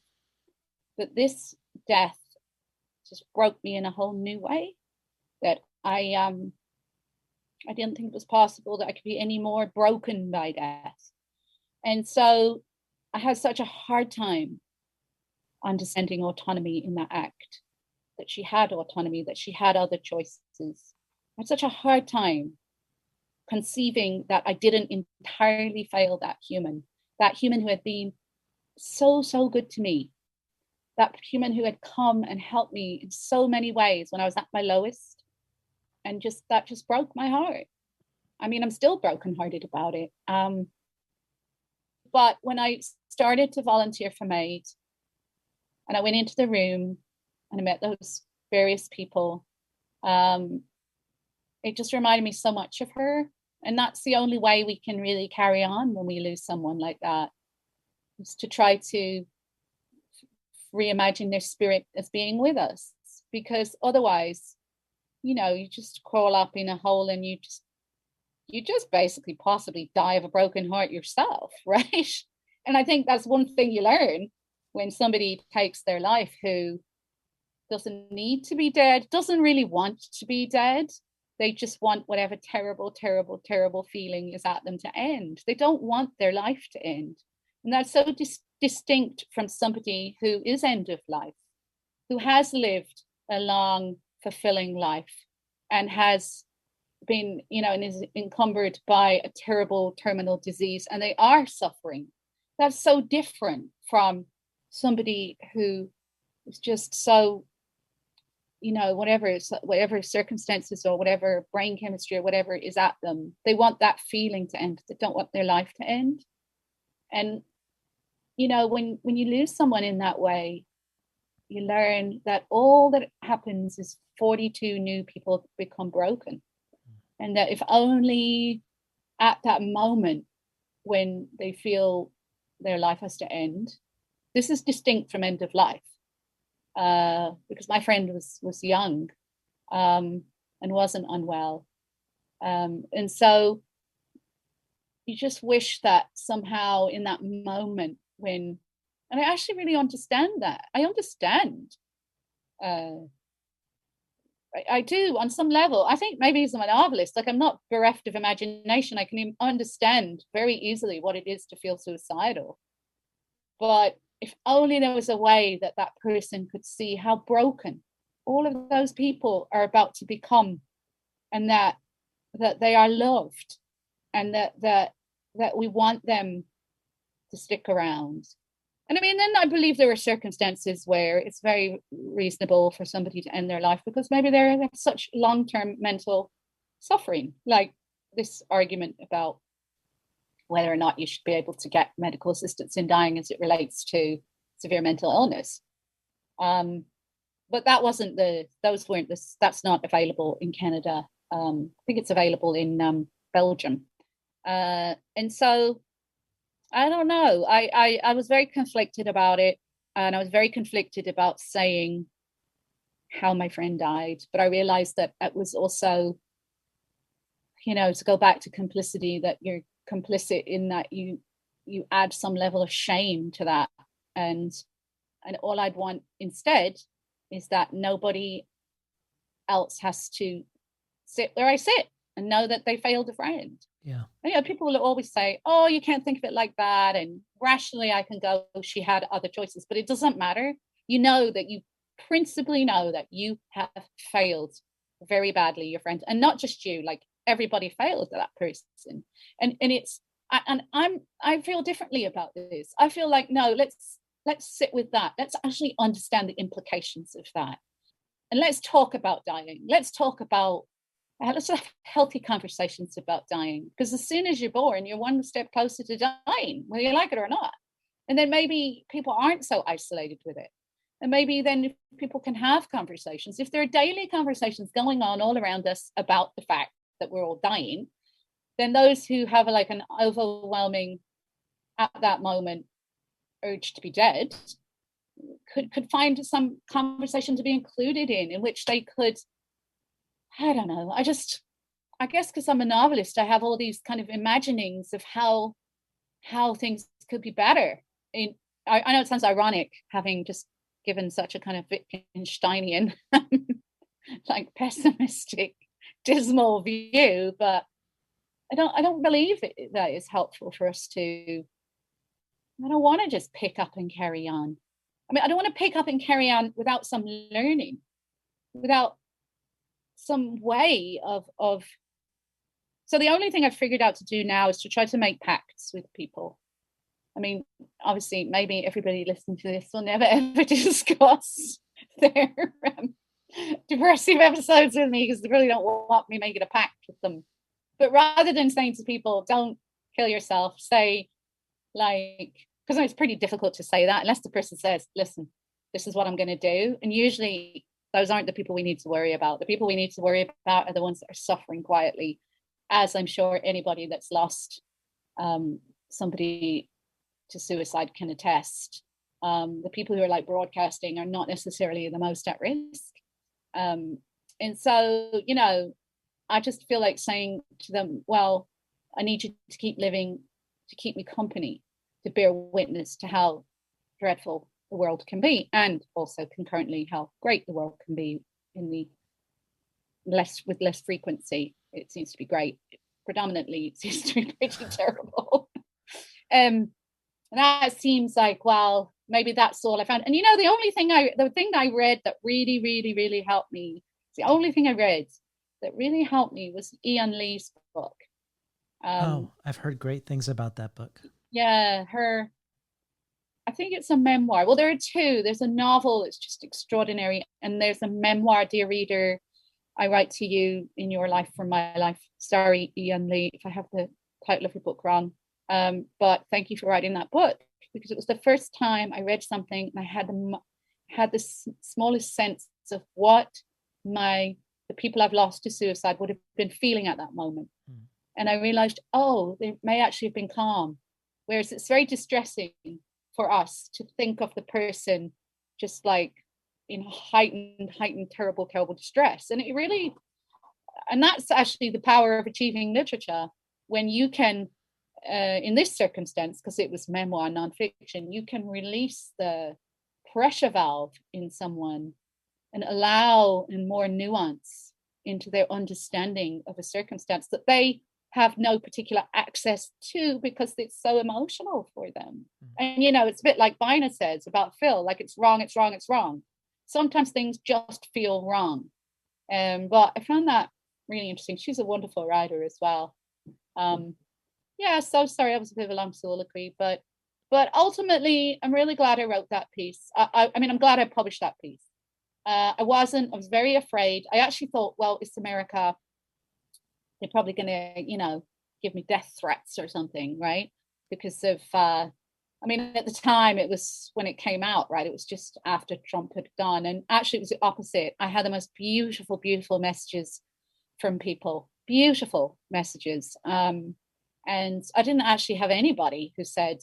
but this death just broke me in a whole new way that I didn't think it was possible that I could be any more broken by death. And so I had such a hard time understanding autonomy in that act, that she had autonomy, that she had other choices. I had such a hard time conceiving that I didn't entirely fail that human who had been so, so good to me, that human who had come and helped me in so many ways when I was at my lowest. And that just broke my heart. I mean, I'm still brokenhearted about it. But when I started to volunteer for MAID, and I went into the room and I met those various people, it just reminded me so much of her. And that's the only way we can really carry on when we lose someone like that, is to try to reimagine their spirit as being with us. Because otherwise, you just crawl up in a hole and you just basically possibly die of a broken heart yourself, right? And I think that's one thing you learn when somebody takes their life who doesn't need to be dead, doesn't really want to be dead. They just want whatever terrible, terrible, terrible feeling is at them to end. They don't want their life to end. And that's so distinct from somebody who is end of life, who has lived a long, fulfilling life and has been, and is encumbered by a terrible terminal disease, and they are suffering. That's so different from somebody who is just so, whatever circumstances or whatever brain chemistry or whatever is at them, they want that feeling to end. They don't want their life to end. And when you lose someone in that way, you learn that all that happens is 42 new people become broken. And that if only at that moment when they feel their life has to end, this is distinct from end of life, because my friend was young and wasn't unwell. And so you just wish that somehow in that moment when, and I actually really understand that. I understand I do on some level. I think maybe as a novelist, like I'm not bereft of imagination. I can understand very easily what it is to feel suicidal. But if only there was a way that that person could see how broken all of those people are about to become, and that they are loved, and that we want them to stick around. And I mean, then I believe there are circumstances where it's very reasonable for somebody to end their life because maybe they're such long-term mental suffering, like this argument about whether or not you should be able to get medical assistance in dying as it relates to severe mental illness. But that's not available in Canada. I think it's available in Belgium. And so I don't know. I was very conflicted about it. And I was very conflicted about saying how my friend died. But I realized that it was also, to go back to complicity, that you're complicit in that you add some level of shame to that. And all I'd want instead is that nobody else has to sit where I sit and know that they failed a friend. Yeah. And, people will always say, oh, you can't think of it like that. And rationally, I can go, she had other choices, but it doesn't matter. You principally know that you have failed very badly, your friend, and not just you, like everybody failed that person. And I feel differently about this. I feel like, no, let's sit with that. Let's actually understand the implications of that. And let's talk about dying. Let's have healthy conversations about dying, because as soon as you're born, you're one step closer to dying, whether you like it or not. And then maybe people aren't so isolated with it. And maybe then if people can have conversations, if there are daily conversations going on all around us about the fact that we're all dying, then those who have an overwhelming, at that moment, urge to be dead could find some conversation to be included in which they could, I don't know. I guess because I'm a novelist, I have all these kind of imaginings of how things could be better. I know it sounds ironic having just given such a kind of Wittgensteinian, like pessimistic, dismal view, but I don't believe that is helpful for us to. I don't want to just pick up and carry on. I mean, I don't want to pick up and carry on without some learning, without some way of so the only thing I've figured out to do now is to try to make pacts with people. I mean, obviously maybe everybody listening to this will never ever discuss their depressive episodes with me because they really don't want me making a pact with them. But rather than saying to people, don't kill yourself, say, like, because it's pretty difficult to say that unless the person says, listen, this is what I'm going to do. And usually those aren't the people we need to worry about. The people we need to worry about are the ones that are suffering quietly, as I'm sure anybody that's lost somebody to suicide can attest. The people who are like broadcasting are not necessarily the most at risk. And so, I just feel like saying to them, well, I need you to keep living, to keep me company, to bear witness to how dreadful the world can be, and also concurrently how great the world can be with less frequency. It seems to be great. Predominantly, it seems to be pretty terrible. And that seems like, well, maybe that's all I found. And the thing I read that really, really, really helped me, the only thing I read that really helped me was Ian Lee's book. I've heard great things about that book. Yeah, I think it's a memoir. Well, there are two. There's a novel that's just extraordinary, and there's a memoir, Dear Reader, I write to you in your life from my life. Sorry, Ian Lee, if I have the title of your book wrong. But thank you for writing that book, because it was the first time I read something and I had the smallest sense of what the people I've lost to suicide would have been feeling at that moment. And I realized, they may actually have been calm. Whereas it's very distressing for us to think of the person just like in heightened, terrible distress. And that's actually the power of achieving literature, when you can, in this circumstance, because it was memoir, nonfiction, you can release the pressure valve in someone and allow in more nuance into their understanding of a circumstance that they have no particular access to because it's so emotional for them. And, you know, it's a bit like Bina says about Phil, like it's wrong, it's wrong, it's wrong. Sometimes things just feel wrong. But I found that really interesting. She's a wonderful writer as well. Yeah, so sorry, I was a bit of a long soliloquy, but ultimately, I'm really glad I wrote that piece. I mean, I'm glad I published that piece. I was very afraid. I actually thought, well, it's America. They're probably going to, you know, give me death threats or something, right? Because of, I mean, at the time, it was when it came out, right? It was just after Trump had gone. And actually, it was the opposite. I had the most beautiful, beautiful messages from people, beautiful messages. And I didn't actually have anybody who said,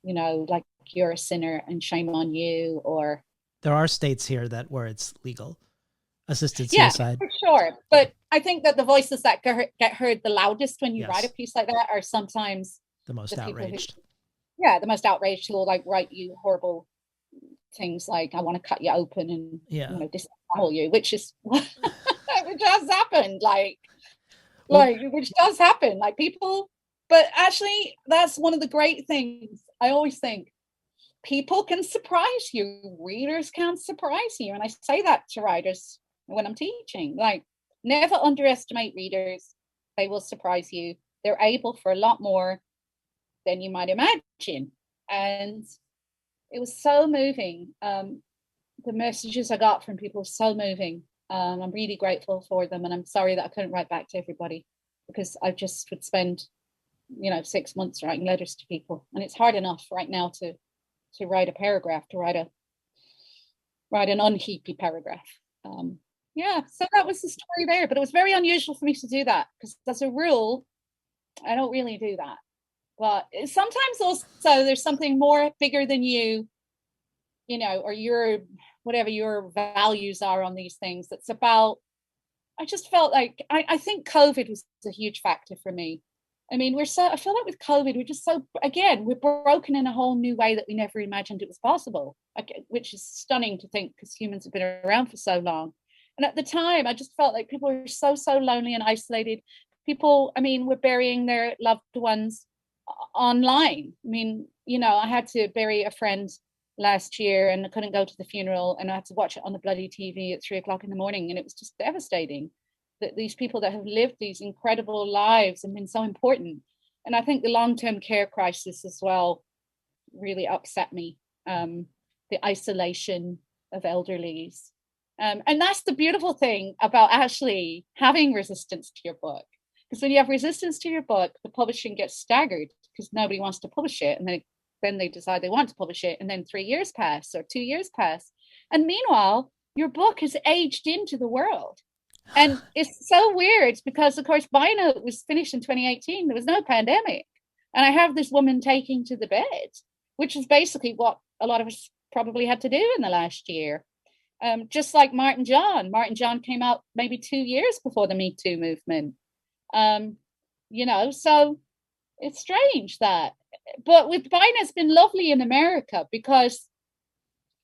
you know, like, you're a sinner and shame on you, or... There are states here where it's legal, assisted suicide. Yeah, for sure. But I think that the voices that get heard the loudest when you write a piece like that are sometimes the most outraged. The most outraged, who will like write you horrible things like, I want to cut you open and you know, disembowel you, which is which has happened, which does happen, like people. But actually, that's one of the great things. I always think people can surprise you. Readers can surprise you. And I say that to writers when I'm teaching, like, never underestimate readers. They will surprise you. They're able for a lot more than you might imagine. And it was so moving. The messages I got from people were so moving. I'm really grateful for them. And I'm sorry that I couldn't write back to everybody, because I just would spend, you know, 6 months writing letters to people. And it's hard enough right now to write a paragraph, to write an unheapy paragraph. So that was the story there. But it was very unusual for me to do that, because as a rule, I don't really do that. But sometimes also there's something more bigger than you, you know, or your, whatever your values are on these things. That's about, I just felt like, I think COVID was a huge factor for me. I mean, I feel like with COVID, we're just so, again, we're broken in a whole new way that we never imagined it was possible, which is stunning to think, because humans have been around for so long. And at the time, I just felt like people were so lonely and isolated. People, I mean, were burying their loved ones online. I mean, you know, I had to bury a friend last year and I couldn't go to the funeral, and I had to watch it on the bloody TV at 3:00 in the morning. And it was just devastating that these people that have lived these incredible lives and been so important. And I think the long-term care crisis as well really upset me. The isolation of elderlies. And that's the beautiful thing about actually having resistance to your book. Because when you have resistance to your book, the publishing gets staggered because nobody wants to publish it. And then they decide they want to publish it. And then 3 years pass or 2 years pass. And meanwhile, your book has aged into the world. And it's so weird because, of course, Bina was finished in 2018. There was no pandemic. And I have this woman taking to the bed, which is basically what a lot of us probably had to do in the last year. Just like Martin John. Martin John came out maybe 2 years before the Me Too movement. You know, so it's strange that. But with Bina, it's been lovely in America because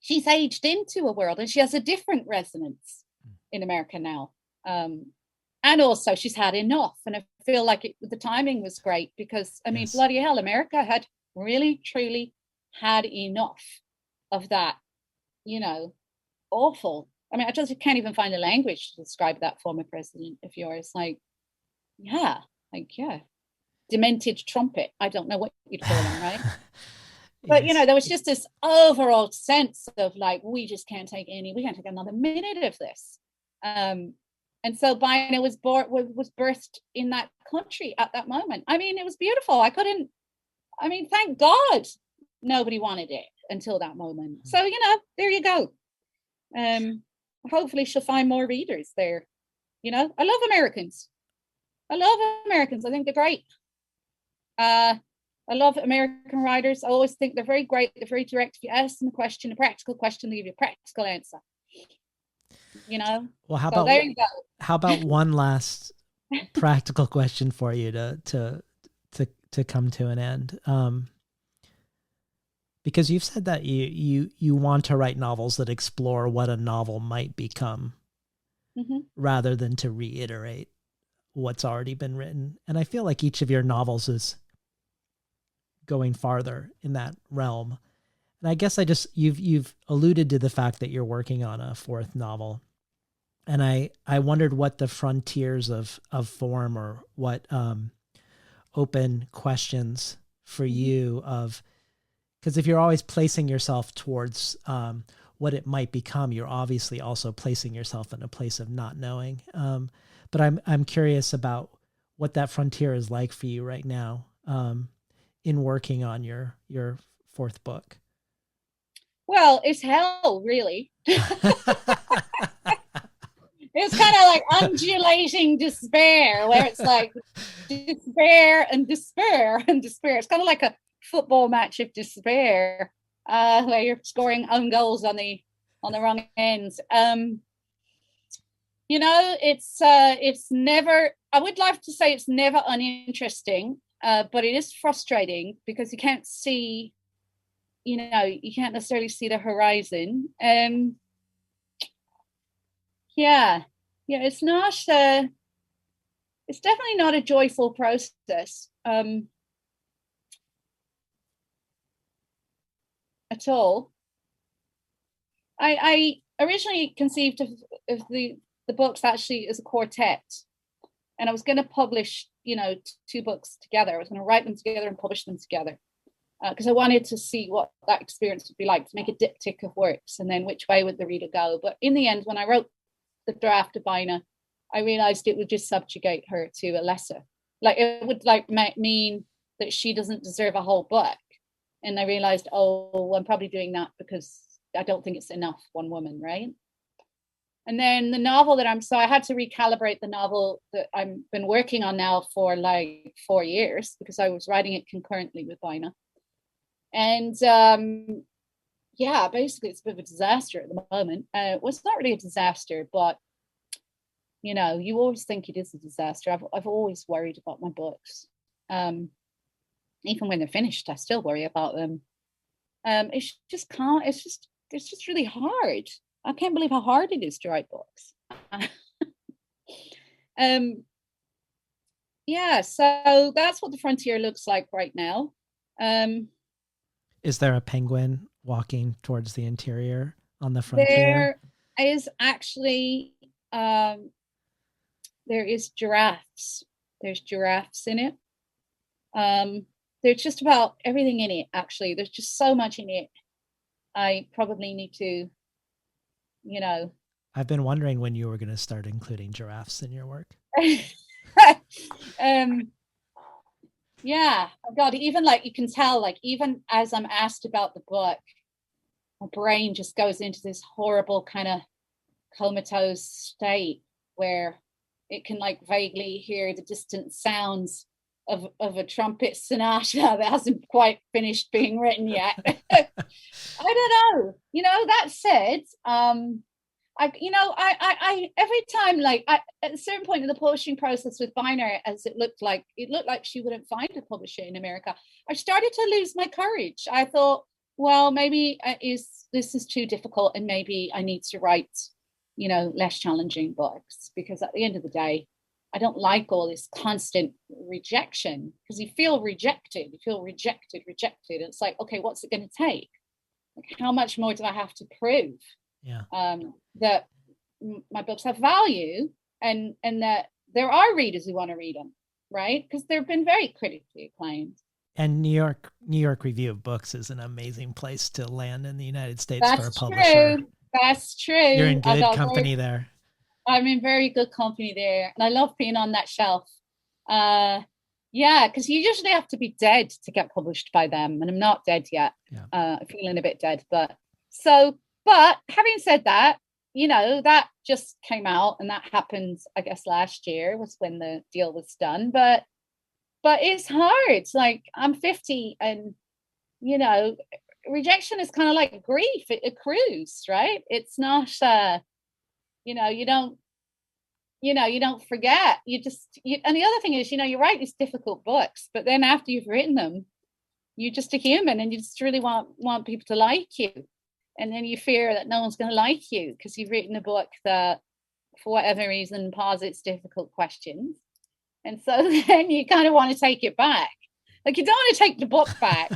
she's aged into a world and she has a different resonance in America now. And also she's had enough. And I feel like the timing was great because, I mean, bloody hell, America had really, truly had enough of that, you know, awful. I mean, I just can't even find a language to describe that former president of yours. Like, yeah, demented trumpet. I don't know what you'd call him, right? But, you know, there was just this overall sense of like, we can't take another minute of this. And so Bina was birthed in that country at that moment. I mean, it was beautiful. Thank God nobody wanted it until that moment. So, you know, there you go. Hopefully she'll find more readers there. You know, I love Americans. I think they're great. I love American writers. I always think they're very great. They're very direct. If you ask them a practical question, they give you a practical answer. You know. Well, there you go. How about one last practical question for you to come to an end? Because you've said that you want to write novels that explore what a novel might become, rather than to reiterate what's already been written. And I feel like each of your novels is going farther in that realm. And I guess you've alluded to the fact that you're working on a fourth novel. And I wondered what the frontiers of form, or what open questions for you of, because if you're always placing yourself towards what it might become, you're obviously also placing yourself in a place of not knowing. But I'm curious about what that frontier is like for you right now, in working on your fourth book. Well, it's hell, really. It's kind of like undulating despair, where it's like despair and despair and despair. It's kind of like a football match of despair, where you're scoring own goals on the wrong ends. It's never. I would like to say it's never uninteresting, but it is frustrating because you can't see. You can't necessarily see the horizon. It's not. It's definitely not a joyful process. At all. I originally conceived of the books actually as a quartet, and I was going to publish, two books together. I was going to write them together and publish them together, because I wanted to see what that experience would be like, to make a diptych of works, and then which way would the reader go. But in the end, when I wrote the draft of Bina, I realized it would just subjugate her to a lesser. Like, it would mean that she doesn't deserve a whole book. And I realized, I'm probably doing that because I don't think it's enough one woman, right? And then the novel so I had to recalibrate the novel that I've been working on now for like 4 years, because I was writing it concurrently with Bina. And basically it's a bit of a disaster at the moment. Well, it's not really a disaster, but you always think it is a disaster. I've always worried about my books. Even when they're finished, I still worry about them. It's just really hard. I can't believe how hard it is to write books. So that's what the frontier looks like right now. Is there a penguin walking towards the interior on the frontier? There is actually, there is giraffes. There's giraffes in it. There's just about everything in it, actually. There's just so much in it. I probably need to, I've been wondering when you were going to start including giraffes in your work. God, even you can tell, even as I'm asked about the book, my brain just goes into this horrible kind of comatose state where it can vaguely hear the distant sounds of a trumpet sonata that hasn't quite finished being written yet. I don't know. That said, I every time at a certain point in the publishing process with Bina, as it looked like she wouldn't find a publisher in America, I started to lose my courage. I thought, well, maybe this is too difficult, and maybe I need to write less challenging books, because at the end of the day, I don't like all this constant rejection, because you feel rejected. It's like, okay, what's it going to take? How much more do I have to prove? Yeah. That my books have value, and that there are readers who want to read them, right? Because they've been very critically acclaimed. And New York Review of Books is an amazing place to land in the United States for a publisher. That's true. You're in good company there. I'm in very good company there, and I love being on that shelf. Because you usually have to be dead to get published by them, and I'm not dead yet. Yeah. I'm feeling a bit dead, but having said that, that just came out, and that happened, I guess, last year was when the deal was done. But it's hard. It's like, I'm 50, and rejection is kind of like grief. It accrues, right? It's not you don't forget. And the other thing is, you write these difficult books, but then after you've written them, you're just a human, and you just really want people to like you. And then you fear that no one's going to like you because you've written a book that, for whatever reason, posits difficult questions. And so then you kind of want to take it back. Like, you don't want to take the book back,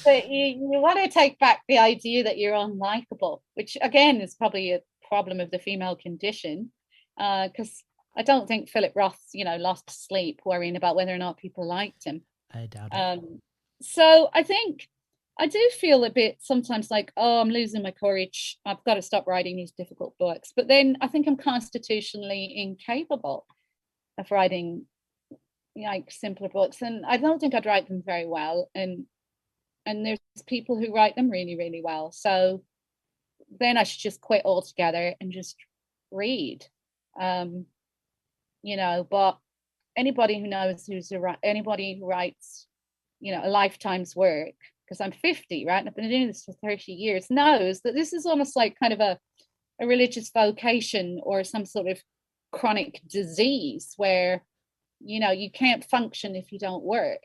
but you want to take back the idea that you're unlikable, which again is probably a problem of the female condition. Because I don't think Philip Roth, lost sleep worrying about whether or not people liked him. I doubt it. So I think I do feel a bit sometimes like, oh, I'm losing my courage. I've got to stop writing these difficult books. But then I think I'm constitutionally incapable of writing like simpler books. And I don't think I'd write them very well. And there's people who write them really, really well. So then I should just quit altogether and just read. But anybody who knows anybody who writes, a lifetime's work, because I'm 50, right? And I've been doing this for 30 years, knows that this is almost like kind of a religious vocation or some sort of chronic disease where, you can't function if you don't work.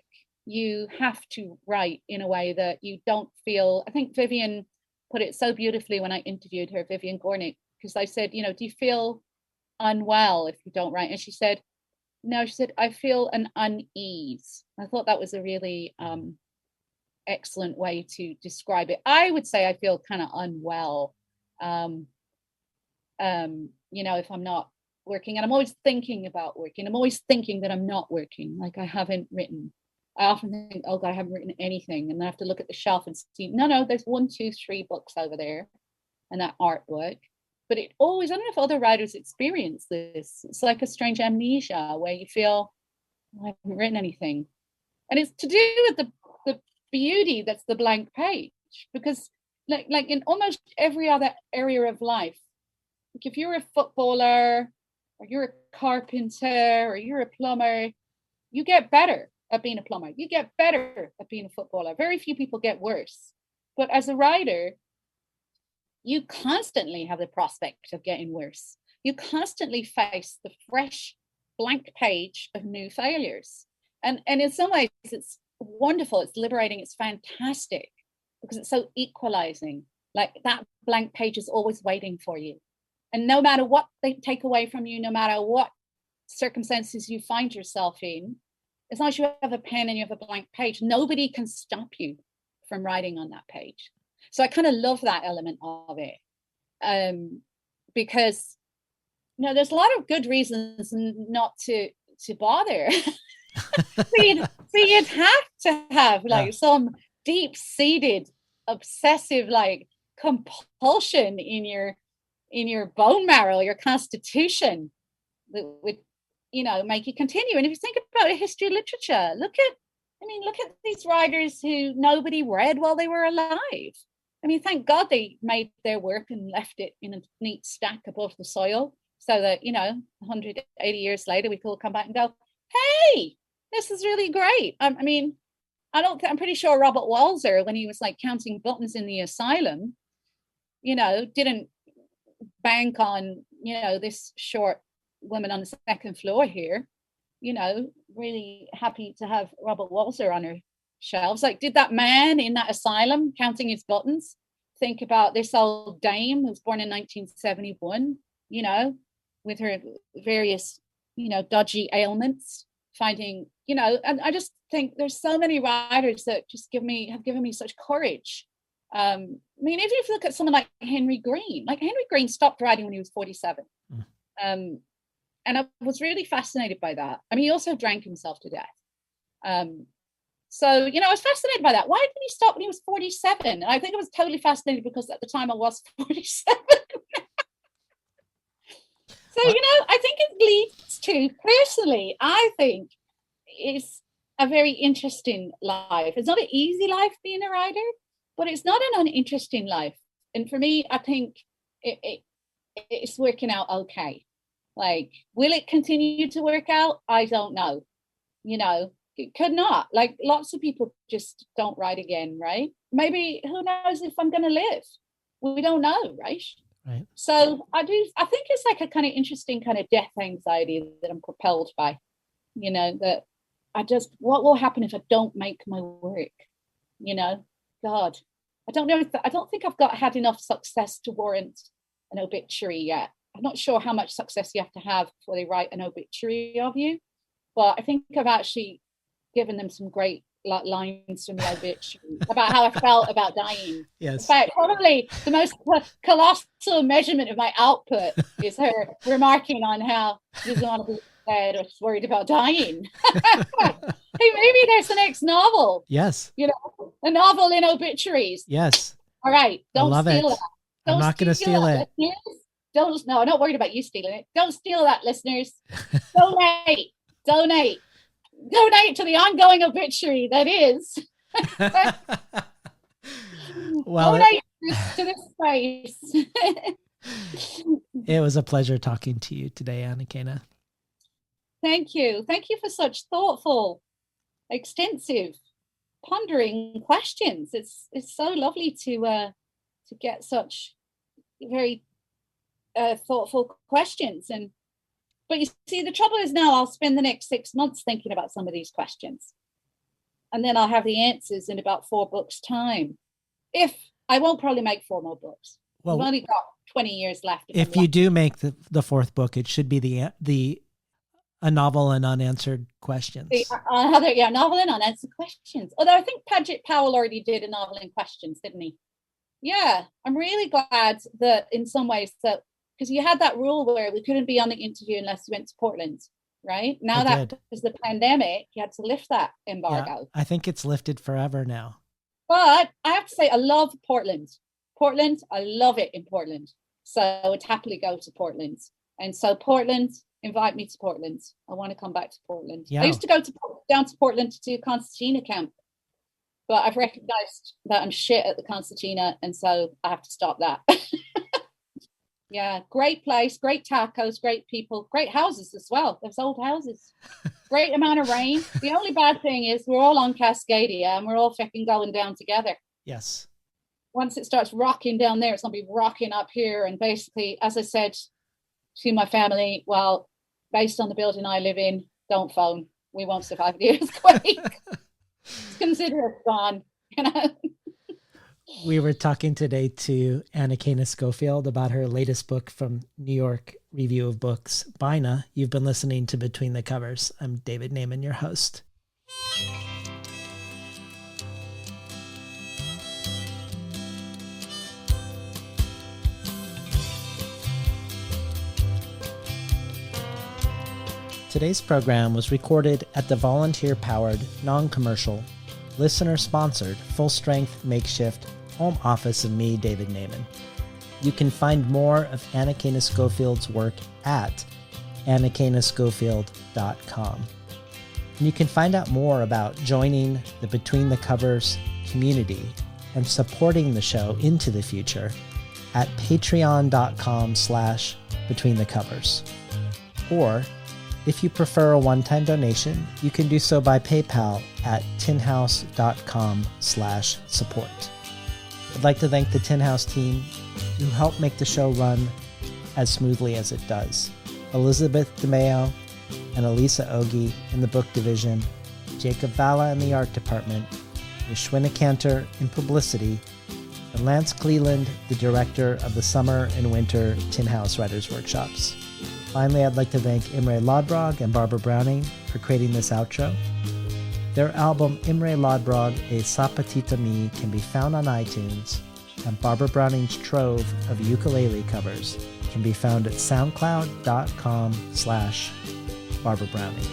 You have to write in a way that you don't feel. I think Vivian put it so beautifully when I interviewed her, Vivian Gornick, because I said, do you feel unwell if you don't write? And she said, no, she said, I feel an unease. I thought that was a really excellent way to describe it. I would say I feel kind of unwell, if I'm not working, and I'm always thinking about working. I'm always thinking that I'm not working, like I haven't written. I often think, oh God, I haven't written anything. And then I have to look at the shelf and see, no, there's 1, 2, 3 books over there and that art book. But it always, I don't know if other writers experience this. It's like a strange amnesia where you feel, I haven't written anything. And it's to do with the beauty that's the blank page. Because like in almost every other area of life, like if you're a footballer or you're a carpenter or you're a plumber, you get better at being a plumber. You get better at being a footballer. Very few people get worse. But as a writer, you constantly have the prospect of getting worse. You constantly face the fresh blank page of new failures. And in some ways, it's wonderful. It's liberating. It's fantastic because it's so equalizing. Like that blank page is always waiting for you. And no matter what they take away from you, no matter what circumstances you find yourself in, as long as you have a pen and you have a blank page, nobody can stop you from writing on that page. So I kind of love that element of it, because there's a lot of good reasons not to bother. so you'd have to have like some deep-seated obsessive like compulsion in your bone marrow, your constitution, that would make you continue. And if you think about a history of literature, look at these writers who nobody read while they were alive. I mean, thank God they made their work and left it in a neat stack above the soil so that, 180 years later, we could all come back and go, hey, this is really great. I'm pretty sure Robert Walser, when he was like counting buttons in the asylum, didn't bank on, this short woman on the second floor here, really happy to have Robert Walser on her shelves. Like, did that man in that asylum counting his buttons think about this old dame who was born in 1971, with her various, dodgy ailments, finding, and I just think there's so many writers that just have given me such courage. Even if you look at someone like Henry Green stopped writing when he was 47. And I was really fascinated by that. I mean, he also drank himself to death. So, I was fascinated by that. Why did he stop when he was 47? And I think I was totally fascinated because at the time I was 47. So, I think it leads to, personally, I think it's a very interesting life. It's not an easy life being a writer, but it's not an uninteresting life. And for me, I think it's working out okay. Like, will it continue to work out? I don't know. It could not. Like, lots of people just don't write again, right? Maybe, who knows if I'm going to live? We don't know, right? Right. So I think it's like a kind of interesting kind of death anxiety that I'm propelled by, that what will happen if I don't make my work? God, I don't know. I don't think I've had enough success to warrant an obituary yet. I'm not sure how much success you have to have before they write an obituary of you, but I think I've actually given them some great lines from the obituary about how I felt about dying. Yes. In fact, probably the most colossal measurement of my output is her remarking on how she doesn't want to be dead or she's worried about dying. Hey, maybe there's the next novel. Yes. A novel in obituaries. Yes. All right. Don't steal it. That. I'm not going to steal it. No, I'm not worried about you stealing it. Don't steal that, listeners. Donate. Donate to the ongoing obituary that is. Well, donate to this space. It was a pleasure talking to you today, Anakana. Thank you. Thank you for such thoughtful, extensive, pondering questions. It's so lovely to get such very thoughtful questions. But you see, the trouble is now I'll spend the next 6 months thinking about some of these questions, and then I'll have the answers in about 4 books' time. If I won't probably make 4 more books. Well, we've only got 20 years left. If you do make the 4th book, it should be a novel and unanswered questions. Novel and unanswered questions. Although I think Paget Powell already did a novel in questions, didn't he? Yeah, I'm really glad that in some ways that, because you had that rule where we couldn't be on the interview unless we went to Portland, right? Now that is the pandemic, you had to lift that embargo. Yeah, I think it's lifted forever now. But I have to say, I love Portland. I love it in Portland. So I would happily go to Portland. And so Portland, invite me to Portland. I want to come back to Portland. Yeah. I used to go down to Portland to do Concertina camp, but I've recognized that I'm shit at the Concertina, and so I have to stop that. Yeah, great place, great tacos, great people, great houses as well. There's old houses. Great amount of rain. The only bad thing is we're all on Cascadia and we're all fucking going down together. Yes. Once it starts rocking down there, it's going to be rocking up here. And basically, as I said to my family, well, based on the building I live in, don't phone. We won't survive the earthquake. Consider it gone, We were talking today to Anakana Schofield about her latest book from New York Review of Books, Bina. You've been listening to Between the Covers. I'm David Naiman, your host. Today's program was recorded at the volunteer-powered, non-commercial, listener-sponsored, full-strength, makeshift home office of me, David Naiman. You can find more of Anakana Schofield's work at anakanaschofield.com. And you can find out more about joining the Between the Covers community and supporting the show into the future at patreon.com/betweenthecovers. Or, if you prefer a one-time donation, you can do so by PayPal at tinhouse.com/support. I'd like to thank the Tin House team who helped make the show run as smoothly as it does. Elizabeth DeMeo and Elisa Ogie in the book division, Jacob Valla in the art department, Yashwina Cantor in publicity, and Lance Cleland, the director of the summer and winter Tin House Writers Workshops. Finally, I'd like to thank Imre Lodbrog and Barbara Browning for creating this outro. Their album Imre Lodbrog, A Sapatita Me, can be found on iTunes, and Barbara Browning's trove of ukulele covers can be found at soundcloud.com/Barbara Browning.